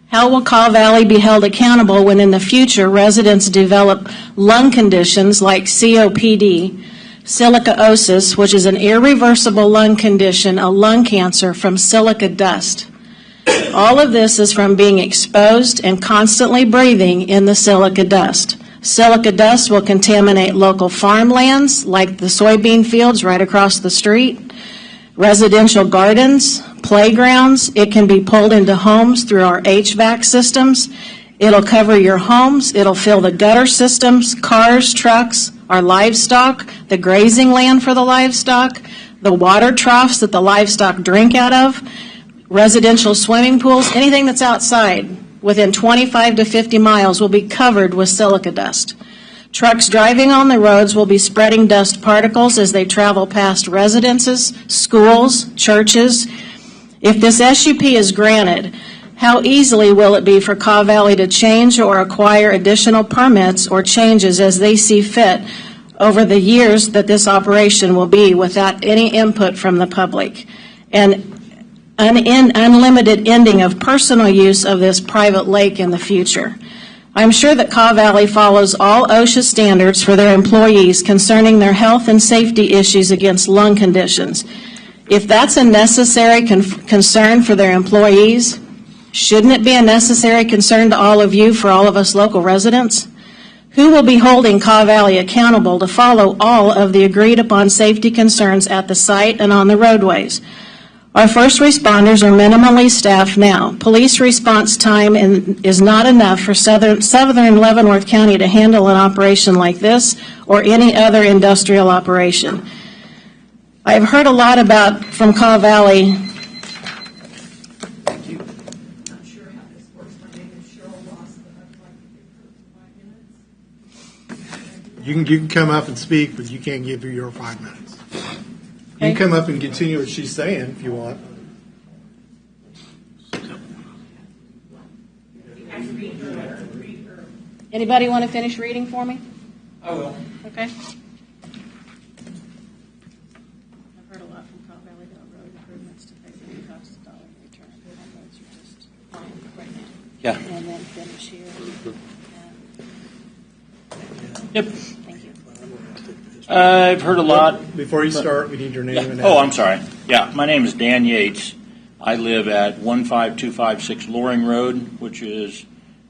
How will Caw Valley be held accountable when in the future residents develop lung conditions like COPD, silicosis, which is an irreversible lung condition, a lung cancer from silica dust? All of this is from being exposed and constantly breathing in the silica dust. Silica dust will contaminate local farmlands like the soybean fields right across the street, residential gardens, playgrounds. It can be pulled into homes through our HVAC systems. It'll cover your homes. It'll fill the gutter systems, cars, trucks, our livestock, the grazing land for the livestock, the water troughs that the livestock drink out of, residential swimming pools, anything that's outside within 25 to 50 miles will be covered with silica dust. Trucks driving on the roads will be spreading dust particles as they travel past residences, schools, churches. If this SUP is granted, how easily will it be for Caw Valley to change or acquire additional permits or changes as they see fit over the years that this operation will be without any input from the public? And an unlimited ending of personal use of this private lake in the future. I'm sure that Caw Valley follows all OSHA standards for their employees concerning their health and safety issues against lung conditions. If that's a necessary concern for their employees, shouldn't it be a necessary concern to all of you, for all of us local residents? Who will be holding Caw Valley accountable to follow all of the agreed upon safety concerns at the site and on the roadways? Our first responders are minimally staffed now. Police response time is not enough for southern Leavenworth County to handle an operation like this or any other industrial operation. I've heard a lot from Caw Valley. Thank you. Not sure how this works. My name is Cheryl Ross, but I'd like to give her 5 minutes. You can come up and speak, but you can't give her your 5 minutes. You can come up and continue what she's saying if you want. Anybody want to finish reading for me? I will. Okay. I've heard a lot from Caw Valley about road improvements to pay for the cost of dollar return. On roads are just fine right now. Yeah. And then finish here. Yep. Thank you. I've heard a lot. Before you start, we need your name and Oh, I'm sorry. Yeah, my name is Dan Yates. I live at 15256 Loring Road, which is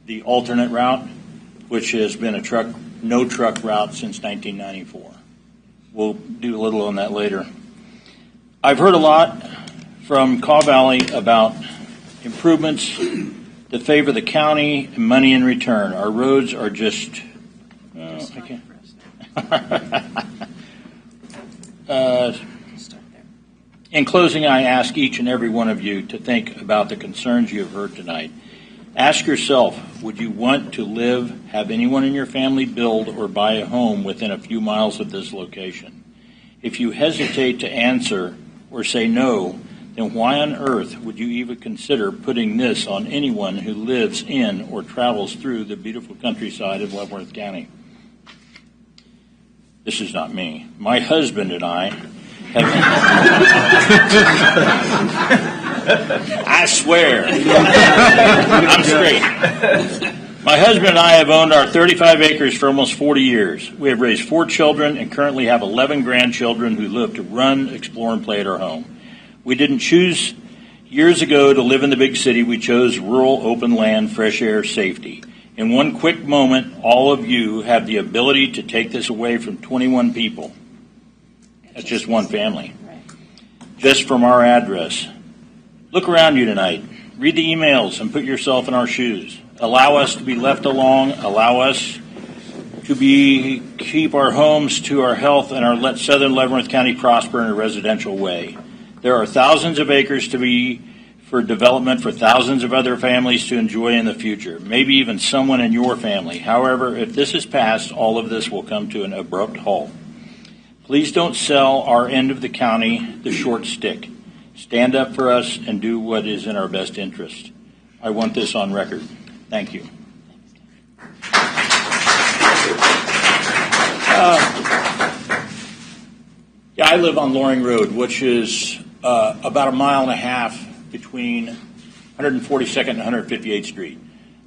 the alternate route, which has been a no truck route since 1994. We'll do a little on that later. I've heard a lot from Caw Valley about improvements that favor the county and money in return. Our roads are just, I can't. In closing, I ask each and every one of you to think about the concerns you have heard tonight. Ask yourself, would you want to live, have anyone in your family build or buy a home within a few miles of this location? If you hesitate to answer or say no, then why on earth would you even consider putting this on anyone who lives in or travels through the beautiful countryside of Leavenworth County? This is not me. My husband and I I swear. I'm straight. My husband and I have owned our 35 acres for almost 40 years. We have raised 4 children and currently have 11 grandchildren who live to run, explore, and play at our home. We didn't choose years ago to live in the big city. We chose rural, open land, fresh air, safety. In one quick moment, all of you have the ability to take this away from 21 people. That's just one family. Just from our address. Look around you tonight. Read the emails and put yourself in our shoes. Allow us to be left alone. Allow us to keep our homes to our health and let southern Leavenworth County prosper in a residential way. There are thousands of acres to be for development for thousands of other families to enjoy in the future, maybe even someone in your family. However, if this is passed, all of this will come to an abrupt halt. Please don't sell our end of the county the short stick. Stand up for us and do what is in our best interest. I want this on record. Thank you. I live on Loring Road, which is about a mile and a half between 142nd and 158th Street.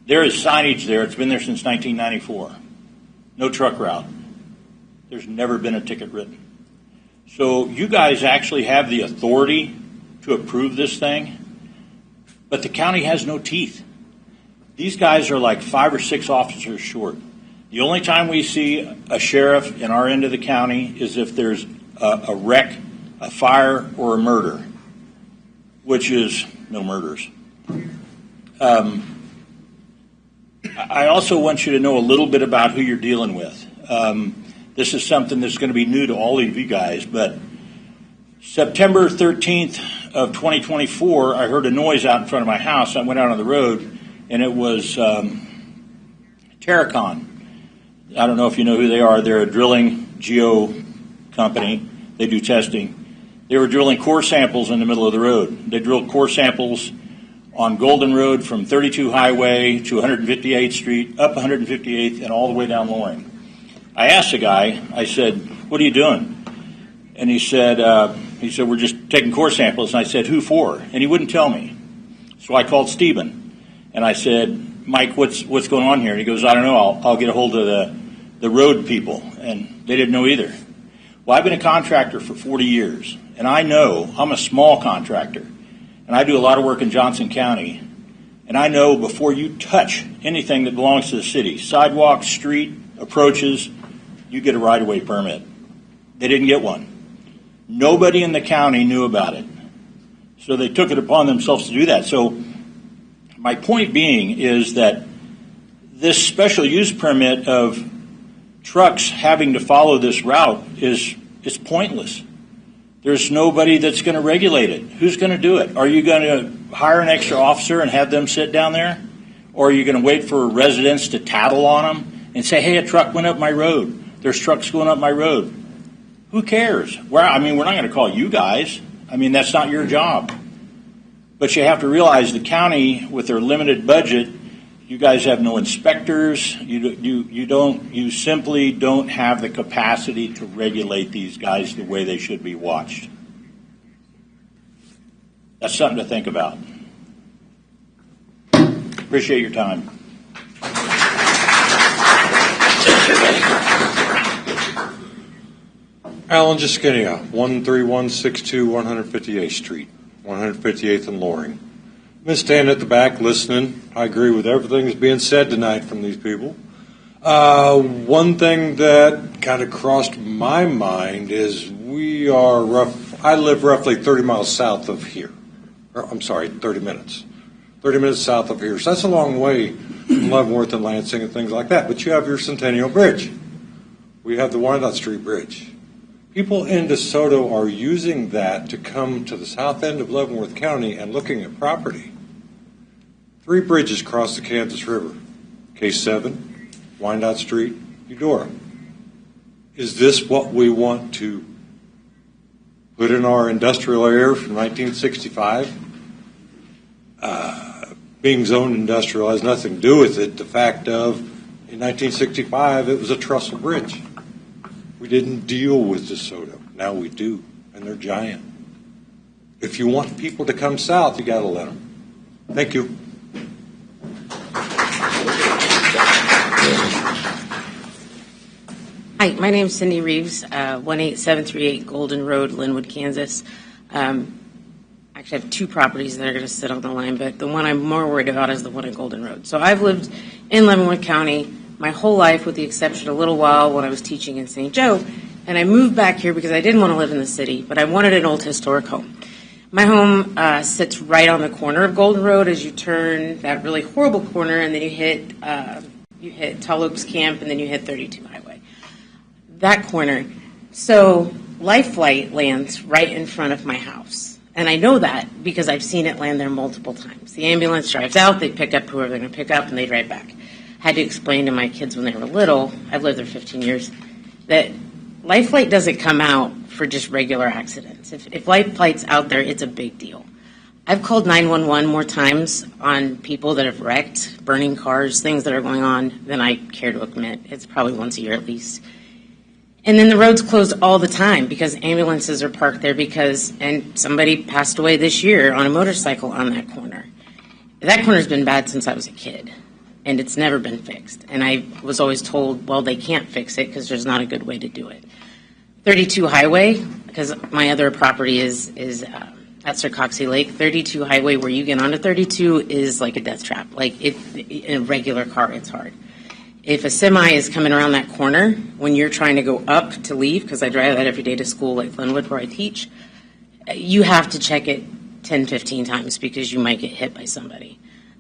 There is signage there. It's been there since 1994. No truck route. There's never been a ticket written. So you guys actually have the authority to approve this thing, but the county has no teeth. These guys are like 5 or 6 officers short. The only time we see a sheriff in our end of the county is if there's a wreck, a fire, or a murder, which is no murders. I also want you to know a little bit about who you're dealing with. This is something that's going to be new to all of you guys, but September 13th of 2024, I heard a noise out in front of my house. I went out on the road, and it was Terracon. I don't know if you know who they are. They're a drilling geo company. They do testing. They were drilling core samples in the middle of the road. They drilled core samples on Golden Road from 32 Highway to 158th Street, up 158th, and all the way down Loring. I asked the guy, I said, "What are you doing?" And he said, "We're just taking core samples." And I said, "Who for?" And he wouldn't tell me. So I called Stephen, and I said, "Mike, what's going on here?" And he goes, "I don't know. I'll get a hold of the road people." And they didn't know either. Well, I've been a contractor for 40 years, and I know I'm a small contractor, and I do a lot of work in Johnson County, and I know before you touch anything that belongs to the city, sidewalk, street, approaches, you get a right-of-way permit. They didn't get one. Nobody in the county knew about it, so they took it upon themselves to do that. So my point being is that this special use permit of trucks having to follow this route is pointless. There's nobody that's going to regulate it. Who's going to do it? Are you going to hire an extra officer and have them sit down there? Or are you going to wait for residents to tattle on them and say, "Hey, a truck went up my road. There's trucks going up my road." Who cares? We're not going to call you guys. That's not your job. But you have to realize the county, with their limited budget, you guys have no inspectors. You simply don't have the capacity to regulate these guys the way they should be watched. That's something to think about. Appreciate your time. Alan Jaskinia, 13162 158th Street, 158th and Loring. I've been standing at the back listening. I agree with everything that's being said tonight from these people. One thing that kind of crossed my mind is I live roughly 30 miles south of here. 30 minutes. 30 minutes south of here. So that's a long way from Leavenworth and Lansing and things like that. But you have your Centennial Bridge. We have the Wyandotte Street Bridge. People in DeSoto are using that to come to the south end of Leavenworth County and looking at property. 3 bridges cross the Kansas River. K7, Wyandotte Street, Eudora. Is this what we want to put in our industrial area from 1965? Being zoned industrial has nothing to do with it. The fact of, in 1965, it was a trestle bridge. We didn't deal with DeSoto. Now we do. and they're giant. If you want people to come south, you got to let them. Thank you. Hi, my name is Cindy Reeves, 18738 Golden Road, Linwood, Kansas. Actually, I have two properties that are going to sit on the line, but the one I'm more worried about is the one at Golden Road. So I've lived in Leavenworth County my whole life, with the exception of a little while when I was teaching in St. Joe, and I moved back here because I didn't want to live in the city, but I wanted an old historic home. My home sits right on the corner of Golden Road as you turn that really horrible corner, and then you hit Tall Oaks Camp, and then you hit 32 Highway. That corner. So Life Flight lands right in front of my house. And I know that because I've seen it land there multiple times. The ambulance drives out, they pick up whoever they're going to pick up, and they drive back. I had to explain to my kids when they were little, I've lived there 15 years, that Life Flight doesn't come out for just regular accidents. If Life Flight's out there, it's a big deal. I've called 911 more times on people that have wrecked, burning cars, things that are going on than I care to admit. It's probably once a year at least. And then the road's closed all the time because ambulances are parked there and somebody passed away this year on a motorcycle on that corner. That corner's been bad since I was a kid, and it's never been fixed. And I was always told, well, they can't fix it because there's not a good way to do it. 32 Highway, because my other property is at Sarcoxy Lake. 32 Highway, where you get onto 32, is like a death trap. Like in a regular car, it's hard. If a semi is coming around that corner, when you're trying to go up to leave, because I drive that every day to school like Linwood where I teach, you have to check it 10, 15 times because you might get hit by somebody.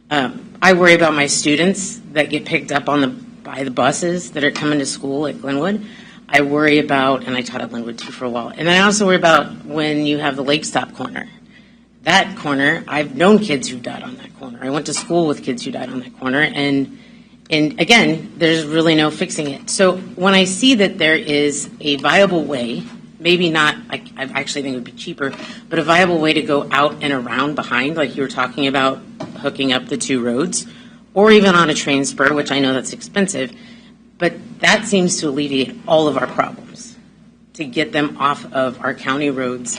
I worry about my students that get picked up by the buses that are coming to school at Glenwood. I worry about, and I taught at Linwood too for a while, and I also worry about when you have the Lake Stop corner. That corner, I've known kids who died on that corner. I went to school with kids who died on that corner, and again, there's really no fixing it. So when I see that there is a viable way, maybe not, I actually think it would be cheaper, but a viable way to go out and around behind, like you were talking about hooking up the two roads, or even on a train spur, which I know that's expensive, but that seems to alleviate all of our problems, to get them off of our county roads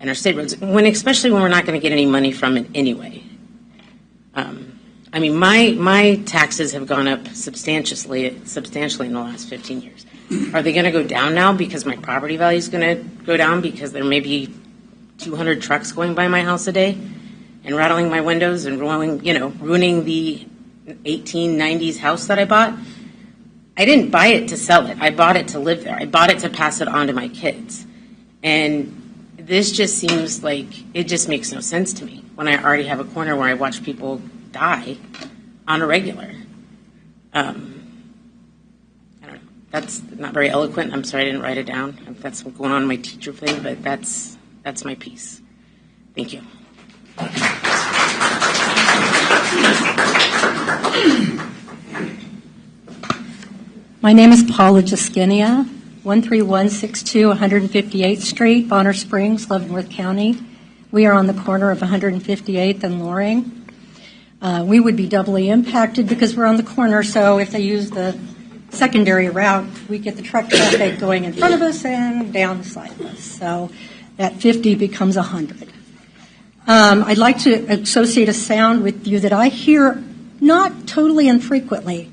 and our state roads, especially when we're not going to get any money from it anyway. I mean, my taxes have gone up substantially in the last 15 years. Are they going to go down now because my property value is going to go down because there may be 200 trucks going by my house a day and rattling my windows and ruining the 1890s house that I bought? I didn't buy it to sell it. I bought it to live there. I bought it to pass it on to my kids. And this just seems like, it just makes no sense to me when I already have a corner where I watch people die on a regular. I don't know. That's not very eloquent. I'm sorry I didn't write it down. That's what's going on in my teacher thing, but that's my piece. Thank you. My name is Paula Jaskinia, 13162 158th Street, Bonner Springs, Leavenworth County. We are on the corner of 158th and Loring. We would be doubly impacted because we're on the corner, so if they use the secondary route, we get the truck traffic going in front of us and down the side of us. So that 50 becomes 100. I'd like to associate a sound with you that I hear not totally infrequently.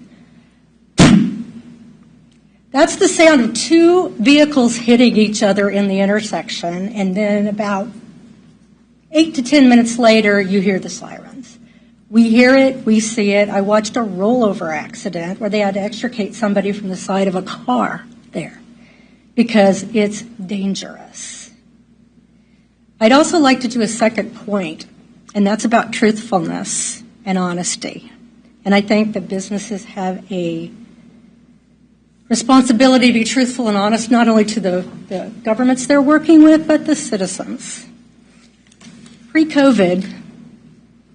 That's the sound of two vehicles hitting each other in the intersection, and then about 8 to 10 minutes later, you hear the sirens. We hear it, we see it. I watched a rollover accident where they had to extricate somebody from the side of a car there because it's dangerous. I'd also like to do a second point, and that's about truthfulness and honesty. And I think that businesses have a responsibility to be truthful and honest, not only to the governments they're working with, but the citizens. Pre-COVID,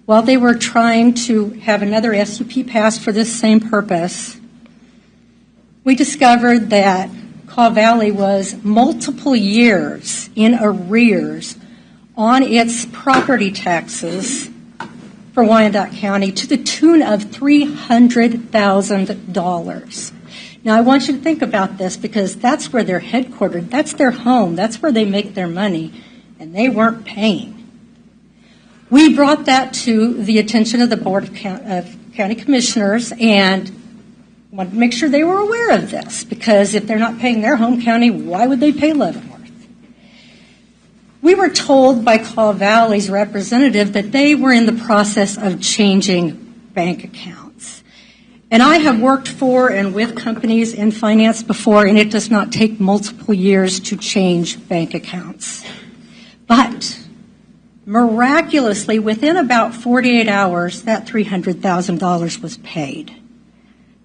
while they were trying to have another SUP passed for this same purpose, we discovered that Kaw Valley was multiple years in arrears on its property taxes for Wyandotte County to the tune of $300,000. Now, I want you to think about this because that's where they're headquartered. That's their home. That's where they make their money, and they weren't paying. We brought that to the attention of the Board of County Commissioners and wanted to make sure they were aware of this, because if they're not paying their home county, why would they pay Leavenworth? We were told by Kaw Valley's representative that they were in the process of changing bank accounts. And I have worked for and with companies in finance before, and it does not take multiple years to change bank accounts. But miraculously, within about 48 hours, that $300,000 was paid.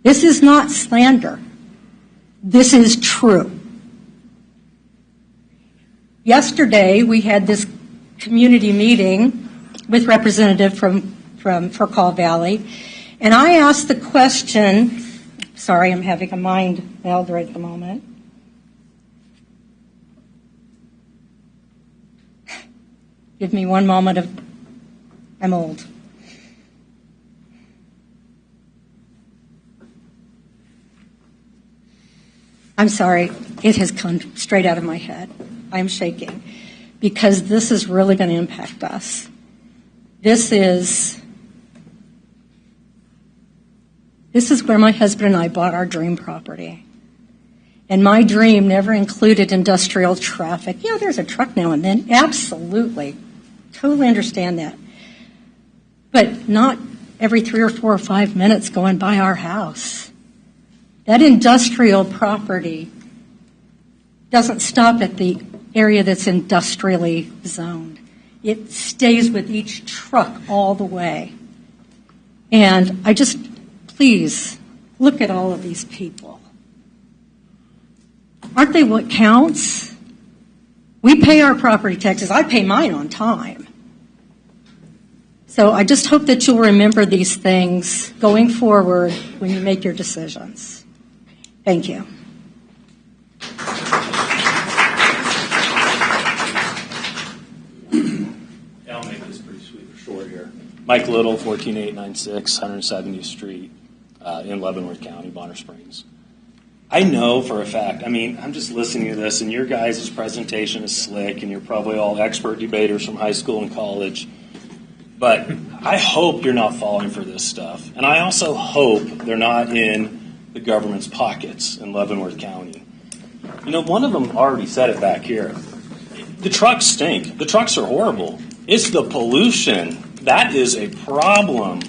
This is not slander. This is true. Yesterday, we had this community meeting with representative for Kaw Valley, and I asked the question, sorry, I'm having a mind meld right at the moment. Give me one moment I'm old. I'm sorry, it has come straight out of my head. I'm shaking because this is really going to impact us. This is where my husband and I bought our dream property. And my dream never included industrial traffic. Yeah, there's a truck now and then. Absolutely. Totally understand that. But not every 3 or 4 or 5 minutes going by our house. That industrial property doesn't stop at the area that's industrially zoned. It stays with each truck all the way. And please, look at all of these people. Aren't they what counts? We pay our property taxes. I pay mine on time. So I just hope that you'll remember these things going forward when you make your decisions. Thank you. I'll make this pretty sweet or short here. Mike Little, 14896 170th Street in Leavenworth County, Bonner Springs. I know for a fact, I'm just listening to this, and your guys' presentation is slick, and you're probably all expert debaters from high school and college. But I hope you're not falling for this stuff. And I also hope they're not in the government's pockets in Leavenworth County. One of them already said it back here. The trucks stink. The trucks are horrible. It's the pollution. That is a problem.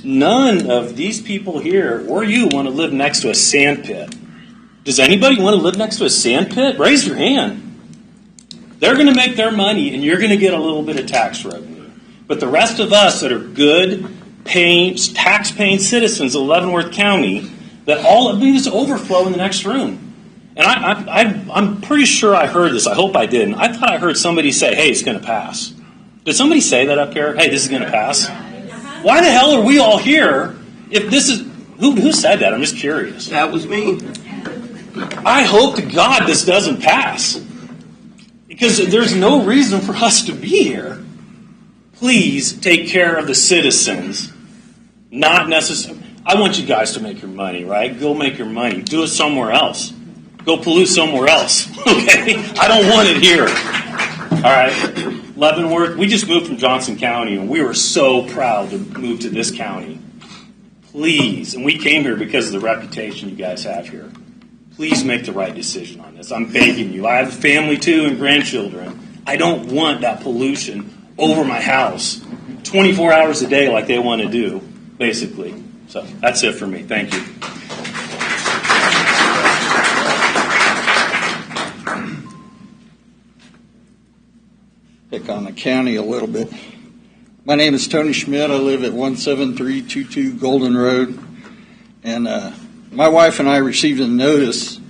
None of these people here or you want to live next to a sand pit. Does anybody want to live next to a sand pit? Raise your hand. They're going to make their money, and you're going to get a little bit of tax revenue. But the rest of us that are good, tax-paying citizens of Leavenworth County, that all of these overflow in the next room. And I'm pretty sure I heard this. I hope I didn't. I thought I heard somebody say, hey, it's going to pass. Did somebody say that up here? Hey, this is going to pass? Why the hell are we all here if this is... Who said that? I'm just curious. That was me. I hope to God this doesn't pass. Because there's no reason for us to be here. Please take care of the citizens. Not necessarily... I want you guys to make your money, right? Go make your money. Do it somewhere else. Go pollute somewhere else, okay? I don't want it here. All right? Leavenworth, we just moved from Johnson County, and we were so proud to move to this county. Please, and we came here because of the reputation you guys have here. Please make the right decision on this. I'm begging you. I have a family, too, and grandchildren. I don't want that pollution over my house 24 hours a day like they want to do, basically. So that's it for me. Thank you. Pick on the county a little bit. My name is Tony Schmidt. I live at 17322 Golden Road. And my wife and I received a notice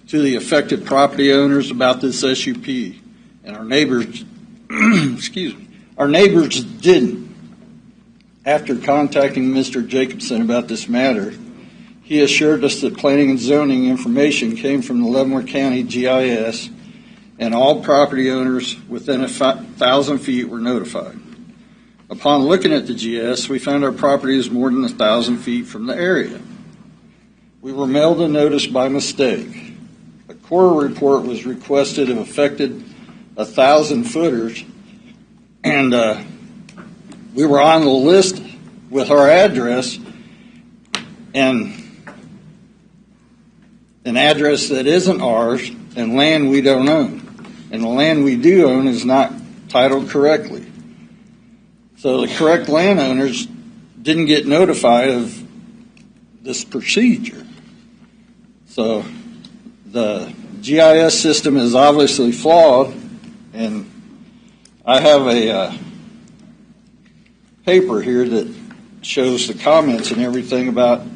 to the affected property owners about this SUP. And our neighbors, our neighbors didn't. After contacting Mr. Jacobson about this matter, he assured us that planning and zoning information came from the Leavenworth County GIS, and all property owners within 1,000 feet were notified. Upon looking at the GIS, we found our property is more than 1,000 feet from the area. We were mailed a notice by mistake. A core report was requested of affected 1,000 footers, and we were on the list with our address and an address that isn't ours and land we don't own. And the land we do own is not titled correctly. So the correct landowners didn't get notified of this procedure. So the GIS system is obviously flawed, and I have a paper here that shows the comments and everything about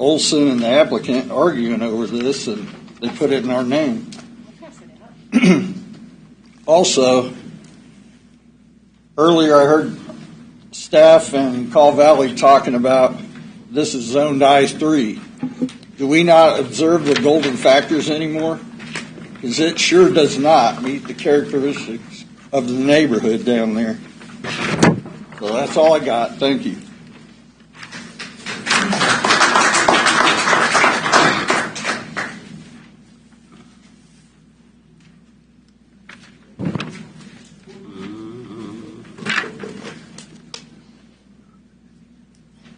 Olson and the applicant arguing over this, and they put it in our name. Also, earlier I heard staff and Call Valley talking about this is zoned I-3. Do we not observe the golden factors anymore? Because it sure does not meet the characteristics of the neighborhood down there. So that's all I got. Thank you.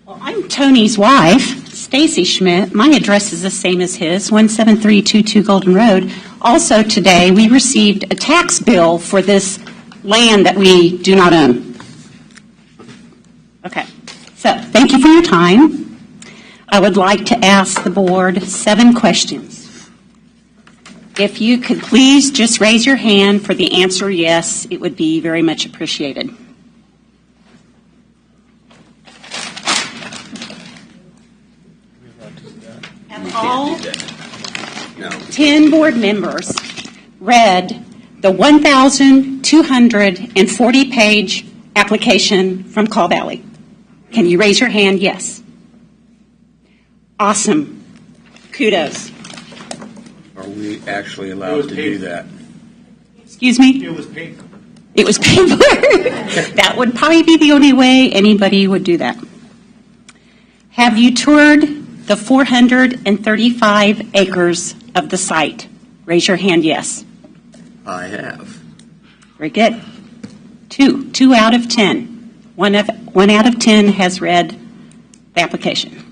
Well, I'm Tony's wife, Stacy Schmidt. My address is the same as his, 17322 Golden Road. Also today, we received a tax bill for this land that we do not own. Okay, so thank you for your time. I would like to ask the board 7 questions. If you could please just raise your hand for the answer yes, it would be very much appreciated. Have all 10 board members read the 1,240-page application from Call Valley? Can you raise your hand? Yes. Awesome. Kudos. Are we actually allowed to do that? Excuse me? It was paper. It was paper. That would probably be the only way anybody would do that. Have you toured the 435 acres of the site? Raise your hand, yes. I have. Very good. 2 out of 10. One out of 10 has read the application.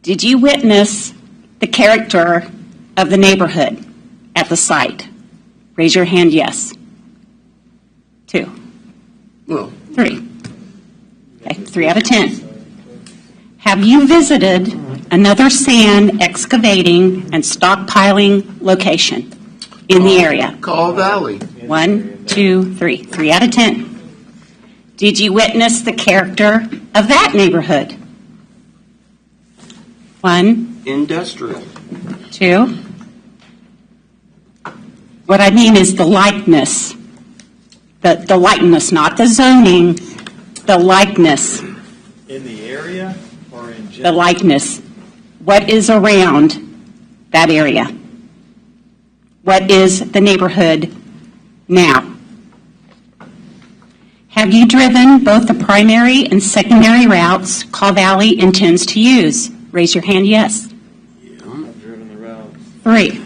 Did you witness the character of the neighborhood at the site? Raise your hand, yes. 2. Well, 3. Okay, 3 out of 10. Have you visited another sand excavating and stockpiling location in the area? Call Valley. 1, 2, 3. 3 out of 10. Did you witness the character of that neighborhood? 1. Industrial. 2. What I mean is the likeness. The likeness, not the zoning, the likeness. In the area or in The general? likeness. What is around that area? What is the neighborhood now? Have you driven both the primary and secondary routes Call Valley intends to use? Raise your hand, yes. I've driven the route. 3.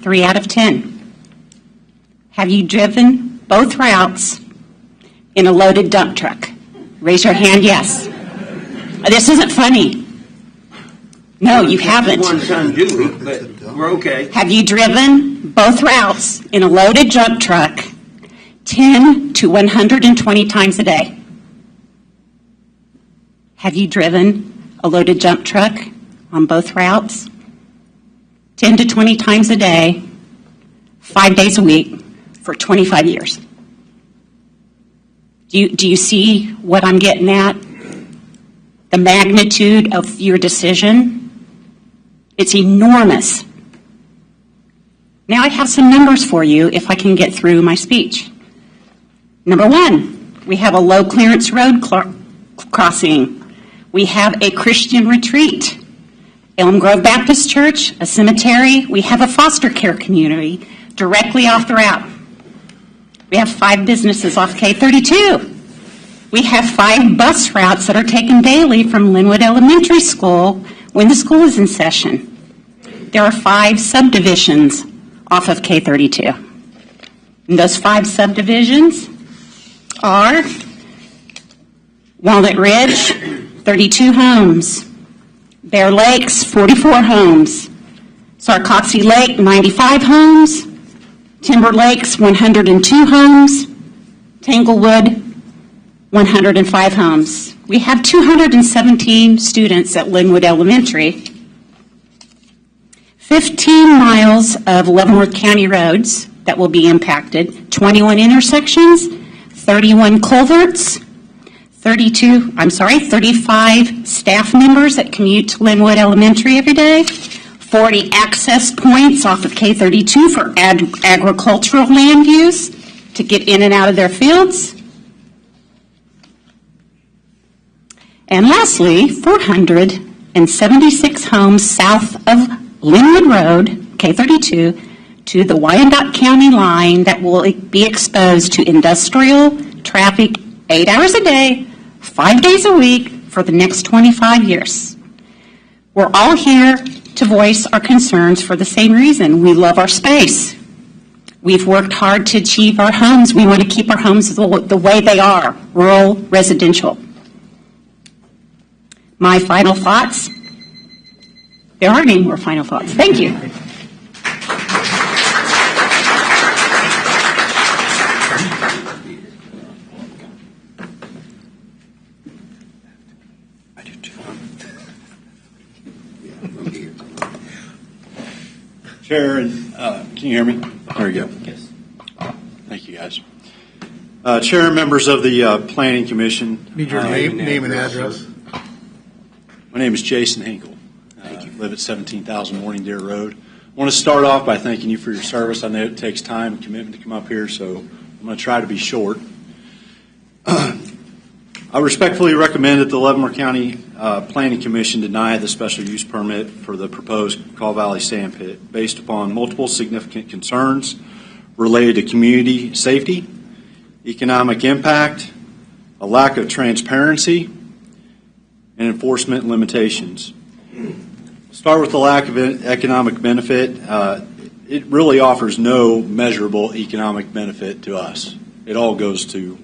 3 out of 10. Have you driven both routes in a loaded dump truck? Raise your hand, yes. This isn't funny. No, you haven't. One son do it, but we're okay. Have you driven both routes in a loaded dump truck 10 to 120 times a day? Have you driven a loaded dump truck on both routes 10 to 20 times a day, 5 days a week for 25 years? Do you see what I'm getting at? The magnitude of your decision? It's enormous. Now I have some numbers for you if I can get through my speech. Number 1, we have a low clearance road crossing. We have a Christian retreat, Elm Grove Baptist Church, a cemetery. We have a foster care community directly off the route. We have 5 businesses off K32. We have 5 bus routes that are taken daily from Linwood Elementary School, when the school is in session, there are 5 subdivisions off of K32. And those 5 subdivisions are Walnut Ridge, 32 homes. Bear Lakes, 44 homes. Sarcoxy Lake, 95 homes. Timber Lakes, 102 homes. Tanglewood, 105 homes. We have 217 students at Linwood Elementary. 15 miles of Leavenworth County roads that will be impacted, 21 intersections, 31 culverts, 35 staff members that commute to Linwood Elementary every day, 40 access points off of K32 for agricultural land use to get in and out of their fields. And lastly, 476 homes south of Linwood Road, K32, to the Wyandotte County line that will be exposed to industrial traffic 8 hours a day, 5 days a week for the next 25 years. We're all here to voice our concerns for the same reason. We love our space. We've worked hard to achieve our homes. We want to keep our homes the way they are, rural, residential. My final thoughts? There aren't any more final thoughts. Thank you. Chair, and can you hear me? There you go. Yes. Thank you, guys. Chair and members of the Planning Commission. Need your name and address. My name is Jason Hinkle. I live at 17,000 Morning Deer Road. I want to start off by thanking you for your service. I know it takes time and commitment to come up here, so I'm going to try to be short. I respectfully recommend that the Leavenworth County Planning Commission deny the special use permit for the proposed Kaw Valley Sand Pit based upon multiple significant concerns related to community safety, economic impact, a lack of transparency, and enforcement limitations. Start with the lack of economic benefit. It really offers no measurable economic benefit to us. It all goes to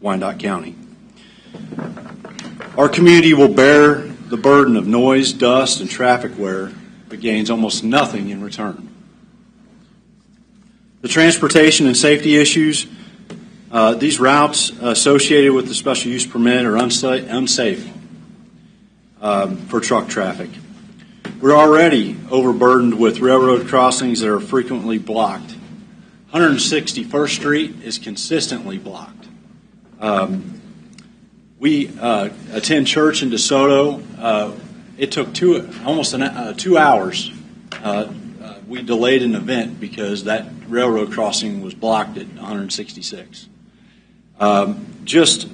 Wyandotte County. Our community will bear the burden of noise, dust, and traffic wear, but gains almost nothing in return. The transportation and safety issues, these routes associated with the special use permit are unsafe for truck traffic. We're already overburdened with railroad crossings that are frequently blocked. 161st Street is consistently blocked. We attend church in DeSoto. It took almost 2 hours. We delayed an event because that railroad crossing was blocked at 166. Just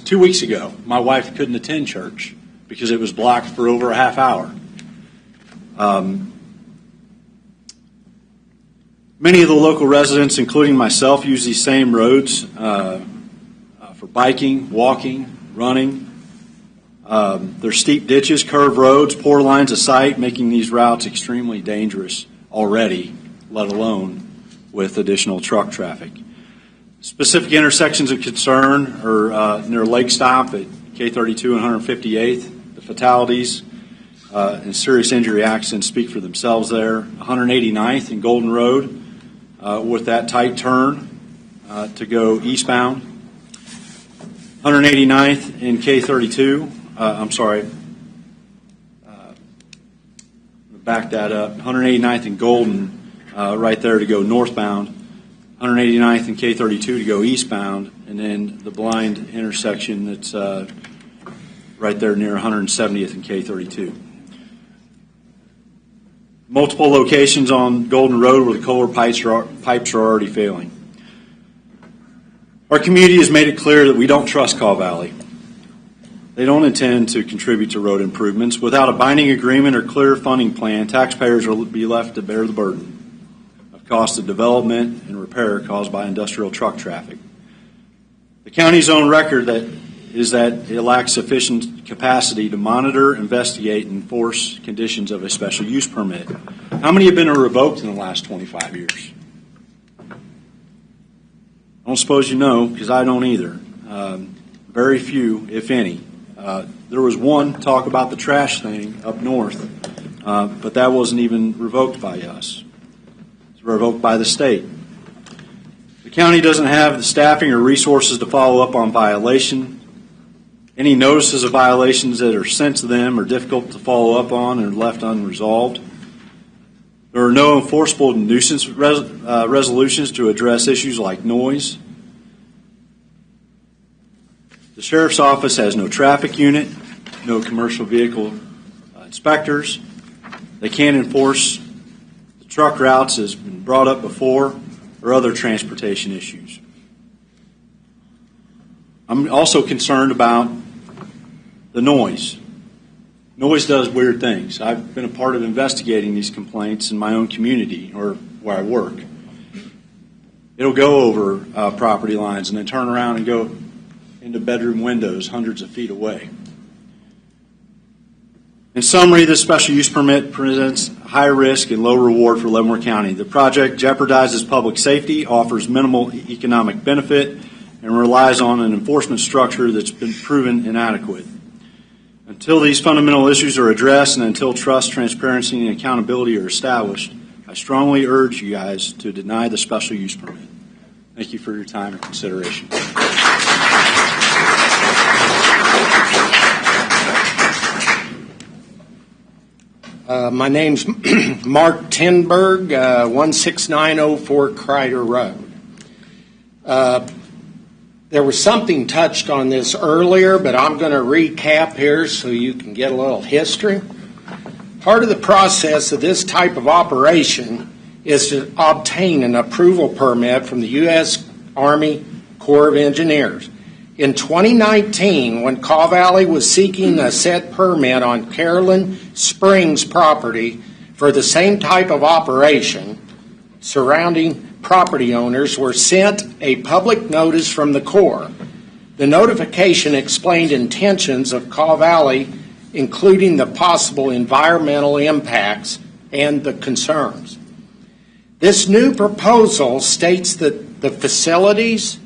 2 weeks ago, my wife couldn't attend church because it was blocked for over a half hour. Many of the local residents, including myself, use these same roads for biking, walking, running. There's steep ditches, curved roads, poor lines of sight, making these routes extremely dangerous already, let alone with additional truck traffic. Specific intersections of concern are near Lake Stop at K32 and 158th. The fatalities and serious injury accidents speak for themselves there. 189th and Golden Road with that tight turn to go eastbound. 189th and K32. Back that up. 189th and Golden right there to go northbound. 189th and K32 to go eastbound, and then the blind intersection that's right there near 170th and K32. Multiple locations on Golden Road where the culvert pipes are already failing. Our community has made it clear that we don't trust Kaw Valley. They don't intend to contribute to road improvements. Without a binding agreement or clear funding plan, taxpayers will be left to bear the burden of cost of development and repair caused by industrial truck traffic. The county's own record is that it lacks sufficient capacity to monitor, investigate, and enforce conditions of a special use permit. How many have been revoked in the last 25 years? I don't suppose you know, because I don't either. Very few, if any. There was one talk about the trash thing up north, but that wasn't even revoked by us. It's revoked by the state. The county doesn't have the staffing or resources to follow up on violation. Any notices of violations that are sent to them are difficult to follow up on and are left unresolved. There are no enforceable nuisance resolutions to address issues like noise. The Sheriff's Office has no traffic unit, no commercial vehicle inspectors. They can't enforce the truck routes, as been brought up before, or other transportation issues. I'm also concerned about the noise. Noise does weird things. I've been a part of investigating these complaints in my own community or where I work. It'll go over property lines and then turn around and go into bedroom windows hundreds of feet away. In summary, this special use permit presents high risk and low reward for Leavenworth County. The project jeopardizes public safety, offers minimal economic benefit, and relies on an enforcement structure that's been proven inadequate. Until these fundamental issues are addressed and until trust, transparency, and accountability are established, I strongly urge you guys to deny the special use permit. Thank you for your time and consideration. My name's Mark Tinberg, 16904 Kreider Road. There was something touched on this earlier, but I'm going to recap here so you can get a little history. Part of the process of this type of operation is to obtain an approval permit from the U.S. Army Corps of Engineers. In 2019, when Kaw Valley was seeking a said permit on Carolyn Springs property for the same type of operation, surrounding property owners were sent a public notice from the Corps. The notification explained intentions of Kaw Valley, including the possible environmental impacts and the concerns. This new proposal states that the facilities,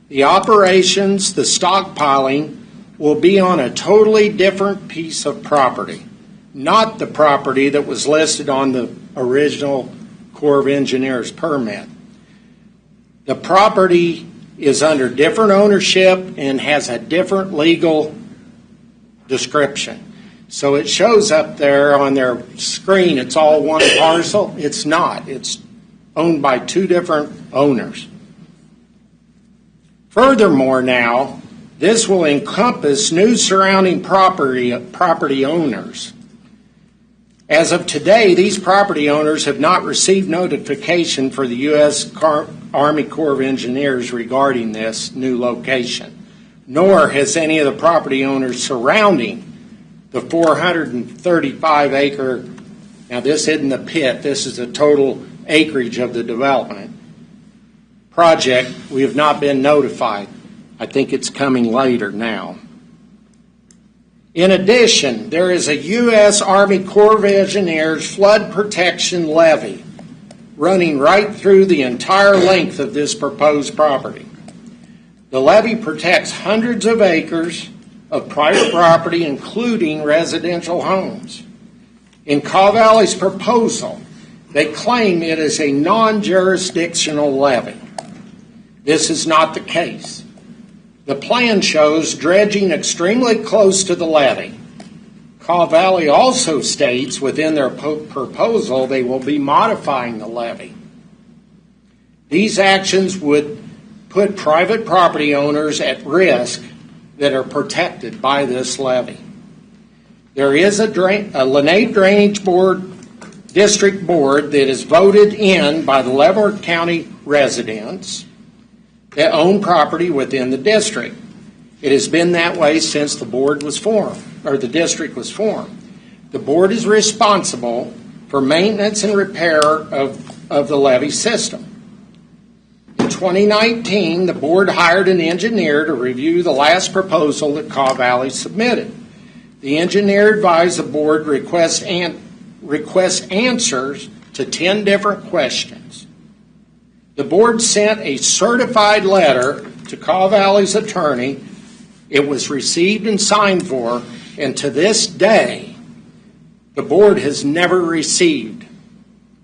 the operations, the stockpiling will be on a totally different piece of property, not the property that was listed on the original Corps of Engineers permit. The property is under different ownership and has a different legal description. So it shows up there on their screen, it's all one parcel. It's not. It's owned by two different owners. Furthermore now, this will encompass new surrounding property owners. As of today, these property owners have not received notification for the U.S. Army Corps of Engineers regarding this new location, nor has any of the property owners surrounding the 435-acre, now this isn't the pit, this is the total acreage of the development project. We have not been notified. I think it's coming later now. In addition, there is a U.S. Army Corps of Engineers flood protection levee running right through the entire length of this proposed property. The levee protects hundreds of acres of private property, including residential homes. In Kaw Valley's proposal, they claim it is a non-jurisdictional levee. This is not the case. The plan shows dredging extremely close to the levee. Kaw Valley also states within their proposal they will be modifying the levee. These actions would put private property owners at risk that are protected by this levee. There is a Lenape Drainage Board District Board that is voted in by the Leavenworth County residents that own property within the district. It has been that way since the board was formed, or the district was formed. The board is responsible for maintenance and repair of the levee system. In 2019, the board hired an engineer to review the last proposal that Kaw Valley submitted. The engineer advised the board request answers to 10 different questions. The board sent a certified letter to Kaw Valley's attorney. It was received and signed for, and to this day, the board has never received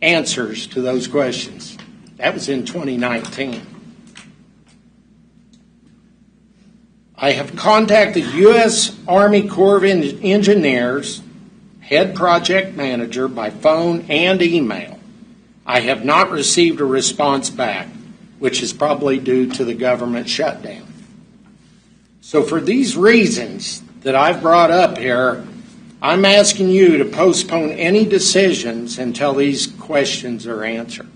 answers to those questions. That was in 2019. I have contacted the U.S. Army Corps of Engineers, head project manager, by phone and email. I have not received a response back, which is probably due to the government shutdown. So for these reasons that I've brought up here, I'm asking you to postpone any decisions until these questions are answered.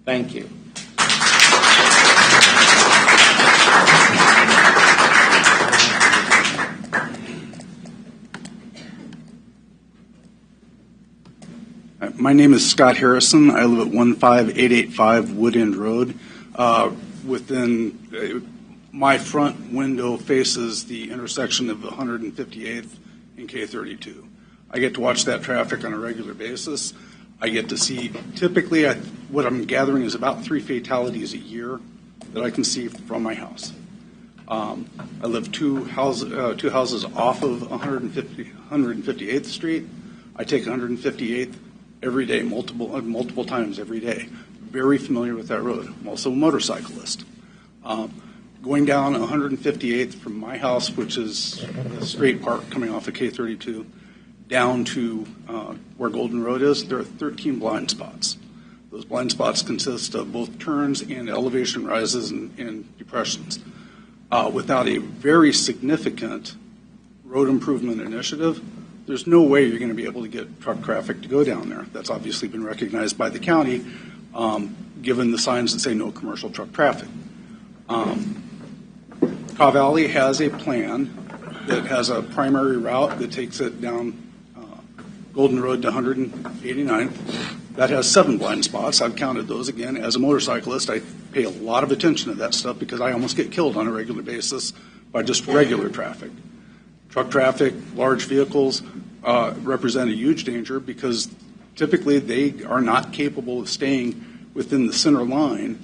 Thank you. My name is Scott Harrison. I live at 15885 Wood End Road. My front window faces the intersection of 158th and K32. I get to watch that traffic on a regular basis. I get to see, typically, what I'm gathering is about 3 fatalities a year that I can see from my house. I live two houses off of 158th Street. I take 158th every day, multiple times every day. Very familiar with that road. I'm also a motorcyclist. Going down 158th from my house, which is a straight part coming off of K32, down to where Golden Road is, there are 13 blind spots. Those blind spots consist of both turns and elevation rises and depressions. Without a very significant road improvement initiative, there's no way you're going to be able to get truck traffic to go down there. That's obviously been recognized by the county, given the signs that say no commercial truck traffic. Kaw Valley has a plan that has a primary route that takes it down Golden Road to 189. That has 7 blind spots. I've counted those again. As a motorcyclist, I pay a lot of attention to that stuff because I almost get killed on a regular basis by just regular traffic. Truck traffic, large vehicles represent a huge danger because typically they are not capable of staying within the center line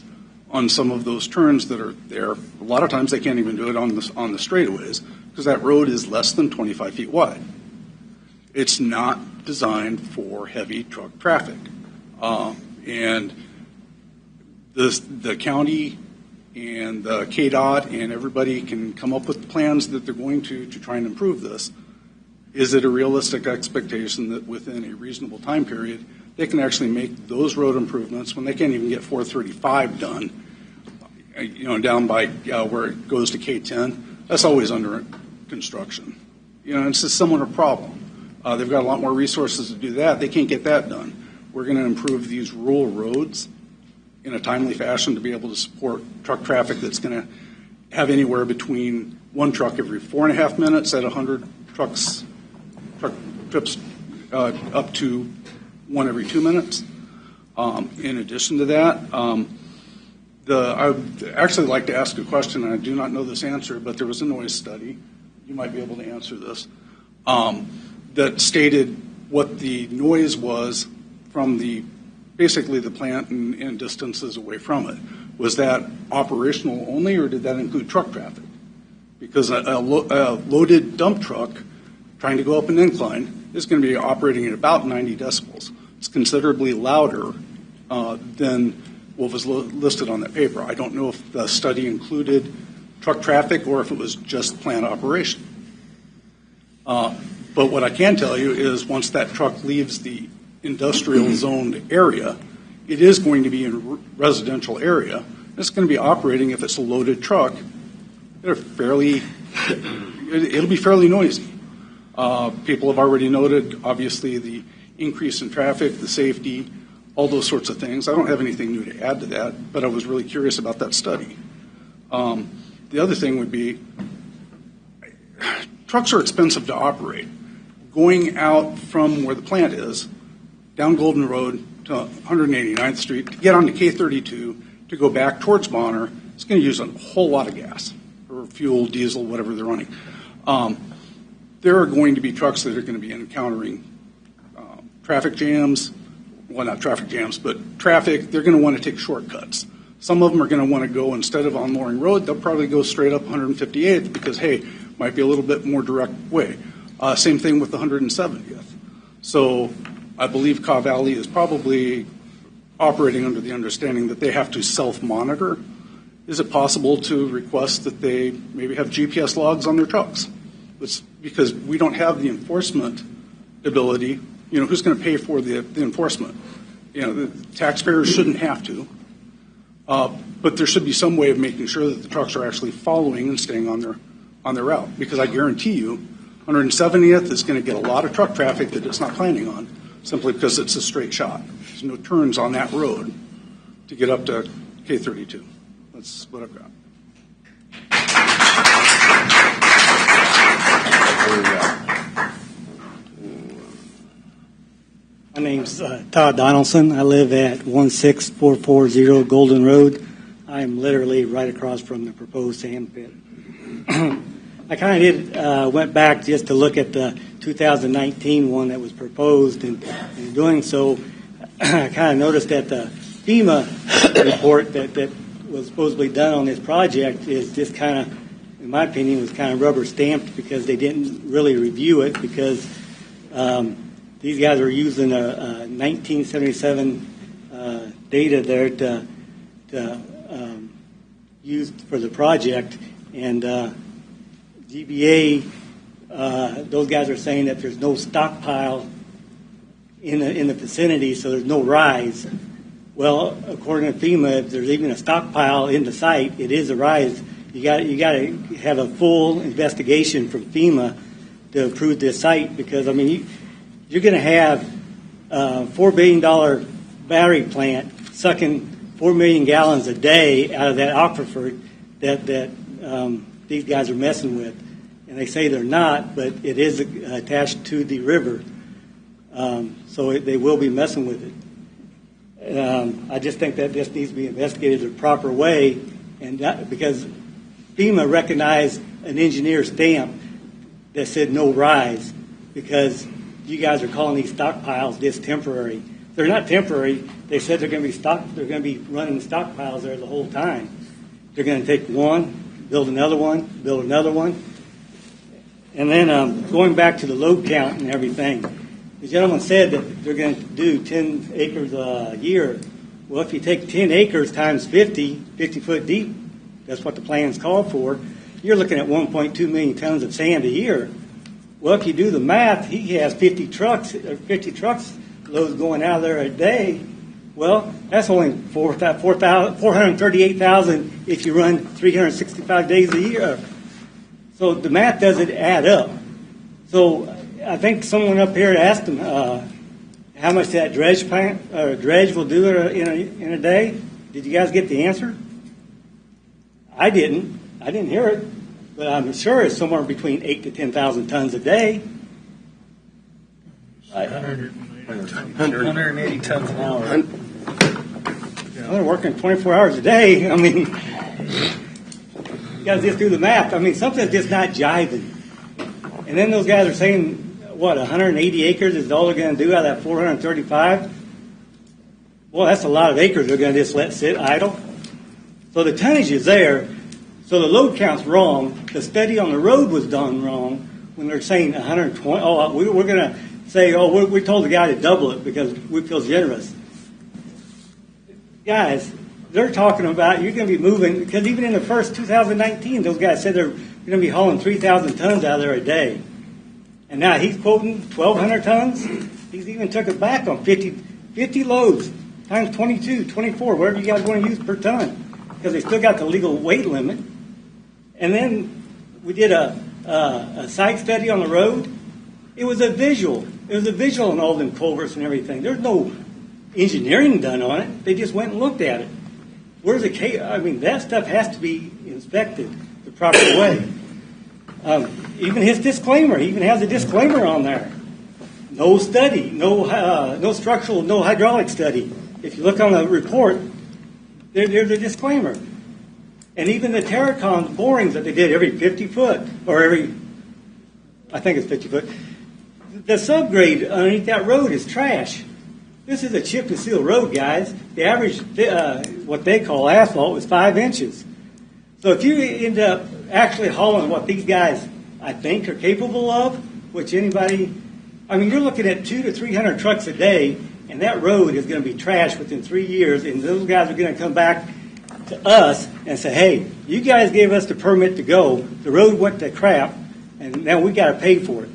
on some of those turns that are there. A lot of times they can't even do it on the straightaways because that road is less than 25 feet wide. It's not designed for heavy truck traffic. And the county and the KDOT and everybody can come up with plans that they're going to try and improve this. Is it a realistic expectation that within a reasonable time period they can actually make those road improvements when they can't even get 435 done, down by where it goes to K10? That's always under construction. It's a similar problem. They've got a lot more resources to do that. They can't get that done. We're going to improve these rural roads in a timely fashion to be able to support truck traffic that's going to have anywhere between 1 truck every 4.5 minutes at 100 truck trips up to 1 every 2 minutes. In addition to that, I would actually like to ask a question, and I do not know this answer, but there was a noise study. You might be able to answer this. That stated what the noise was from basically the plant and distances away from it. Was that operational only, or did that include truck traffic? Because a loaded dump truck trying to go up an incline is going to be operating at about 90 decibels. It's considerably louder than what was listed on that paper. I don't know if the study included truck traffic or if it was just plant operation. But what I can tell you is once that truck leaves the industrial zoned area, it is going to be in a residential area. It's going to be operating, if it's a loaded truck, it'll be fairly noisy. People have already noted, obviously, the increase in traffic, the safety, all those sorts of things. I don't have anything new to add to that, but I was really curious about that study. The other thing would be trucks are expensive to operate. Going out from where the plant is, down Golden Road to 189th Street, to get onto K32, to go back towards Bonner, it's going to use a whole lot of gas, or fuel, diesel, whatever they're running. there are going to be trucks that are going to be encountering traffic jams. Well, not traffic jams, but traffic. They're going to want to take shortcuts. Some of them are going to want to go, instead of on Loring Road, they'll probably go straight up 158th because, hey, might be a little bit more direct way. Same thing with the 170th. So I believe Caw Valley is probably operating under the understanding that they have to self-monitor. Is it possible to request that they maybe have GPS logs on their trucks? It's because we don't have the enforcement ability. Who's going to pay for the enforcement? The taxpayers shouldn't have to. But there should be some way of making sure that the trucks are actually following and staying on their route. Because I guarantee you, 170th is going to get a lot of truck traffic that it's not planning on, simply because it's a straight shot. There's no turns on that road to get up to K32. That's what I've got. My name's Todd Donaldson. I live at 16440 Golden Road. I'm literally right across from the proposed sand pit. I kind of went back just to look at the 2019 one that was proposed, and in doing so, I kind of noticed that the FEMA report that was supposedly done on this project is just kind of, in my opinion, was kind of rubber stamped because they didn't really review it because these guys are using a 1977 data there to use for the project, and GBA, those guys are saying that there's no stockpile in the vicinity, so there's no rise. Well, according to FEMA, if there's even a stockpile in the site, it is a rise. You got to have a full investigation from FEMA to approve this site because you're going to have a $4 billion battery plant sucking 4 million gallons a day out of that aquifer that these guys are messing with. And they say they're not, but it is attached to the river. So they will be messing with it. I just think that this needs to be investigated the proper way, and because FEMA recognized an engineer stamp that said no rise because you guys are calling these stockpiles just temporary. They're not temporary. They said they're going to be running stockpiles there the whole time. They're going to take one, build another one, build another one. And then going back to the load count and everything, the gentleman said that they're going to do 10 acres a year. Well, if you take 10 acres times 50 foot deep, that's what the plans call for, you're looking at 1.2 million tons of sand a year. Well, if you do the math, he has 50 trucks loads going out of there a day. Well, that's only 438,000 if you run 365 days a year. So the math doesn't add up. So I think someone up here asked him how much that dredge will do in a day. Did you guys get the answer? I didn't hear it, but I'm sure it's somewhere between 8,000 to 10,000 tons a day. 180 tons an hour. They're working 24 hours a day. You guys just do the math. Something's just not jiving. And then those guys are saying, 180 acres is all they're going to do out of that 435? Well, that's a lot of acres they're going to just let sit idle. So the tonnage is there. So the load count's wrong. The study on the road was done wrong when they're saying 120. Oh, we're going to say, we told the guy to double it because we feel generous. Guys, they're talking about you're going to be moving, because even in the first 2019, those guys said they're going to be hauling 3,000 tons out of there a day. And now he's quoting 1,200 tons. He's even took it back on 50 loads times 22, 24, whatever you guys want to use per ton, because they still got the legal weight limit. And then we did a site study on the road. It was a visual. It was a visual on all them culverts and everything. There's no engineering done on it. They just went and looked at it. Where's the case? That stuff has to be inspected the proper way. Even his disclaimer, he even has a disclaimer on there. No study, no structural, no hydraulic study. If you look on the report, there's a disclaimer. And even the Terracon borings that they did every 50 foot or every I think it's 50 foot. The subgrade underneath that road is trash. This is a chip and seal road, guys. The average, what they call asphalt, is 5 inches. So if you end up actually hauling what these guys, I think, are capable of, which anybody, I mean, you're looking at 200 to 300 trucks a day, and that road is going to be trashed within 3 years, and those guys are going to come back to us and say, hey, you guys gave us the permit to go, the road went to crap, and now we got to pay for it.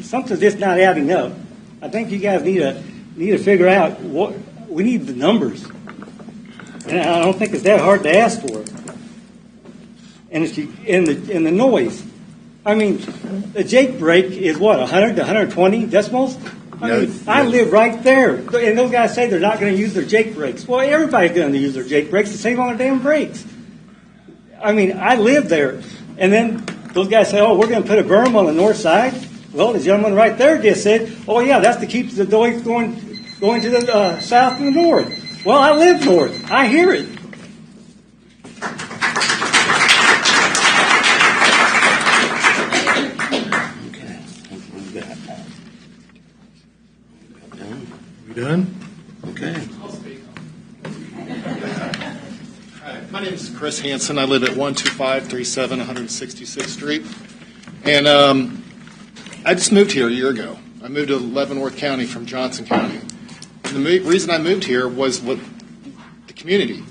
Something's just not adding up. I think you guys need to figure out what we need the numbers. And I don't think it's that hard to ask for. And the noise. I mean, the Jake break is what, 100 to 120 decibels? I live right there, and those guys say they're not going to use their Jake brakes. Well, everybody's going to use their Jake brakes to save on their damn brakes. I mean, I live there, and then those guys say, "Oh, we're going to put a berm on the north side." Well, the gentleman right there just said, "Oh yeah, that's to keep the noise going to the south and the north." Well, I live north. I hear it. We done? Okay. Hi, my name is Chris Hansen. I live at 12537 166th Street. And I just moved here a year ago. I moved to Leavenworth County from Johnson County. And the reason I moved here was what the community,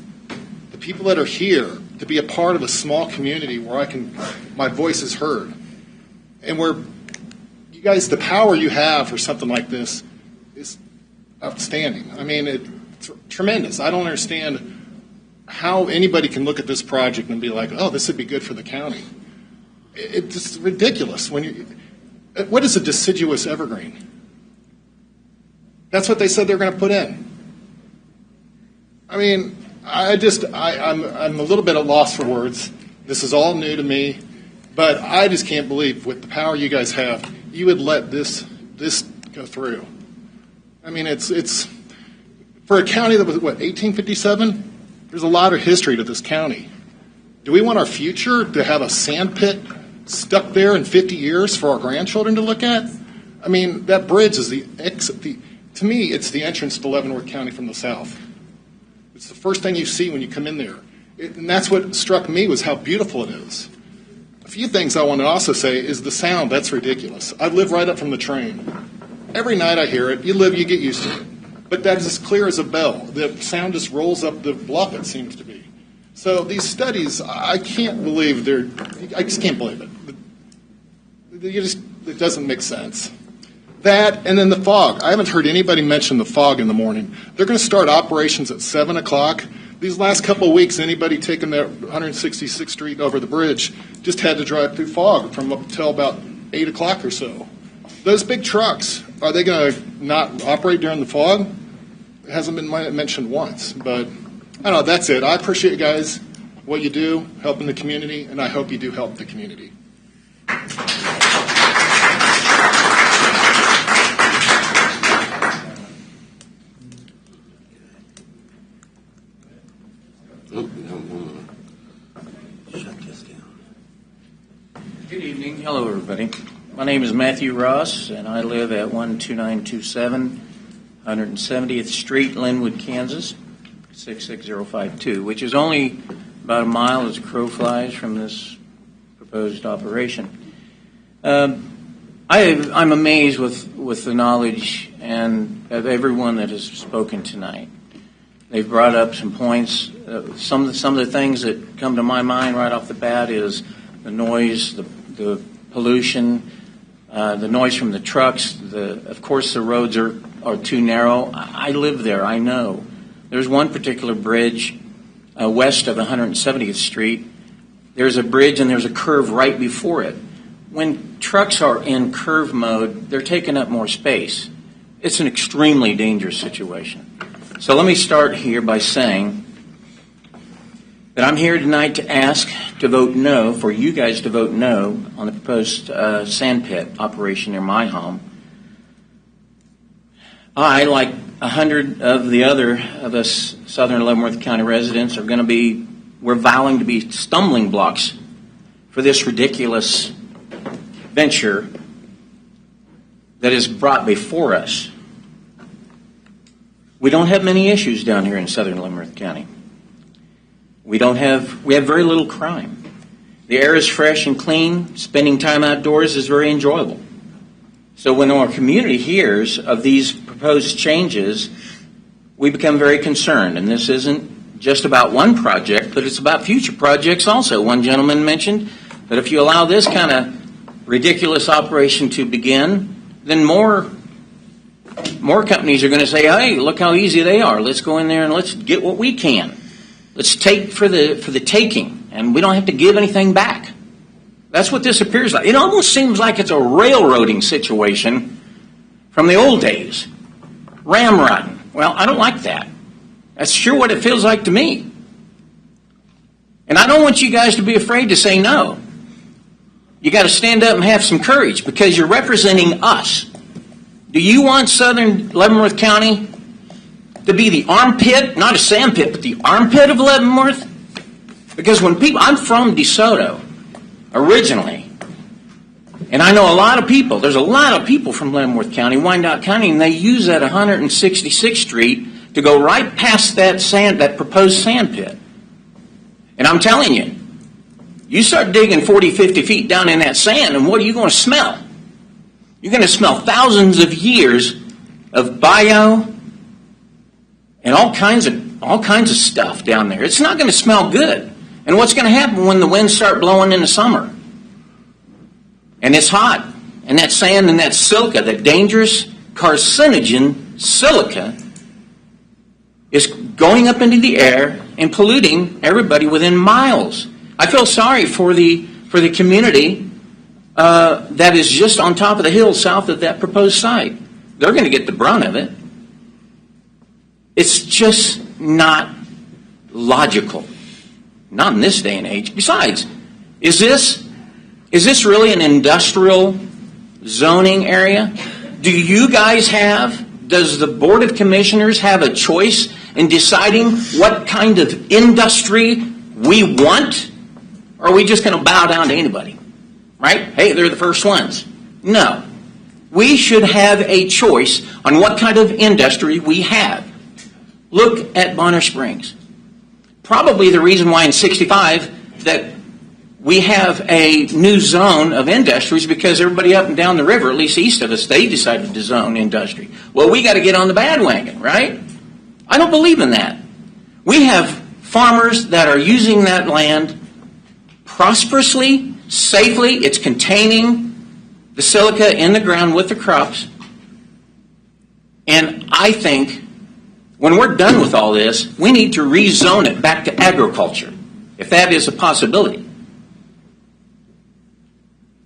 the people that are here, to be a part of a small community where my voice is heard. And where you guys, the power you have for something like this is outstanding. I mean, it's tremendous. I don't understand how anybody can look at this project and be like, oh, this would be good for the county. It's just ridiculous. What is a deciduous evergreen? That's what they said they're going to put in. I mean, I'm a little bit at loss for words. This is all new to me, but I just can't believe with the power you guys have, you would let this go through. I mean, it's for a county that was, 1857? There's a lot of history to this county. Do we want our future to have a sand pit stuck there in 50 years for our grandchildren to look at? I mean, that bridge is to me, it's the entrance to Leavenworth County from the south. It's the first thing you see when you come in there. And that's what struck me was how beautiful it is. A few things I want to also say is the sound. That's ridiculous. I live right up from the train. Every night I hear it. You get used to it. But that is as clear as a bell. The sound just rolls up the bluff, it seems to be. So these studies, I can't believe I just can't believe it. It doesn't make sense. That, and then the fog. I haven't heard anybody mention the fog in the morning. They're going to start operations at 7 o'clock. These last couple of weeks, anybody taking their 166th Street over the bridge just had to drive through fog from up till about 8 o'clock or so. Those big trucks, are they going to not operate during the fog? It hasn't been mentioned once. But, I don't know, that's it. I appreciate you guys, what you do, helping the community, and I hope you do help the community. Good evening. Hello, everybody. My name is Matthew Ross, and I live at 12927 170th Street, Linwood, Kansas, 66052, which is only about a mile as a crow flies from this proposed operation. I'm amazed with the knowledge and of everyone that has spoken tonight. They've brought up some points. Some of the things that come to my mind right off the bat is the noise, the pollution, the noise from the trucks. Of course, the roads are too narrow. I live there. I know. There's one particular bridge west of 170th Street. There's a bridge and there's a curve right before it. When trucks are in curve mode, they're taking up more space. It's an extremely dangerous situation. So let me start here by saying that I'm here tonight to ask to vote no, for you guys to vote no on the proposed sand pit operation near my home. I, like 100 of the other of us Southern Leavenworth County residents, we're vowing to be stumbling blocks for this ridiculous venture that is brought before us. We don't have many issues down here in southern Leavenworth County. We have very little crime. The air is fresh and clean. Spending time outdoors is very enjoyable. So when our community hears of these proposed changes, we become very concerned. And this isn't just about one project, but it's about future projects also. One gentleman mentioned that if you allow this kind of ridiculous operation to begin, then more companies are going to say, hey, look how easy they are. Let's go in there and let's get what we can. Let's take for the taking, and we don't have to give anything back. That's what this appears like. It almost seems like it's a railroading situation from the old days. Ramrodding. Well, I don't like that. That's sure what it feels like to me. And I don't want you guys to be afraid to say no. You got to stand up and have some courage because you're representing us. Do you want southern Leavenworth County to be the armpit, not a sand pit, but the armpit of Leavenworth? Because when people, I'm from DeSoto originally, and I know a lot of people, there's a lot of people from Leavenworth County, Wyandotte County, and they use that 166th Street to go right past that proposed sand pit. And I'm telling you, you start digging 40, 50 feet down in that sand, and what are you going to smell? You're going to smell thousands of years of bio and all kinds of stuff down there. It's not going to smell good. And what's going to happen when the winds start blowing in the summer? And it's hot. And that sand and that silica, that dangerous carcinogen silica, is going up into the air and polluting everybody within miles. I feel sorry for the community that is just on top of the hill south of that proposed site. They're going to get the brunt of it. It's just not logical. Not in this day and age. Besides, is this really an industrial zoning area? Does the Board of Commissioners have a choice in deciding what kind of industry we want? Or are we just going to bow down to anybody? Right? Hey, they're the first ones. No. We should have a choice on what kind of industry we have. Look at Bonner Springs. Probably the reason why in 65 that we have a new zone of industries because everybody up and down the river, at least east of us, they decided to zone industry. Well, we got to get on the bandwagon, right? I don't believe in that. We have farmers that are using that land prosperously, safely. It's containing the silica in the ground with the crops. And I think when we're done with all this, we need to rezone it back to agriculture, if that is a possibility.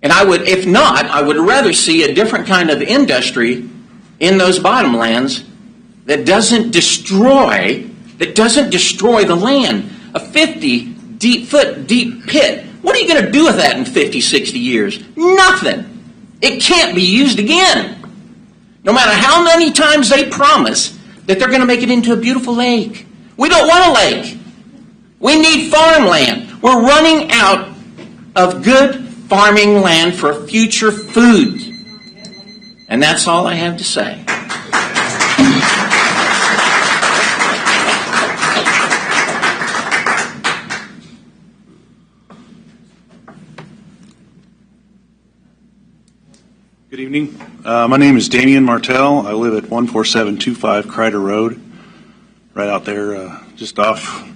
And if not, I would rather see a different kind of industry in those bottomlands that doesn't destroy the land. A 50-foot deep pit. What are you going to do with that in 50, 60 years? Nothing. It can't be used again. No matter how many times they promise that they're going to make it into a beautiful lake. We don't want a lake. We need farmland. We're running out of good farming land for future food. And that's all I have to say. Good evening. My name is Damian Martell. I live at 14725 Crider Road, right out there just off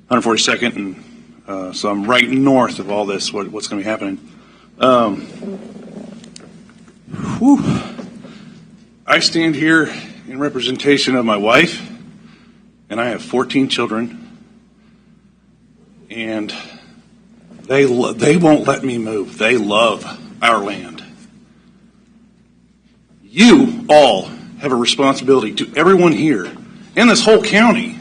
142nd. And so I'm right north of all this, what's going to be happening. I stand here in representation of my wife, and I have 14 children, and they won't let me move. They love our land. You all have a responsibility to everyone here and this whole county.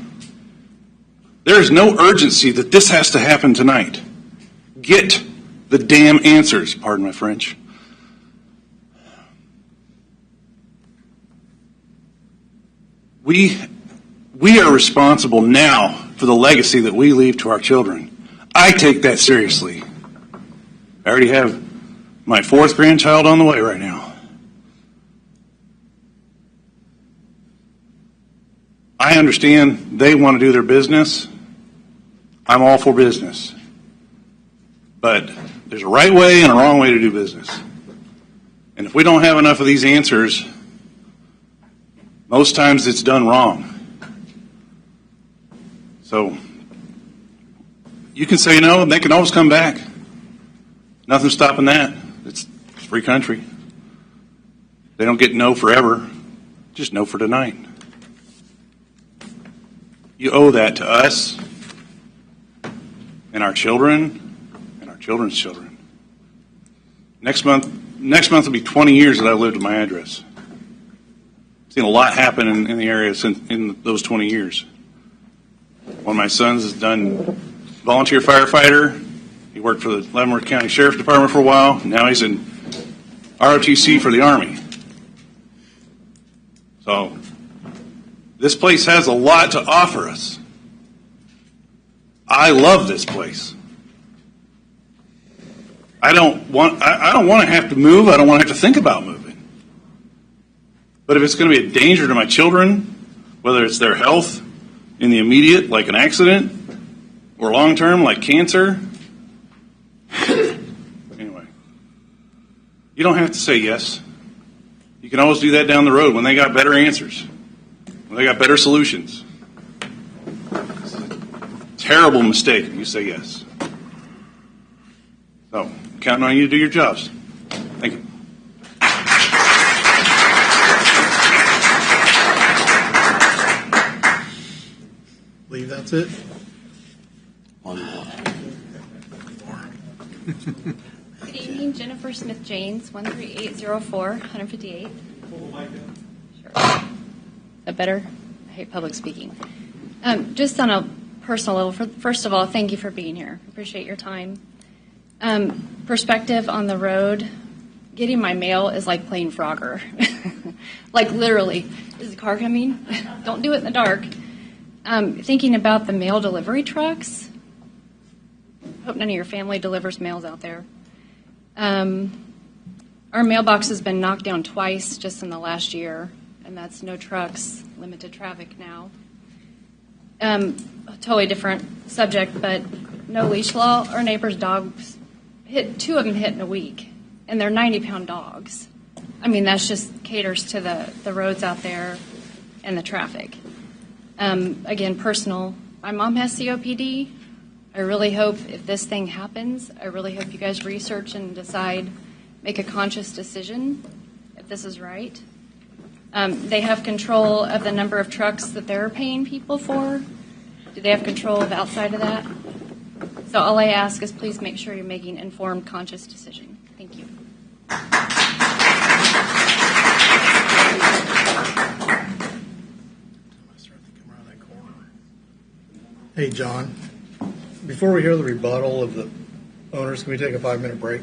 There is no urgency that this has to happen tonight. Get the damn answers, pardon my French. We are responsible now for the legacy that we leave to our children. I take that seriously. I already have my fourth grandchild on the way right now. I understand they want to do their business. I'm all for business. But there's a right way and a wrong way to do business. And if we don't have enough of these answers, most times it's done wrong. So you can say no, and they can always come back. Nothing's stopping that. It's a free country. They don't get no forever, just no for tonight. You owe that to us and our children and our children's children. Next month will be 20 years that I've lived at my address. I've seen a lot happen in the area in those 20 years. One of my sons has done volunteer firefighter. He worked for the Leavenworth County Sheriff's Department for a while. Now he's in ROTC for the Army. So this place has a lot to offer us. I love this place. I don't want to have to move. I don't want to have to think about moving. But if it's going to be a danger to my children, whether it's their health in the immediate, like an accident, or long-term, like cancer, anyway, you don't have to say yes. You can always do that down the road when they got better answers, when they got better solutions. It's a terrible mistake if you say yes. So, I'm counting on you to do your jobs. Thank you. Believe that's it? One more. Good evening, Jennifer Smith Janes, 13804, 158. Sure. Is that better? I hate public speaking. Just on a personal level, first of all, thank you for being here. Appreciate your time. Perspective on the road, getting my mail is like playing Frogger. Like literally, is the car coming? Don't do it in the dark. Thinking about the mail delivery trucks. Hope none of your family delivers mails out there. Our mailbox has been knocked down twice just in the last year, and that's no trucks, limited traffic now. A totally different subject, but no leash law. Our neighbor's dogs two of them hit in a week, and they're 90-pound dogs. I mean, that's just caters to the roads out there and the traffic. Again, personal. My mom has COPD. I really hope if this thing happens, I really hope you guys research and decide, make a conscious decision if this is right. They have control of the number of trucks that they're paying people for. Do they have control of outside of that? So all I ask is please make sure you're making informed, conscious decision. Thank you. Hey, John, before we hear the rebuttal of the owners, can we take a 5-minute break?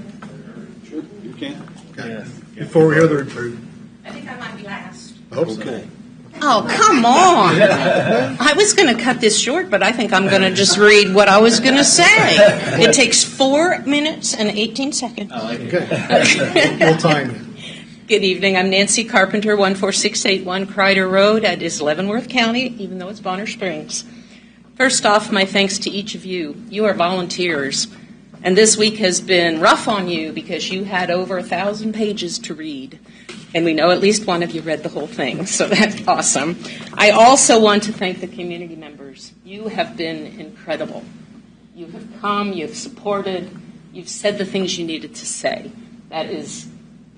Sure, you can. Okay. Before we hear the rebuttal. I think I might be last. I hope so. Oh, come on. I was going to cut this short, but I think I'm going to just read what I was going to say. It takes 4 minutes and 18 seconds. Okay. We'll time it. Good evening. I'm Nancy Carpenter, 14681 Crider Road. That is Leavenworth County, even though it's Bonner Springs. First off, my thanks to each of you. You are volunteers, and this week has been rough on you because you had over 1,000 pages to read, and we know at least one of you read the whole thing, so that's awesome. I also want to thank the community members. You have been incredible. You have come, you've supported, you've said the things you needed to say. That is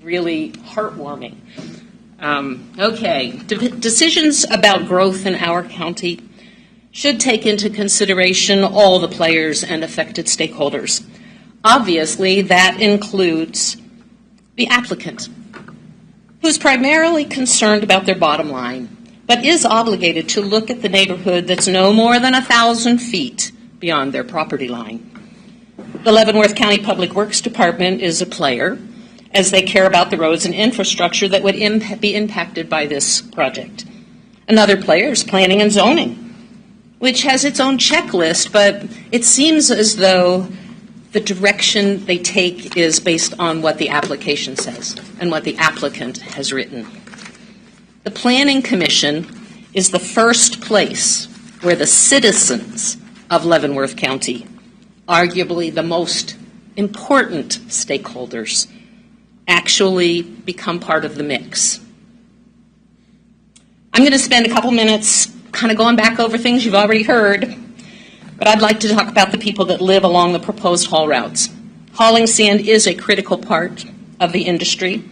really heartwarming. Decisions about growth in our county should take into consideration all the players and affected stakeholders. Obviously, that includes the applicant, who's primarily concerned about their bottom line, but is obligated to look at the neighborhood that's no more than 1,000 feet beyond their property line. The Leavenworth County Public Works Department is a player, as they care about the roads and infrastructure that would be impacted by this project. Another player is planning and zoning, which has its own checklist, but it seems as though the direction they take is based on what the application says and what the applicant has written. The Planning Commission is the first place where the citizens of Leavenworth County, arguably the most important stakeholders, actually become part of the mix. I'm going to spend a couple minutes kind of going back over things you've already heard, but I'd like to talk about the people that live along the proposed haul routes. Hauling sand is a critical part of the industry.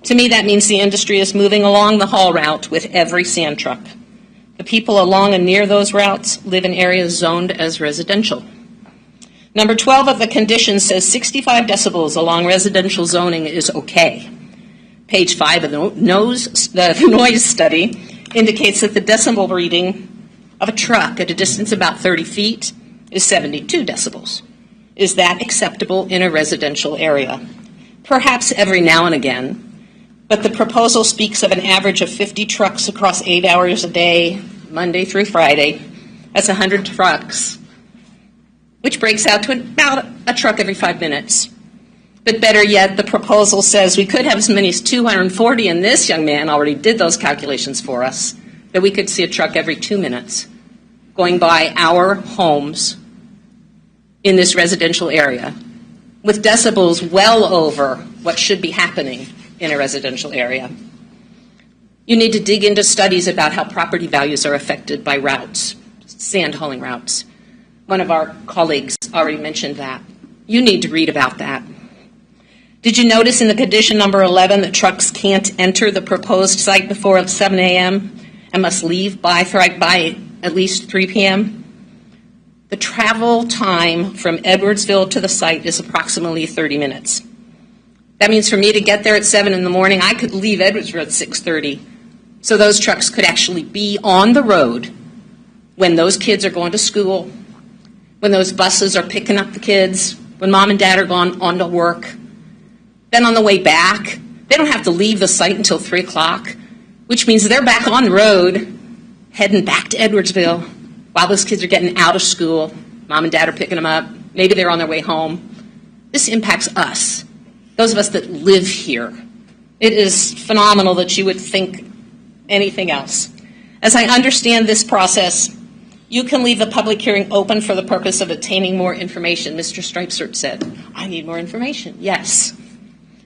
To me, that means the industry is moving along the haul route with every sand truck. The people along and near those routes live in areas zoned as residential. Number 12 of the condition says 65 decibels along residential zoning is okay. Page 5 of the noise study indicates that the decibel reading of a truck at a distance about 30 feet is 72 decibels. Is that acceptable in a residential area? Perhaps every now and again, but the proposal speaks of an average of 50 trucks across 8 hours a day, Monday through Friday. That's 100 trucks, which breaks out to about a truck every 5 minutes. But better yet, the proposal says we could have as many as 240, and this young man already did those calculations for us, that we could see a truck every 2 minutes going by our homes in this residential area with decibels well over what should be happening in a residential area. You need to dig into studies about how property values are affected by routes, sand hauling routes. One of our colleagues already mentioned that. You need to read about that. Did you notice in the condition number 11 that trucks can't enter the proposed site before 7 a.m. and must leave by at least 3 p.m.? The travel time from Edwardsville to the site is approximately 30 minutes. That means for me to get there at 7 in the morning, I could leave Edwardsville at 6:30. So those trucks could actually be on the road when those kids are going to school, when those buses are picking up the kids, when mom and dad are gone on to work. Then on the way back, they don't have to leave the site until 3 o'clock, which means they're back on the road, heading back to Edwardsville while those kids are getting out of school. Mom and dad are picking them up. Maybe they're on their way home. This impacts us, those of us that live here. It is phenomenal that you would think anything else. As I understand this process, you can leave the public hearing open for the purpose of obtaining more information. Mr. Streipsert said, I need more information. Yes.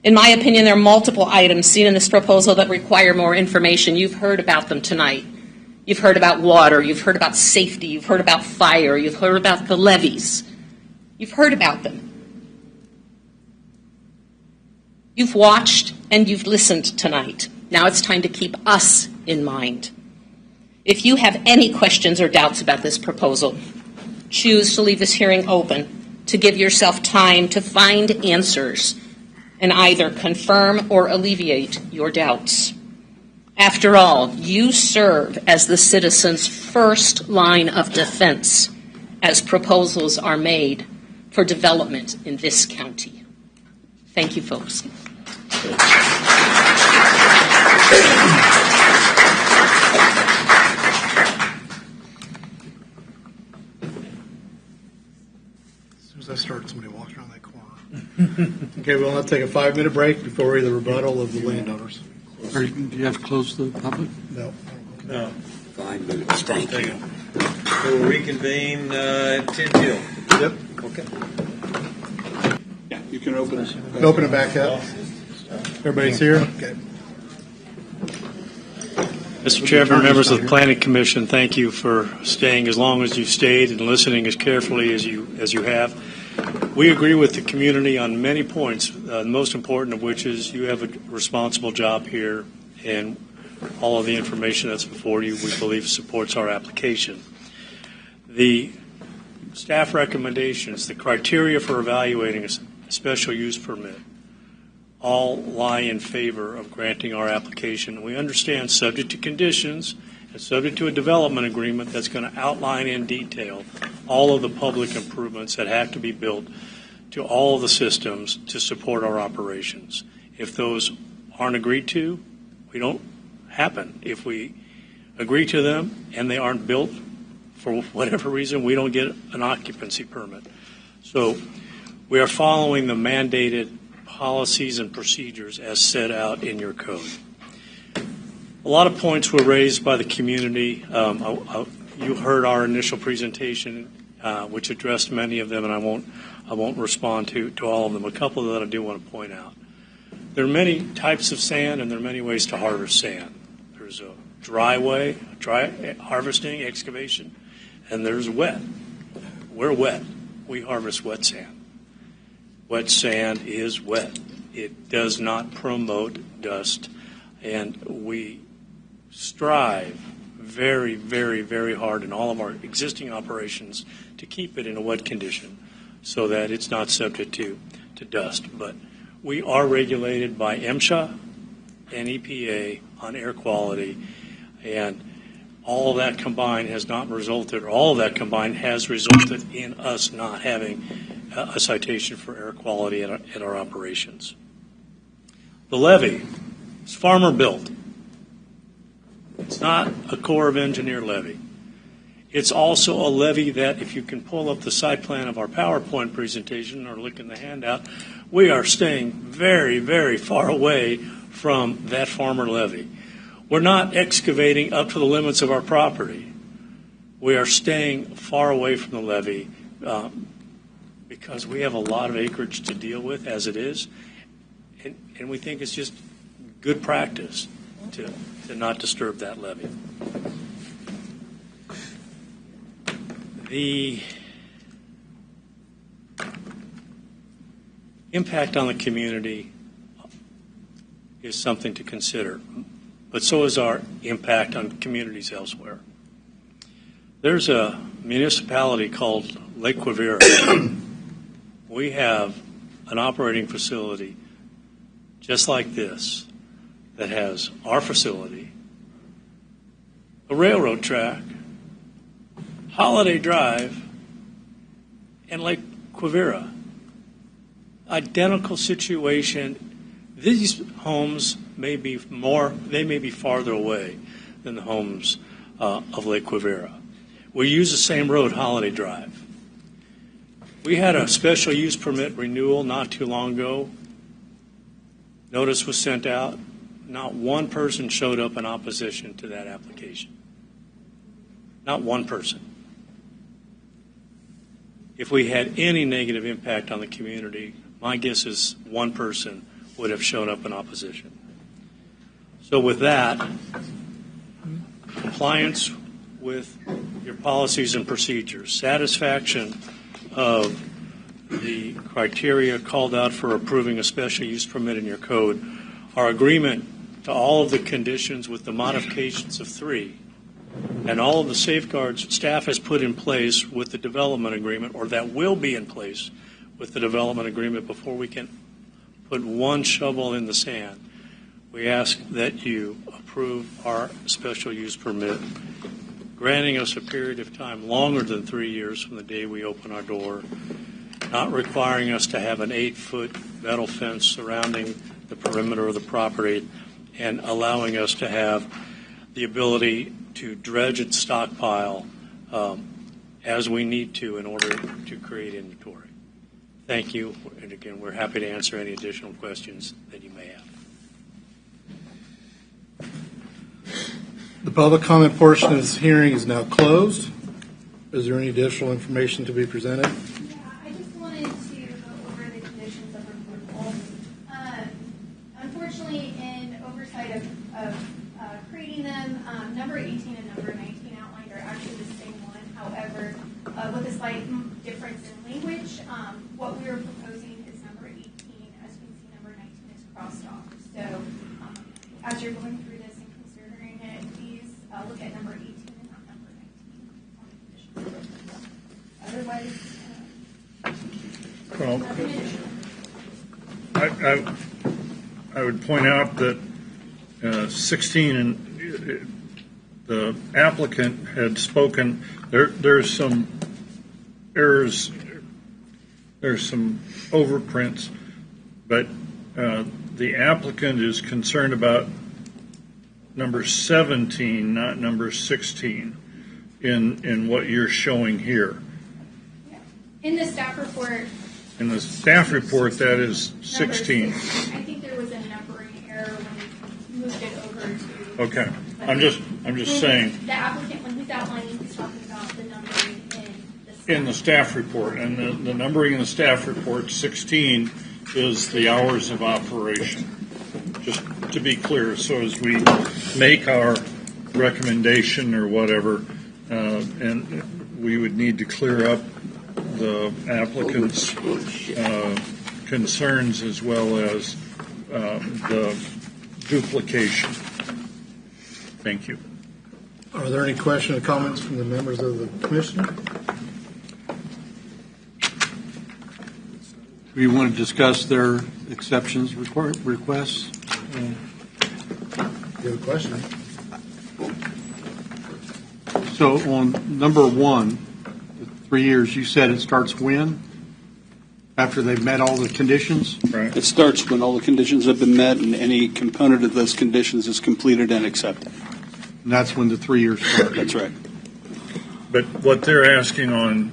In my opinion, there are multiple items seen in this proposal that require more information. You've heard about them tonight. You've heard about water. You've heard about safety. You've heard about fire. You've heard about the levees. You've heard about them. You've watched and you've listened tonight. Now it's time to keep us in mind. If you have any questions or doubts about this proposal, choose to leave this hearing open to give yourself time to find answers and either confirm or alleviate your doubts. After all, you serve as the citizens' first line of defense as proposals are made for development in this county. Thank you, folks. As I start, somebody walks around that corner. Okay, we'll have to take a 5-minute break before the rebuttal of the landowners. Do you have to close the public? No. No. 5 minutes, thank you. We'll reconvene at 10 till. Yep. Okay. Yeah, you can open it. Open it back up. Everybody's here? Okay. Mr. Chairman, members of the Planning Commission, thank you for staying as long as you've stayed and listening as carefully as you have. We agree with the community on many points, the most important of which is you have a responsible job here, and all of the information that's before you, we believe, supports our application. The staff recommendations, the criteria for evaluating a special use permit, all lie in favor of granting our application. We understand, subject to conditions and subject to a development agreement that's going to outline in detail all of the public improvements that have to be built to all of the systems to support our operations. If those aren't agreed to, we don't happen. If we agree to them and they aren't built for whatever reason, we don't get an occupancy permit. So We are following the mandated policies and procedures as set out in your code. A lot of points were raised by the community. You heard our initial presentation, which addressed many of them, and I won't respond to all of them. A couple that I do want to point out. There are many types of sand, and there are many ways to harvest sand. There's a dry way, dry harvesting, excavation, and there's wet. We're wet. We harvest wet sand. Wet sand is wet. It does not promote dust, and we strive very, very, very hard in all of our existing operations to keep it in a wet condition so that it's not subject to dust. But we are regulated by MSHA and EPA on air quality, and all of that combined has not resulted, or all of that combined has resulted in us not having a citation for air quality at our operations. The levee is farmer built. It's not a Corps of Engineer levee. It's also a levee that, if you can pull up the site plan of our PowerPoint presentation or look in the handout, we are staying very, very far away from that farmer levee. We're not excavating up to the limits of our property. We are staying far away from the levee because we have a lot of acreage to deal with as it is, and we think it's just good practice to not disturb that levee. The impact on the community is something to consider, but so is our impact on communities elsewhere. There's a municipality called Lake Quivira. We have an operating facility just like this that has our facility, a railroad track, Holiday Drive, and Lake Quivira. Identical situation. These homes may be farther away than the homes of Lake Quivira. We use the same road, Holiday Drive. We had a special use permit renewal not too long ago. Notice was sent out. Not one person showed up in opposition to that application. Not one person. If we had any negative impact on the community, my guess is one person would have shown up in opposition. So with that, compliance with your policies and procedures, satisfaction of the criteria called out for approving a special use permit in your code, our agreement to all of the conditions with the modifications of 3, and all of the safeguards staff has put in place with the development agreement, or that will be in place with the development agreement before we can put one shovel in the sand. We ask that you approve our special use permit, granting us a period of time longer than 3 years from the day we open our door, not requiring us to have an 8-foot metal fence surrounding the perimeter of the property, and allowing us to have the ability to dredge and stockpile as we need to in order to create inventory. Thank you, and again, we're happy to answer any additional questions that you may have. The public comment portion of this hearing is now closed. Is there any additional information to be presented? I just wanted to go over the conditions of approval. Unfortunately, in oversight of creating them, number 18 and number 19 outlined are actually the same one. However, with a slight difference in language, what we are proposing is number 18. As you can see, number 19 is crossed off. So as you're going through this and considering it, please look at number 18 and not number 19 on the conditions. Otherwise, Well, I would point out that 16 and the applicant had spoken. There's some errors. There's some overprints, but the applicant is concerned about number 17, not number 16, in what you're showing here. in the staff report, In the staff report, that is 16. I think there was a numbering error when we moved it over to. Okay. I'm just saying. The applicant, when he's outlining, he's talking about the numbering In the staff report, and the numbering in the staff report, 16 is the hours of operation. Just to be clear, so as we make our recommendation or whatever, and we would need to clear up the applicant's concerns as well as the duplication. Thank you. Are there any questions or comments from the members of the commission? Do you want to discuss their exceptions requests? You have a question? So on number 1, the 3 years, you said it starts when? After they've met all the conditions? Right. It starts when all the conditions have been met and any component of those conditions is completed and accepted. And that's when the 3 years start? That's right. But what they're asking on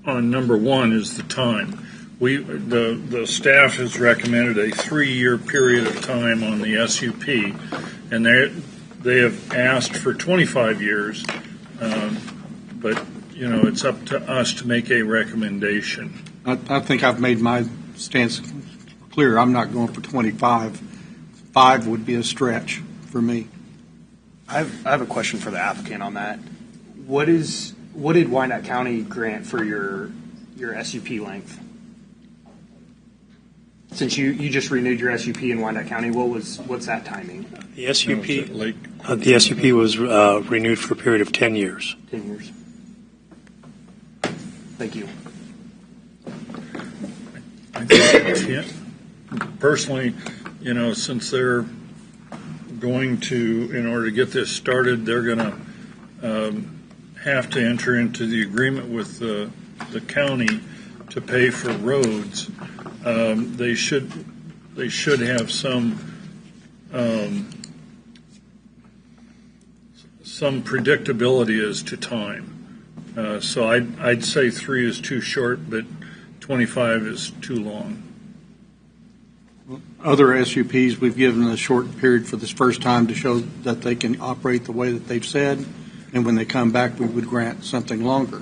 number 1 is the time. The staff has recommended a 3-year period of time on the SUP, and they have asked for 25 years, but it's up to us to make a recommendation. I think I've made my stance clear. I'm not going for 25. 5 would be a stretch for me. I have a question for the applicant on that. What did Wyandotte County grant for your SUP length? Since you just renewed your SUP in Wyandotte County, what's that timing? The SUP was renewed for a period of 10 years. 10 years. Thank you. I think personally, since they're going to, in order to get this started, they're going to have to enter into the agreement with the county to pay for roads. They should have some predictability as to time. So I'd say 3 is too short, but 25 is too long. Other SUPs, we've given a short period for this first time to show that they can operate the way that they've said, and when they come back, we would grant something longer.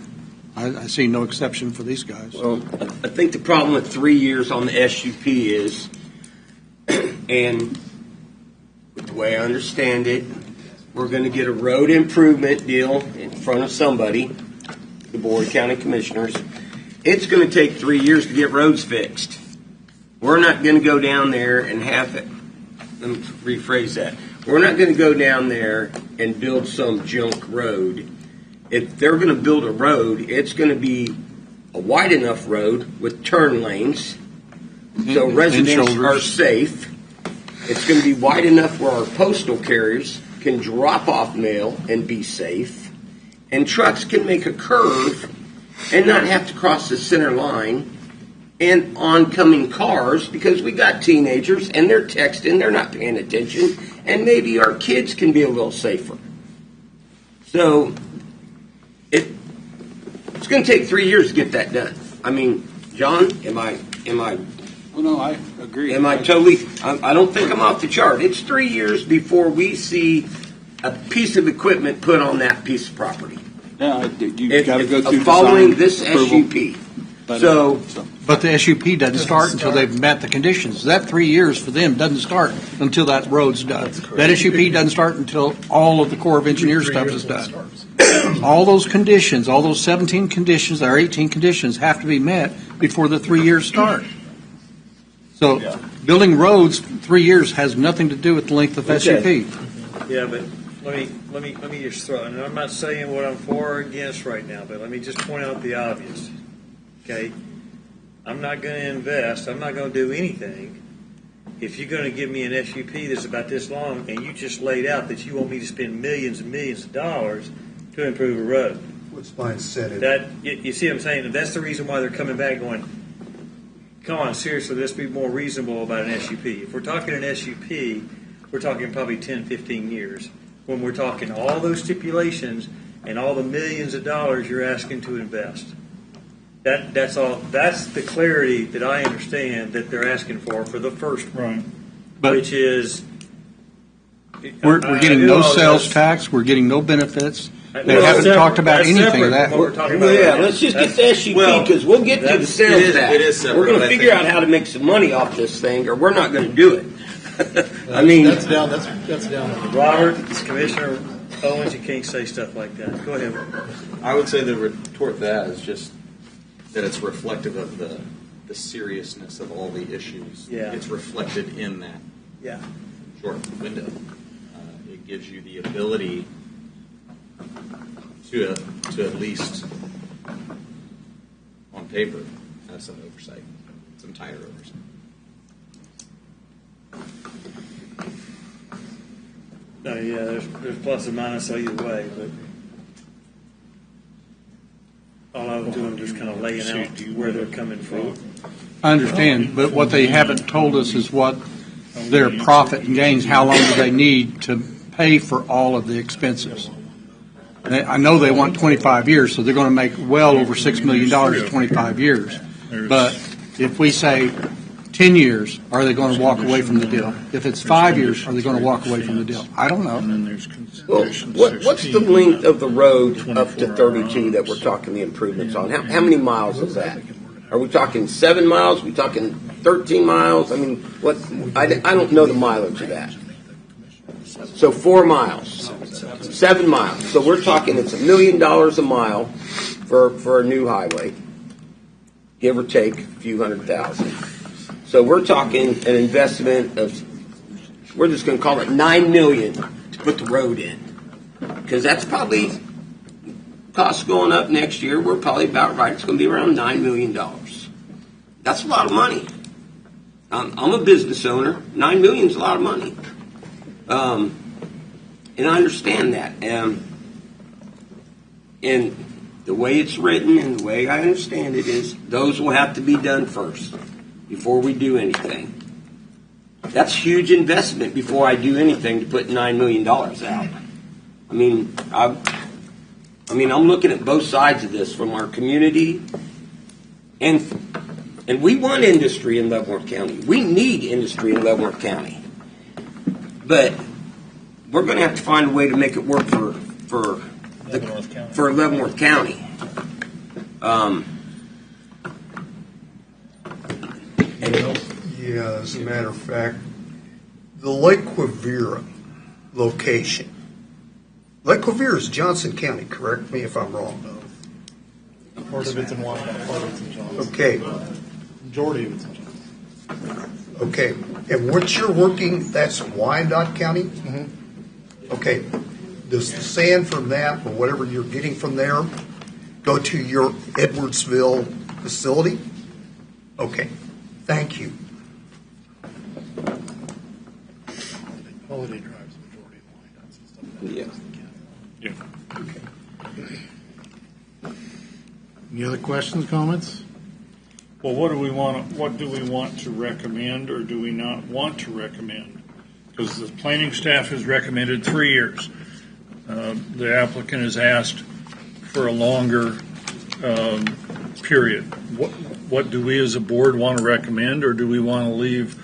I see no exception for these guys. Well, I think the problem with 3 years on the SUP is, and with the way I understand it, we're going to get a road improvement deal in front of somebody, the Board of County Commissioners. It's going to take 3 years to get roads fixed. We're not going to go down there and have it. Let me rephrase that. We're not going to go down there and build some junk road. If they're going to build a road, it's going to be a wide enough road with turn lanes so residents are safe. It's going to be wide enough where our postal carriers can drop off mail and be safe. And trucks can make a curve and not have to cross the center line. And oncoming cars, because we got teenagers and they're texting, they're not paying attention, and maybe our kids can be a little safer. So it's going to take 3 years to get that done. I mean, John, am I? Well, no, I agree. Am I totally? I don't think I'm off the chart. It's 3 years before we see a piece of equipment put on that piece of property. Yeah, you got to go through following design this approval. SUP. But the SUP doesn't start until they've met the conditions. That 3 years for them doesn't start until that road's done. That SUP doesn't start until all of the Corps of Engineers stuff is done. All those conditions, all those 17 conditions, or 18 conditions have to be met before the 3 years start. So building roads, 3 years has nothing to do with the length of SUP. Yeah, but let me just throw, and I'm not saying what I'm for or against right now, but let me just point out the obvious. Okay, I'm not going to invest. I'm not going to do anything if you're going to give me an SUP that's about this long, and you just laid out that you want me to spend millions and millions of dollars to improve a road. What's my incentive? You see what I'm saying? That's the reason why they're coming back going, come on, seriously, let's be more reasonable about an SUP. If we're talking an SUP, we're talking probably 10, 15 years. When we're talking all those stipulations and all the millions of dollars you're asking to invest. That's all. That's the clarity that I understand that they're asking for the first one, which is We're getting no sales tax, we're getting no benefits. They haven't talked about anything of that. Let's just get the SUP, because we'll get to the sales tax. It is separate, we're going to but I figure think- out how to make some money off this thing, or we're not going to do it. I mean, that's down. Robert, Commissioner Owens, you can't say stuff like that. Go ahead. I would say the retort to that is just that it's reflective of the seriousness of all the issues. Yeah. It's reflected in that Yeah. short window. It gives you the ability to at least on paper have some oversight, some tighter oversight. Yeah, there's plus and minus either way, but all I was doing just kind of laying out where they're coming from. I understand, but what they haven't told us is what their profit and gains, how long do they need to pay for all of the expenses? I know they want 25 years, so they're going to make well over $6 million in 25 years. But if we say 10 years, are they going to walk away from the deal? If it's 5 years, are they going to walk away from the deal? I don't know. well, what's the length of the road up to 32 that we're talking the improvements on? How many miles is that? Are we talking 7 miles? Are we talking 13 miles? I mean, what? I don't know the mileage of that. So 4 miles, 7 miles. So we're talking it's $1 million a mile for a new highway, give or take a few $100,000. So we're talking an investment of, we're just going to call it $9 million to put the road in, because that's probably costs going up next year. We're probably about right. It's going to be around $9 million. That's a lot of money. I'm a business owner. $9 million is a lot of money. And I understand that. And the way it's written and the way I understand it is those will have to be done first before we do anything. That's huge investment before I do anything to put $9 million out. I mean, I'm looking at both sides of this from our community, and we want industry in Leavenworth County. We need industry in Leavenworth County. But we're going to have to find a way to make it work for Leavenworth County. Yeah, as a matter of fact, the Lake Quivira location. Lake Quivira is Johnson County, correct me if I'm wrong. Part of it's in Wyandotte, part of it's in Johnson. Okay. Majority of it's in Johnson. Okay, and what you're working, that's Wyandotte County? Mm-hmm. Okay, does the sand from that, or whatever you're getting from there, go to your Edwardsville facility? Okay, thank you. Holiday Drive's the majority of Wyandotte and stuff. Yeah. Any other questions, comments? Well, what do we want to recommend, or do we not want to recommend? Because the planning staff has recommended 3 years. The applicant has asked for a longer period. What do we as a board want to recommend, or do we want to leave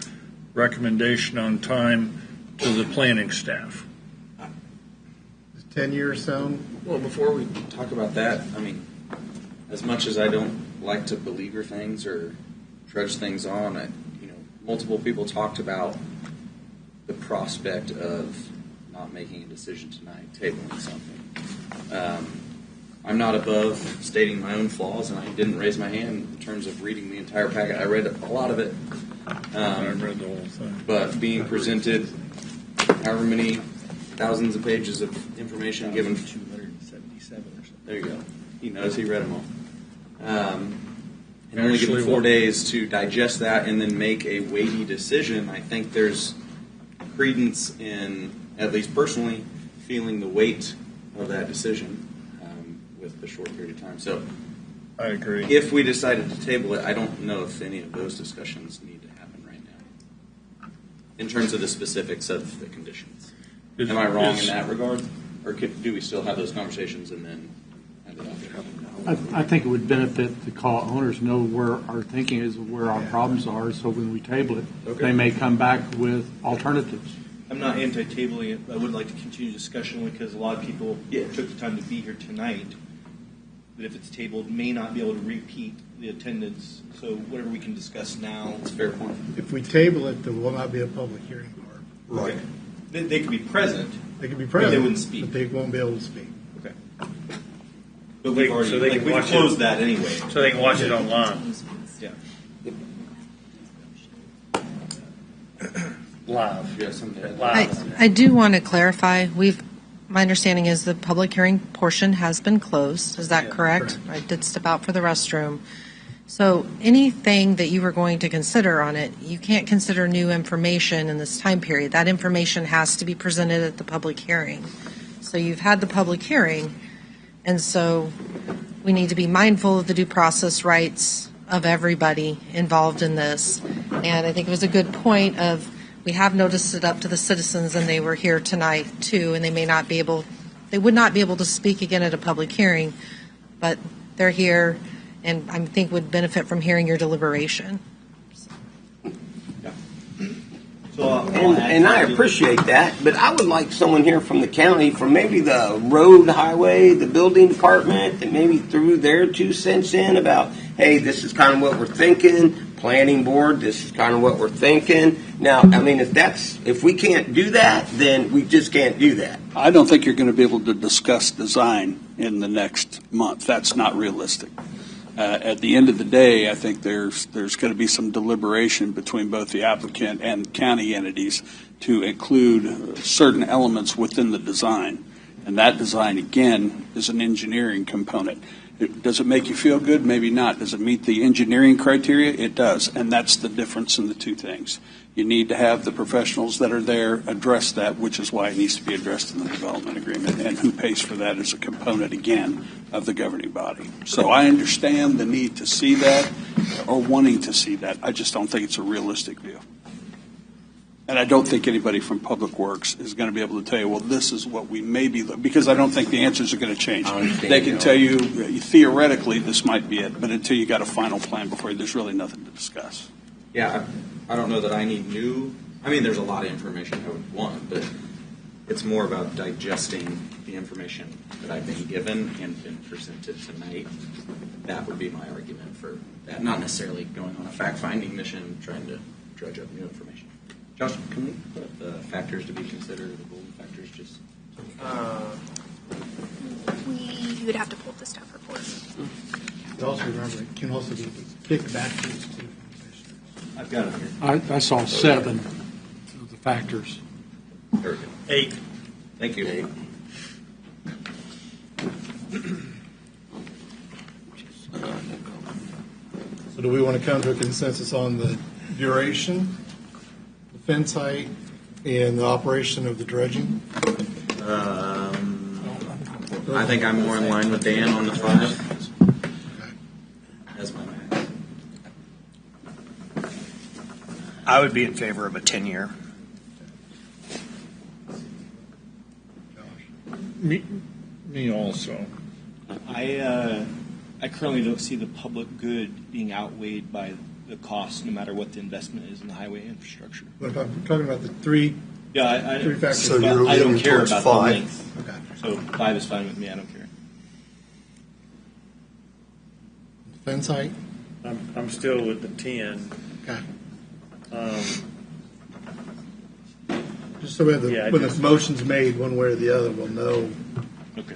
recommendation on time to the planning staff? Does 10 years sound? Well, before we talk about that, I mean, as much as I don't like to beleaguer things or trudge things on, multiple people talked about the prospect of not making a decision tonight, tabling something. I'm not above stating my own flaws, and I didn't raise my hand in terms of reading the entire packet. I read a lot of it. I read the whole thing. But being presented however many thousands of pages of information given. 277 or something. There you go. He knows, he read them all. And only given 4 days to digest that and then make a weighty decision, I think there's credence in, at least personally, feeling the weight of that decision with the short period of time. So I agree. If we decided to table it, I don't know if any of those discussions need to happen right now in terms of the specifics of the conditions. Am I wrong in that regard? Or do we still have those conversations and then have it out there? I think it would benefit the call owners know where our thinking is, where our problems are, so when we table it, they may come back with alternatives. I'm not anti-tabling it. I would like to continue discussion because a lot of people took the time to be here tonight. But if it's tabled, may not be able to repeat the attendance. So whatever we can discuss now. That's a fair point. If we table it, there will not be a public hearing part. Right. They could be present. They could be present. But they wouldn't speak. But they won't be able to speak. Okay. But we've already So they can we've watch closed it. that anyway. So they can watch it online. Yeah. Live. Yes, I'm I do want to clarify, my understanding is the public hearing portion has been closed. Is that correct? I did step out for the restroom. So anything that you were going to consider on it, you can't consider new information in this time period. That information has to be presented at the public hearing. So you've had the public hearing, and so we need to be mindful of the due process rights of everybody involved in this. And I think it was a good point of, we have noticed it up to the citizens, and they were here tonight too, and they would not be able to speak again at a public hearing, but they're here, and I think would benefit from hearing your deliberation. And I appreciate that, but I would like someone here from the county, from maybe the road, highway, the building department, that maybe threw their 2 cents in about, hey, this is kind of what we're thinking. Planning board, this is kind of what we're thinking. Now, I mean, if we can't do that, then we just can't do that. I don't think you're going to be able to discuss design in the next month. That's not realistic. At the end of the day, I think there's going to be some deliberation between both the applicant and county entities to include certain elements within the design. And that design, again, is an engineering component. Does it make you feel good? Maybe not. Does it meet the engineering criteria? It does. And that's the difference in the two things. You need to have the professionals that are there address that, which is why it needs to be addressed in the development agreement. And who pays for that is a component, again, of the governing body. So I understand the need to see that or wanting to see that. I just don't think it's a realistic view. And I don't think anybody from Public Works is going to be able to tell you, well, this is what we may be, because I don't think the answers are going to change. They can tell you, theoretically, this might be it, but until you got a final plan before you, there's really nothing to discuss. Yeah, I don't know that I need there's a lot of information I would want, but it's more about digesting the information that I've been given and been presented tonight. That would be my argument for that, not necessarily going on a fact-finding mission, trying to dredge up new information. Josh, can we put up the factors to be considered, the golden factors, just? You would have to pull up the staff report. But also remember, it can also be kicked back to the two. I've got it here. I saw 7 of the factors. There we go. 8. Thank you. 8. So do we want to come to a consensus on the duration, the fence height, and the operation of the dredging? I think I'm more in line with Dan on the 5. That's my max. I would be in favor of a 10-year. Me also. I currently don't see the public good being outweighed by the cost, no matter what the investment is in the highway infrastructure. But I'm talking about the three. Yeah, three factors. So you're I don't leaning care towards about 5. the length. Okay. So 5 is fine with me. I don't care. Fence height. I'm still with the 10. Okay. Um, Just so when the motion's made, one way or the other, we'll know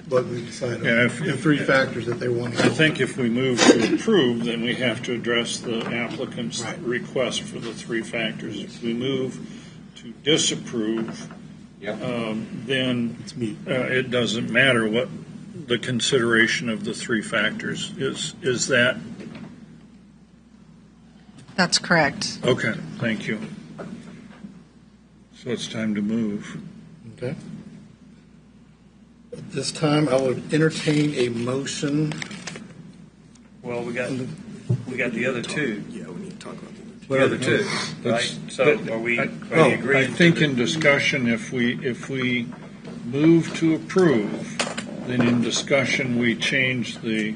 what we decided. Yeah, The three factors that they want. I think if we move to approve, then we have to address the applicant's request for the 3 factors. If we move to disapprove, then it doesn't matter what the consideration of the 3 factors is. Is that? That's correct. Okay, thank you. So it's time to move. Okay. At this time, I would entertain a motion. Well, we got the other 2. Yeah, we need to talk about The other 2, right? So are we agreeing? I think in discussion, if we move to approve, then in discussion we change the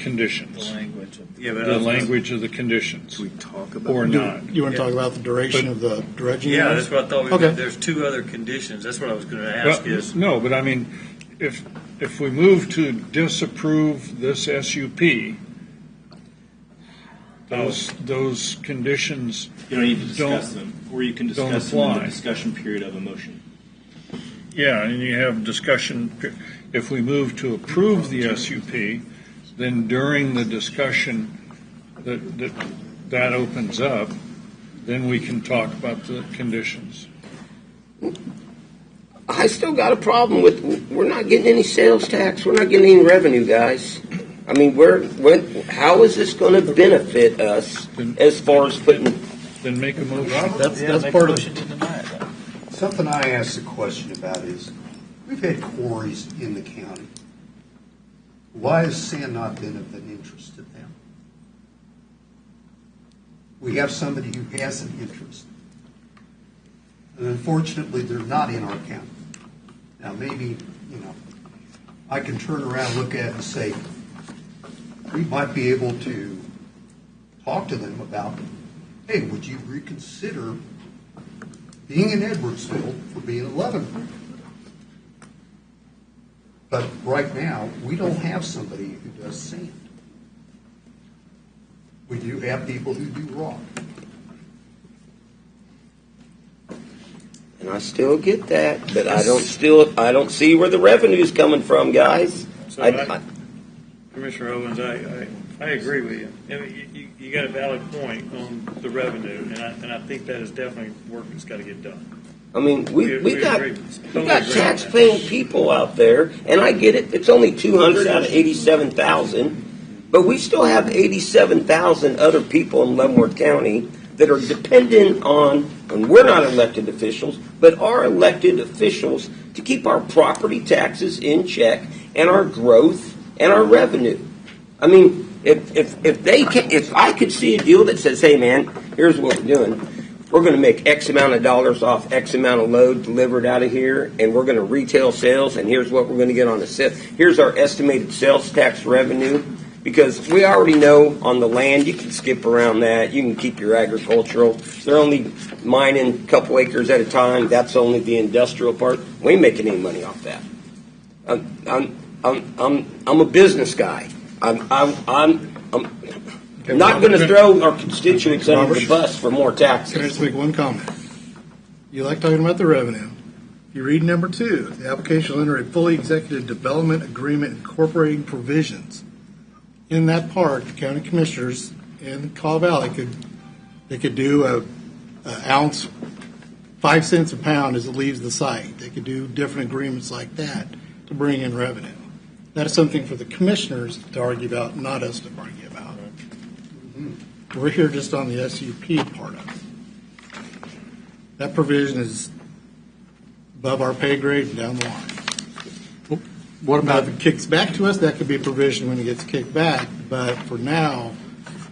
conditions. The language of The language of the conditions. we talk about Or not. You want to talk about the duration of the dredging? Yeah, years? that's what I thought. Okay. There's two other conditions. That's what I was going to ask. Well, Is no, but I mean, if we move to disapprove this SUP, those conditions you don't need to discuss them, or you can don't discuss them in the apply. discussion period of a motion. Yeah, and you have discussion, if we move to approve the SUP, then during the discussion that opens up, then we can talk about the conditions. I still got a problem with, we're not getting any sales tax, we're not getting any revenue, guys. I mean, how is this going to benefit us as far as putting? Then make a motion. That's part of it. Something I asked a question about is, we've had quarries in the county. Why has sand not been of an interest to them? We have somebody who has an interest. And unfortunately, they're not in our county. Now, maybe, I can turn around and look at it and say, we might be able to talk to them about, hey, would you reconsider being in Edwardsville for being 11? But right now, we don't have somebody who does sand. We do have people who do rock. And I still get that, but I don't see where the revenue's coming from, guys. so Commissioner Owens, I agree with you. I mean, you got a valid point on the revenue, and I think that is definitely work that's got to get done. I mean, we got agree. tax-paying people out there, and I get it. It's only 200 out of 87,000, but we still have 87,000 other people in Leavenworth County that are dependent on, and we're not elected officials, but are elected officials to keep our property taxes in check and our growth and our revenue. I mean, if I could see a deal that says, hey man, here's what we're doing. We're going to make X amount of dollars off X amount of load delivered out of here, and we're going to retail sales, and here's what we're going to get on the set. Here's our estimated sales tax revenue, because we already know on the land, you can skip around that. You can keep your agricultural. They're only mining a couple acres at a time. That's only the industrial part. We ain't making any money off that. I'm a business guy. I'm not going to throw our constituents under the bus for more taxes. Can I just make one comment? You like talking about the revenue. If you read number 2, the application will enter a fully executive development agreement incorporating provisions. In that part, the county commissioners in Caw Valley could do a ounce, 5 cents a pound as it leaves the site. They could do different agreements like that to bring in revenue. That is something for the commissioners to argue about, not us to argue about. We're here just on the SUP part of it. That provision is above our pay grade and down the line. What about if it kicks back to us? That could be a provision when it gets kicked back. But for now,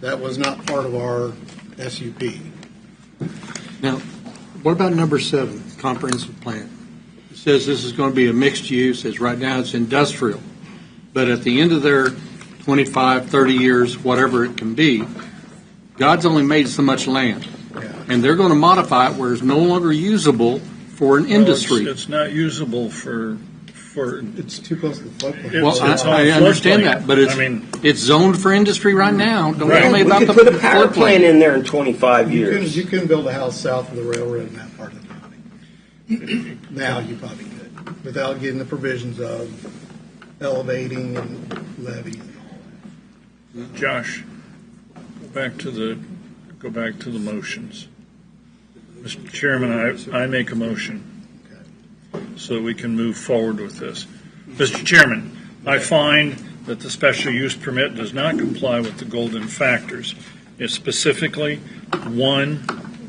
that was not part of our SUP. Now, what about number 7, comprehensive plan? It says this is going to be a mixed use. As right now, it's industrial. But at the end of their 25, 30 years, whatever it can be, God's only made so much land. And they're going to modify it where it's no longer usable for an industry. It's not usable for. It's too close to the floodplain. Well, I understand that, but it's zoned for industry right now. Don't tell me about we the could put a power plant in there in 25 years. You couldn't build a house south of the railroad in that part of the county. Now you probably could, without getting the provisions of elevating and levees and all that. Josh, go back to the motions. Mr. Chairman, I make a motion so we can move forward with this. Mr. Chairman, I find that the special use permit does not comply with the golden factors. It's specifically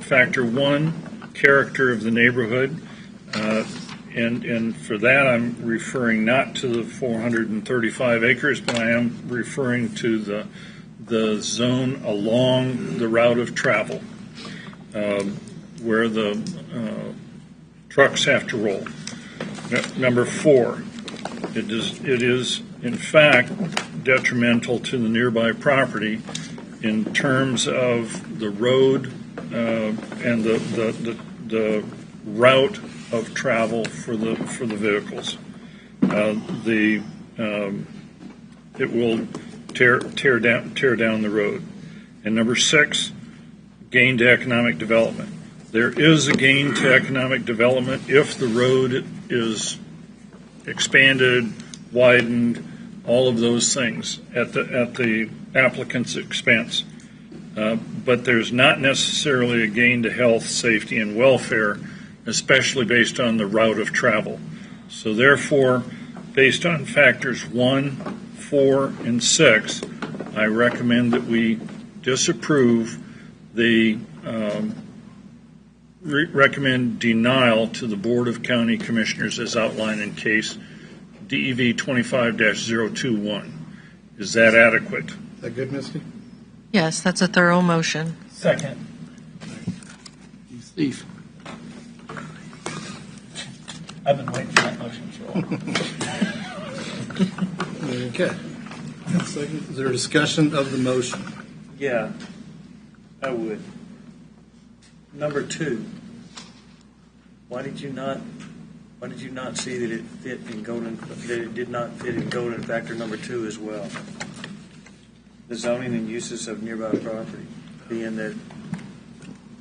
factor 1, character of the neighborhood, and for that I'm referring not to the 435 acres, but I am referring to the zone along the route of travel, where the trucks have to roll. Number 4, it is in fact detrimental to the nearby property in terms of the road and the route of travel for the vehicles. It will tear down the road. And number 6, gain to economic development. There is a gain to economic development if the road is expanded, widened, all of those things at the applicant's expense. But there's not necessarily a gain to health, safety, and welfare, especially based on the route of travel. So therefore, based on factors 1, 4, and 6, I recommend that we disapprove the recommend denial to the Board of County Commissioners as outlined in case DEV 25-021. Is that adequate? Is that good, Misty? Yes, that's a thorough motion. Second. Steve. I've been waiting for that motion for a while. Okay. Second, is there a discussion of the motion? Yeah, I would. Number 2, why did you not see that it fit in golden, that it did not fit in golden factor number 2 as well? The zoning and uses of nearby property, being that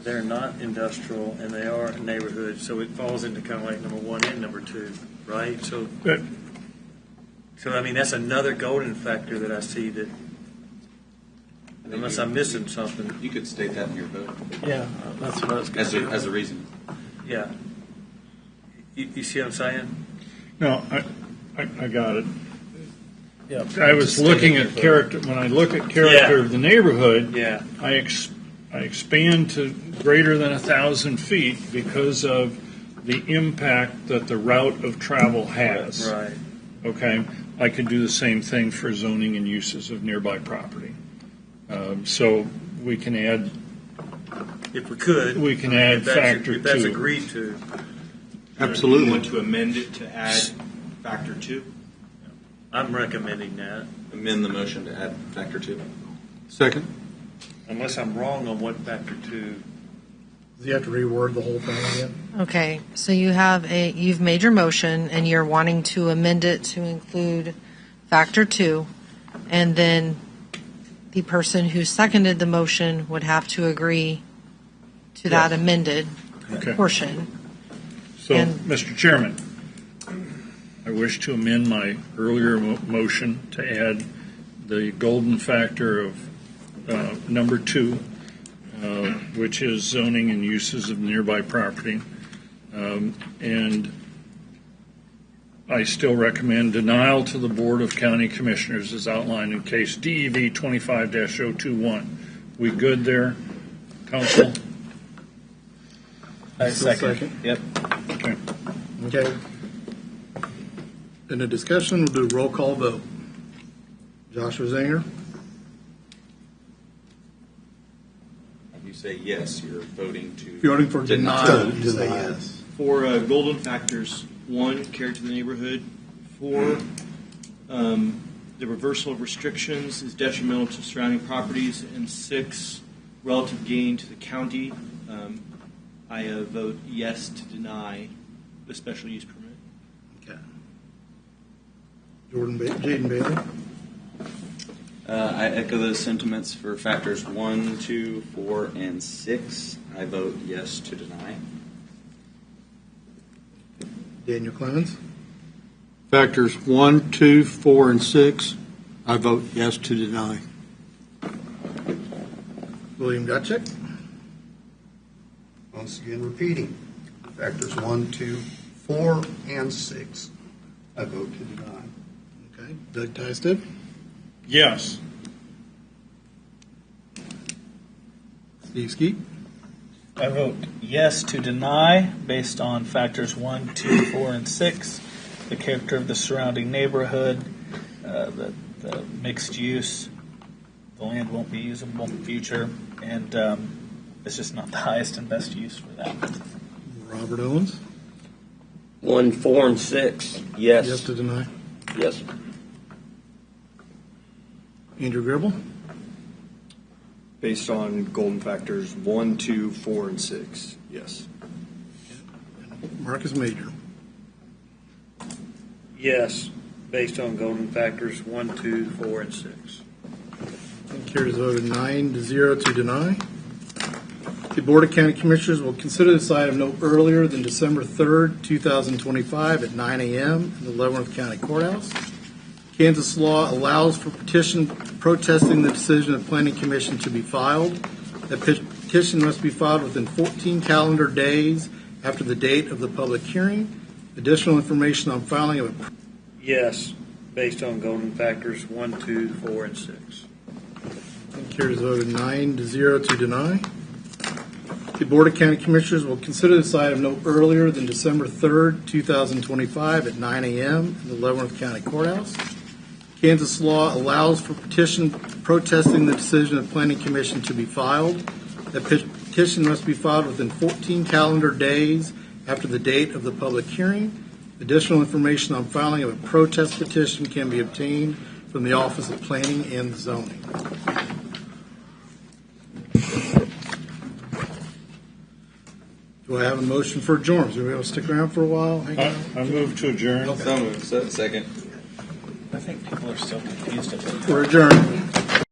they're not industrial and they are neighborhoods, so it falls into kind of like number 1 and number 2, right? So I mean, that's another golden factor that I see that, unless I'm missing something. You could state that in your vote. Yeah, that's what I was going to do. As a reason. Yeah. You see what I'm saying? No, I got it. Yeah. I was looking at character, when I look at character of the neighborhood, Yeah. I expand to greater than 1,000 feet because of the impact that the route of travel has. Right. Okay, I could do the same thing for zoning and uses of nearby property. So we can add. If we could. We can add if that's, factor 2. If that's agreed to. Absolutely. You want to amend it to add factor 2? I'm recommending that. Amend the motion to add factor 2. Second. Unless I'm wrong on what factor 2. Do you have to reword the whole thing again? Okay, so you've made your motion and you're wanting to amend it to include factor 2, and then the person who seconded the motion would have to agree to that amended portion. So, Mr. Chairman, I wish to amend my earlier motion to add the golden factor of number 2, which is zoning and uses of nearby property. And I still recommend denial to the Board of County Commissioners as outlined in case DEV 25-021. We good there, Council? I second. Yep. Okay. Okay. In the discussion, we'll do a roll call vote. Joshua Zinger? When you say yes, you're voting to Voting for deny. deny. For golden factors, 1, care to the neighborhood. 4, the reversal of restrictions is detrimental to surrounding properties. And 6, relative gain to the county. I vote yes to deny the special use permit. Okay. Jaden Bailey? I echo those sentiments for factors 1, 2, 4, and 6. I vote yes to deny. Daniel Clemens? Factors 1, 2, 4, and 6, I vote yes to deny. William Gutchick? Once again, repeating, factors 1, 2, 4, and 6, I vote to deny. Okay. Doug Tysted? Yes. Steve Skeet? I vote yes to deny based on factors 1, 2, 4, and 6, the character of the surrounding neighborhood, the mixed use, the land won't be usable in the future, and it's just not the highest and best use for that. Robert Owens? 1, 4, and 6, yes. Yes to deny. Yes. Andrew Gribble? Based on golden factors 1, 2, 4, and 6. Yes. Marcus Major? Yes, based on golden factors 1, 2, 4, and 6. And carries voted 9-0 to deny. The Board of County Commissioners will consider this item no earlier than December 3rd, 2025 at 9 a.m. in the Leavenworth County Courthouse. Kansas law allows for petition protesting the decision of Planning Commission to be filed. That petition must be filed within 14 calendar days after the date of the public hearing. Additional information on filing of a... Yes, based on golden factors 1, 2, 4, and 6. And carries voted 9-0 to deny. The Board of County Commissioners will consider this item no earlier than December 3rd, 2025 at 9 a.m. in the Leavenworth County Courthouse. Kansas law allows for petition protesting the decision of Planning Commission to be filed. That petition must be filed within 14 calendar days after the date of the public hearing. Additional information on filing of a protest petition can be obtained from the Office of Planning and Zoning. Do I have a motion for adjournment? Is everybody able to stick around for a while? Hang on. I move to adjourn. So moved. Second. I think people are still confused. We're adjourned.